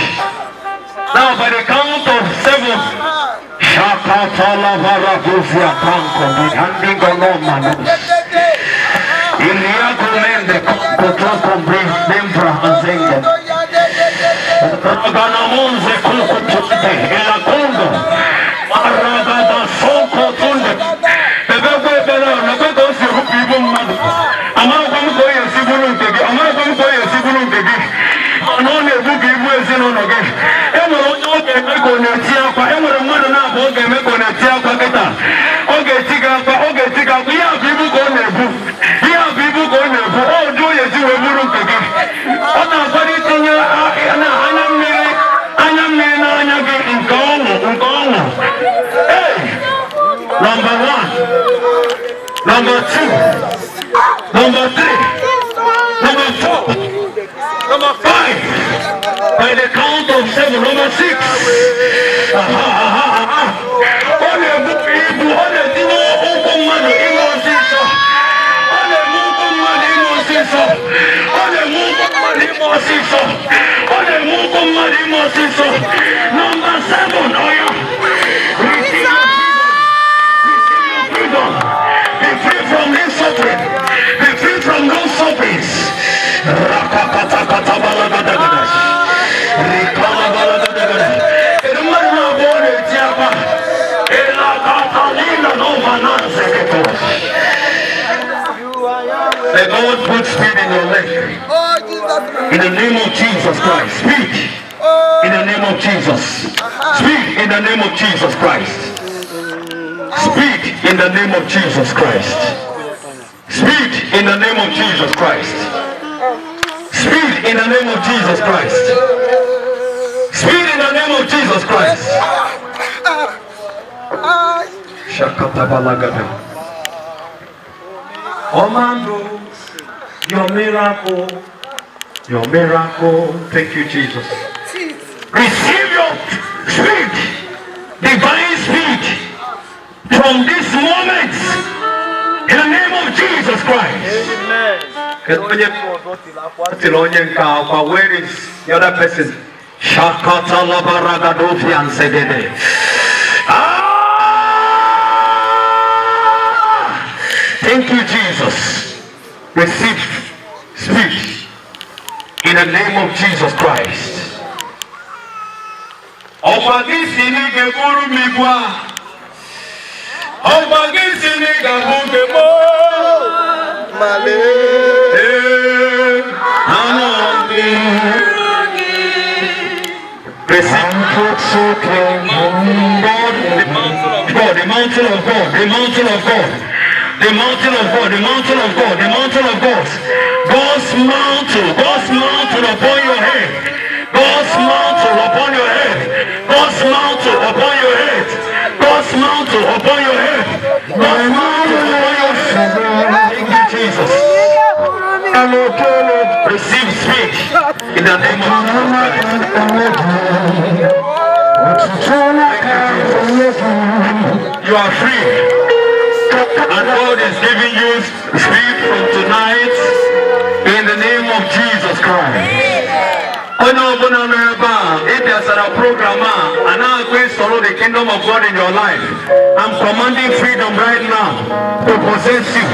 Speaker 2: Now by the count of 7. Shakatala varavuzia panko bihandingo no manus. Iliago mende kototo mbra azenge. Raganamonze kuku tutte ila kondo. Maragada soko tunde. Bebego bela nabego si rupibu madu. Amara kwa mkoye sibulu kegi.
Speaker 12: na-ebu ka ibu ezinụlọ gị. Enwere onye ọ ga-eme ka ọ na-eti akwa. Enwere mmadụ na-abụ ọ ga-eme ka ọ na-eti akwa kịta. Ọ ga-eti gị akwa, ọ ga-eti gị akwa. Ihe a bụ ibu ka ọ na-ebu. Ihe a bụ ibu ka ọ na-ebu. Ọ jụ onye ji wee bụrụ nke gị. Ọ na-akwado itinye anya mmiri n'anya gị nke ọṅụ. Hey! Number 1, number 2, number 3, number 4, number 5. By the count of 7, number 6. Number 7, oh yeah. Be free from this suffering. Be free from those sufferings. May God put speed in your leg. In the name of Jesus Christ. Speak. In the name of Jesus. Speak in the name of Jesus Christ. Speak in the name of Jesus Christ. Speak in the name of Jesus Christ. Speak in the name of Jesus Christ. Speak in the name of Jesus Christ. Shakatabalagada. Omando, your miracle. Your miracle. Thank you, Jesus. Receive your speed. Divine speed. From this moment, in the name of Jesus Christ. Amen. Where is the other person? Thank you, Jesus. Receive speech in the name of Jesus Christ. The mountain of God, the mountain of God, the mountain of God, the mountain of God, the mountain of God, God's mountain upon your head, God's mountain upon your head, God's mountain upon your head, God's mountain upon your head, God's mountain upon your head. Thank you, Jesus. Receive speech in the name of Jesus. You are free, and God is giving you speed from tonight in the name of Jesus Christ. If there's a program and now going to follow the kingdom of God in your life, I'm commanding freedom right now to possess you.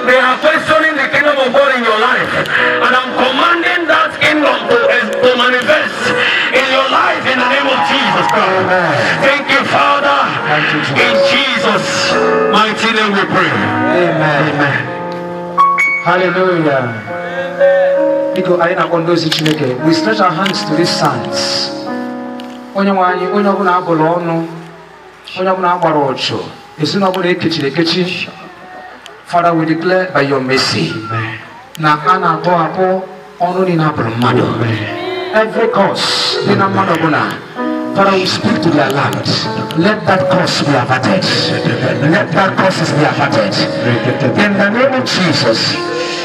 Speaker 12: They are questioning the kingdom of God in your life, and I'm commanding that kingdom to manifest in your life in the name of Jesus Christ. Thank you, Father. In Jesus' mighty name we pray. Amen.
Speaker 13: Hallelujah. We stretch our hands to these signs. Father, we declare by your mercy. Every cause, Father, we speak to their land. Let that curse be averted. Let that curses be averted. In the name of Jesus.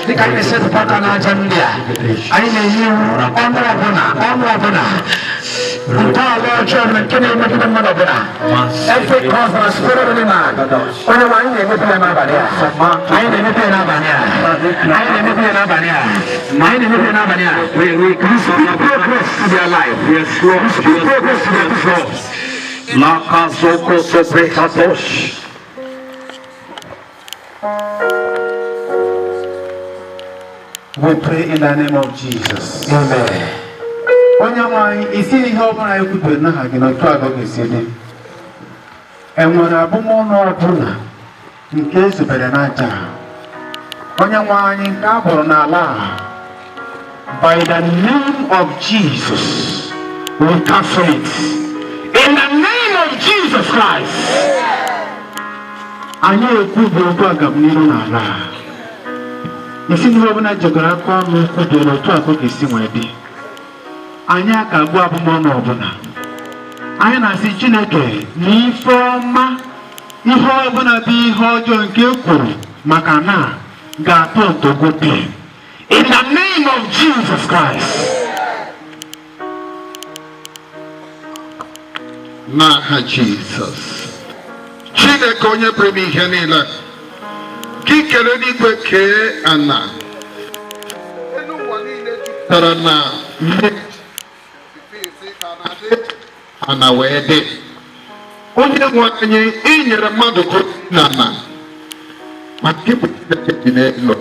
Speaker 13: The kind of said, Patana Jandia, I know honorable. Lord German, can you make it a mother? Every cause of a spirit of the man. When I name it in Abania, I name it in Abania, I name it in Abania, I name it in Abania. We speak progress to their life. Yes, Lord. We speak progress to their life. Laka Zoko Sobre Kadosh. We pray in the name of Jesus. Amen. Onyamai isini help na ekupe na ha gino to ago gesede. Enwere abumo no ọbụla nke ezubere na aja. Onyamai nke abụrụ na ala. by the name of Jesus, we cancel it. In the name of Jesus Christ. Anyị ekwubi okwu agamnihu n'ala. Isi ndị ọbụla jegara aka ọnụ kwudoro otu akụ ga-esi nwee dị. Anyị akagbu abụmọnụ ọbụla. Anyị na-asị Chineke na ife ọma ihe ọbụla bụ ihe ọjọọ nke kwuru maka na ga-atọ ntọgode. In the name of Jesus Christ.
Speaker 8: N'aha Jesus. Chineke onye pụrụ ihe niile. Gị kere n'igwe kee ana. Tara na ana wee dị. Onye nwe anyị inyere mmadụ na ana. Ma gị bụ Chineke dị n'elu.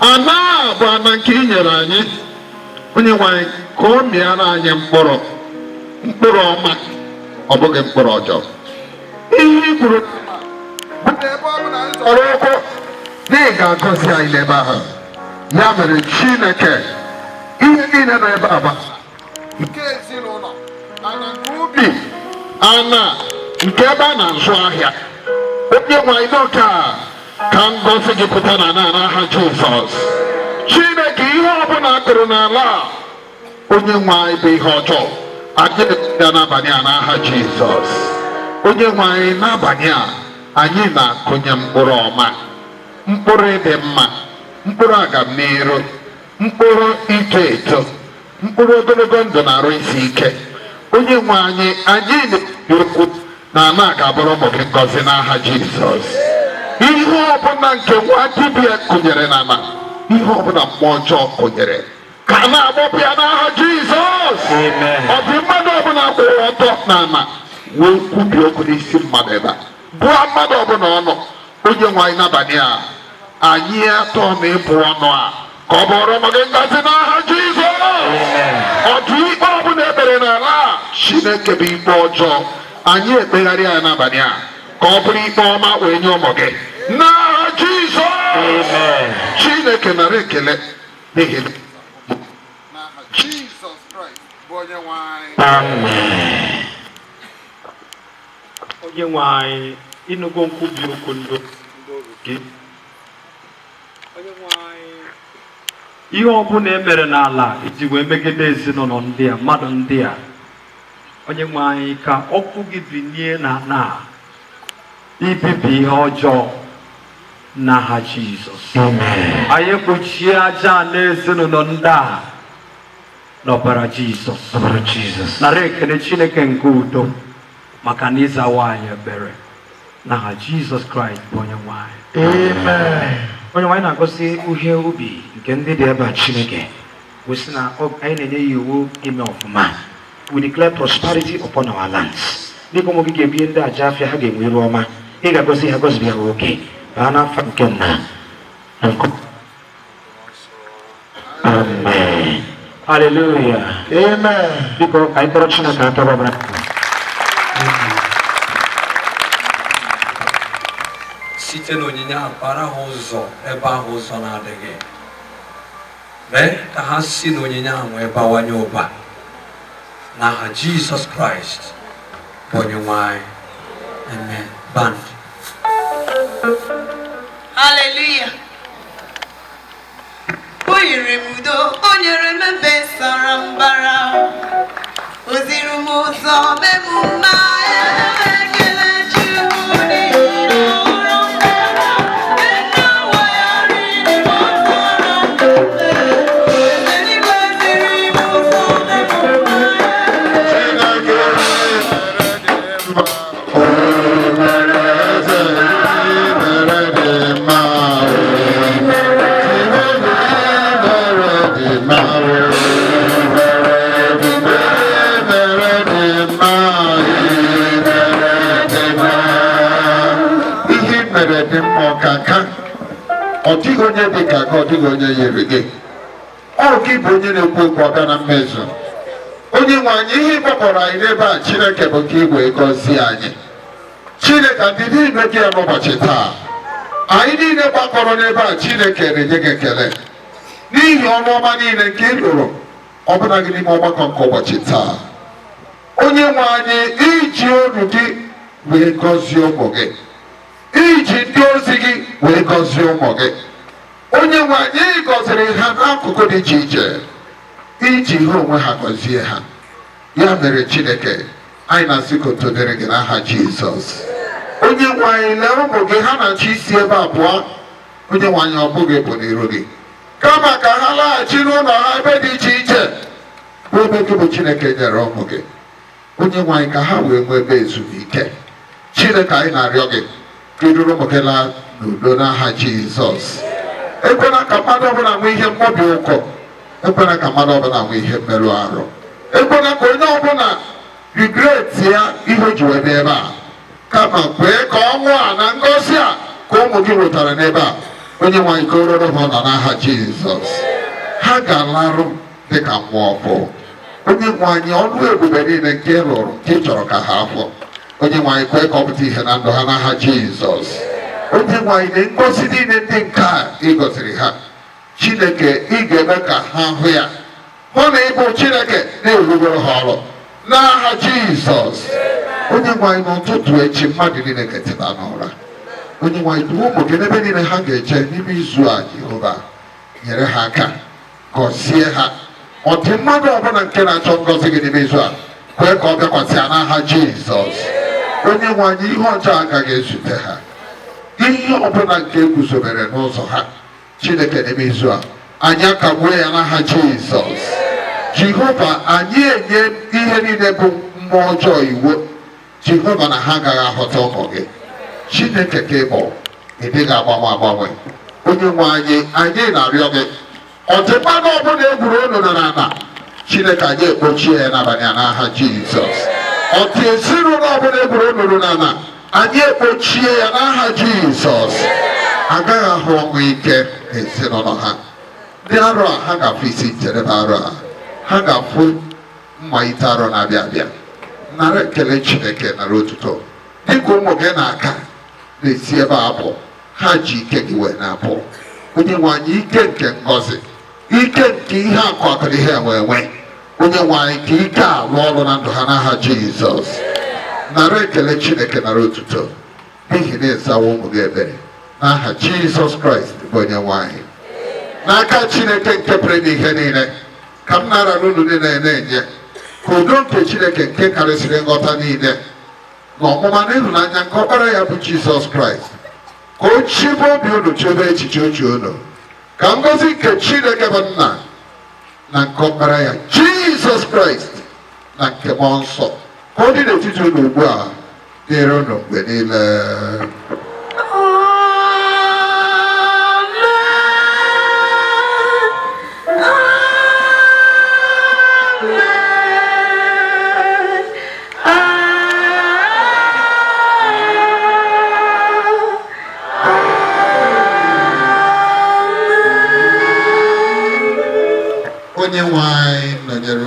Speaker 8: Ana bụ ana nke i nyere anyị. Onye nwe anyị ka o mịara anyị mkpụrụ ọma, ọ bụghị mkpụrụ ọjọọ. Ihe i kwuru ọrụ ụkwụ na ị ga-agọzi anyị n'ebe ahụ. Ya mere Chineke ihe niile nọ ebe a nke ezinụlọ, ana nke ubi, ana nke ebe a na-azụ ahịa. Onye nwe anyị n'oge a ka ngọzi gị pụta n'aha Jizọs. Chineke ihe ọbụla akụrụ n'ala a, onye nwe anyị bụ ihe ọjọọ, anyị na-ekpega n'abalị a n'aha Jizọs. Onye nwe anyị n'abalị a anyị na-akụnye mkpụrụ ọma, mkpụrụ ịdị mma, mkpụrụ agamnihu, mkpụrụ ito eto, mkpụrụ ogologo ndụ na arụ isi ike. Onye nwe anyị na-ekwu okwu na ana ga-abụrụ ụmụ gị ngọzi n'aha Jizọs. Ihe ọbụla nke nwa dibịa kụnyere n'ala, ihe ọbụla mmụọ ọjọọ kụnyere ka a na-agbapụ ya n'aha Jizọs. Ọ dị mmadụ ọbụla kwụrụ ọtọ n'ala wee kwubie okwu n'isi mmadụ ebe a, bụọ mmadụ ọbụla ọnụ. Onye nwe anyị n'abalị a anyị atọ na ịbụ ọnụ a ka ọ bụrụ ụmụ gị ngọzi n'aha Jizọs. Ọ dị ikpe ọbụla ekpere n'ala a, Chineke bụ ikpe ọjọọ, anyị ekpegharị ya n'abalị a ka ọ bụrụ ikpe ọma wee nye ụmụ gị n'aha Jizọs. Chineke nara ekele n'ihi n'aha Jizọs Kraịst bụ onye nwe anyị. Amen.
Speaker 13: Onye nwe anyị ịnụgo nkwubi okwu ndụ gị. Onye nwe anyị ihe ọbụla emere n'ala iji wee megide ezinụlọ ndị a, mmadụ ndị a, onye nwe anyị ka ọkụ gị binie na ibibi ihe ọjọọ n'aha Jizọs. Anyị kpuchie aja n'ezinụlọ ndị a n'ọbara Jizọs. Nara ekele Chineke nke udo maka na ịzawa anyị ekpere n'aha Jizọs Kraịst bụ onye nwe anyị. Amen. Onye nwe anyị na-agọzi uhie ubi nke ndị dị ebe a. Chineke wesị na anyị na-enye ya iwu ime ọfụma. We declare prosperity upon our lands. Dịka ụmụ gị ga-ebie ndị aja afịa, ha ga-enwe iru ọma. Ị ga-agọzi ha, gọzibi ha oke baa n'afọ nke nna na nke. Amen. Hallelujah. Amen. Biko ka anyị kpọrọ Chineke atọrọ ọbara.
Speaker 14: Site n'onyinye a bara ha ụzọ ebe ahụ ụzọ na-adịghị. Mee ka ha si n'onyinye ahụ wee bawanye ụba n'aha Jizọs Kraịst bụ onye nwe anyị. Amen. Band.
Speaker 10: Hallelujah. O nyere m udo, o nyere m ebe sara mbara, o ziri m ụzọ memụma ekele Chukwu n'ihi ọrụ mbara, ena wayarị n'ime ọkọrọ mkpụkpe, eluigwe ziri m ụzọ memụma
Speaker 8: ọ dịghị onye dị ka gị, ọ dịghị onye yiri gị. Ọ gị bụ onye na-ekwu okwu ọga na mmezu. Onye nwe anyị ihe ịkpọkpọrọ anyị n'ebe a, Chineke bụ ka ị wee gọzie anyị. Chineke ndị niile gị n'ụbọchị taa anyị niile gbakọrọ n'ebe a Chineke na-enye gị ekele n'ihi ọrụ ọma niile nke ị lụrụ ọbụna gị n'ime ọgbakọ nke ụbọchị taa. Onye nwe anyị iji olu gị wee gọzie ụmụ gị, iji ndị ozi gị wee gọzie ụmụ gị. Onye nwe anyị gọziri ha n'akụkụ dị iche iche iji ha onwe ha gọzie ha. Ya mere Chineke anyị na-asị ka otuto dịrị gị n'aha Jizọs. Onye nwe anyị lee ụmụ gị ha na-achọ isi ebe a pụọ. Onye nwe anyị ọ bụghị bụ n'iru gị kama ka ha laghachi n'ụlọ ha ebe dị iche iche bụ ebe gị bụ Chineke nyere ụmụ gị. Onye nwe anyị ka ha wee nwee ebe ezumike. Chineke anyị na-arịọ gị ka ị duru ụmụ gị laa n'udo n'aha Jizọs. Ekwela ka mmadụ ọbụla nwee ihe mkpọbi ụkọ, ekwela ka mmadụ ọbụla nwee ihe mmerụ arụ, ekwela ka onye ọbụla regret ya ihe o ji wee bịa ebe a, kama kwee ka ọnwụ a na ngọzi a ka ụmụ gị nwetara n'ebe a. Onye nwe anyị ka o rere ha nọ n'aha Jizọs. Ha ga-alarụ dịka nwa ọkụ. Onye nwe anyị ọnụ ebube niile nke ị lụrụ nke ị chọrọ ka ha afọ, onye nwe anyị kwee ka ọ pụta ihe na ndụ ha n'aha Jizọs. Onye nwe anyị na ngozi niile ndị nke a ị gọziri ha, Chineke ị ga-eme ka ha hụ ya, hụ na ịbụ Chineke na-ewugoro ha ọrụ n'aha Jizọs. Onye nwe anyị n'ụtụtụ echi mmadụ niile ga-eteta n'ụra. Onye nwe anyị duo ụmụ gị n'ebe niile ha ga-eje n'ime izu a. Jehova nyere ha aka, gọzie ha. Ọ dị mmadụ ọbụla nke na-achọ ngọzi gị n'ime izu a, kwee ka ọ bịakwasị ya n'aha Jizọs. Onye nwe anyị ihe ọjọọ agaghị ezute ha. Ihe ọbụla nke eguzobere n'ụzọ ha, Chineke n'ime izu a anyị akagbuo ya n'aha Jizọs. Jehova anyị enye ihe niile bụ mmụọ ọjọọ iwu Jehova na ha agaghị aghọta ụmụ gị. Chineke ka ị bụ, ị dịghị agbanwe agbanwe. Onye nwe anyị na-arịọ gị ọ dị mmadụ ọbụla egwuru onunu n'ala, Chineke anyị ekpochie ya n'abalị a n'aha Jizọs. Ọ dị ezinụlọ ọbụla egwuru onunu n'ala, anyị ekpochie ya n'aha Jizọs. Agaghị ahụ ọnwụ ike n'ezinụlọ ha. Ndị arọ a ha ga-afụ isi njedebe arọ a, ha ga-afụ mmalite arọ na-abịa abịa. Nara ekele Chineke, nara otuto dịka ụmụ gị na-aka na-esi ebe a pụ, ha ji ike gị wee na-apụ. Onye nwe anyị ike nke ngọzi, ike nke ihe akụ akụrụ ihe enwe. Onye nwe anyị ka ike a rụọ ọrụ na ndụ ha n'aha Jizọs. Nara ekele Chineke, nara otuto n'ihi na ịzawa ụmụ gị ebere n'aha Jizọs Kraịst bụ onye nwe anyị. N'aka Chineke nke pụrụ ime ihe niile ka m nara n'ụlọ niile na-enye ka udo nke Chineke nke karịsịrị nghọta niile na ọmụma na ịhụnanya nke ọkpara ya bụ Jizọs Kraịst, ka o chibe obi unu, chebe echiche uche unu, ka ngọzi nke Chineke bụ Nna na nke ọkpara ya Jizọs Kraịst na nke mmụọ nsọ ka ọ dị n'etiti unu ugbu a dịrị unu mgbe niile. Onye nwe anyị nọnyere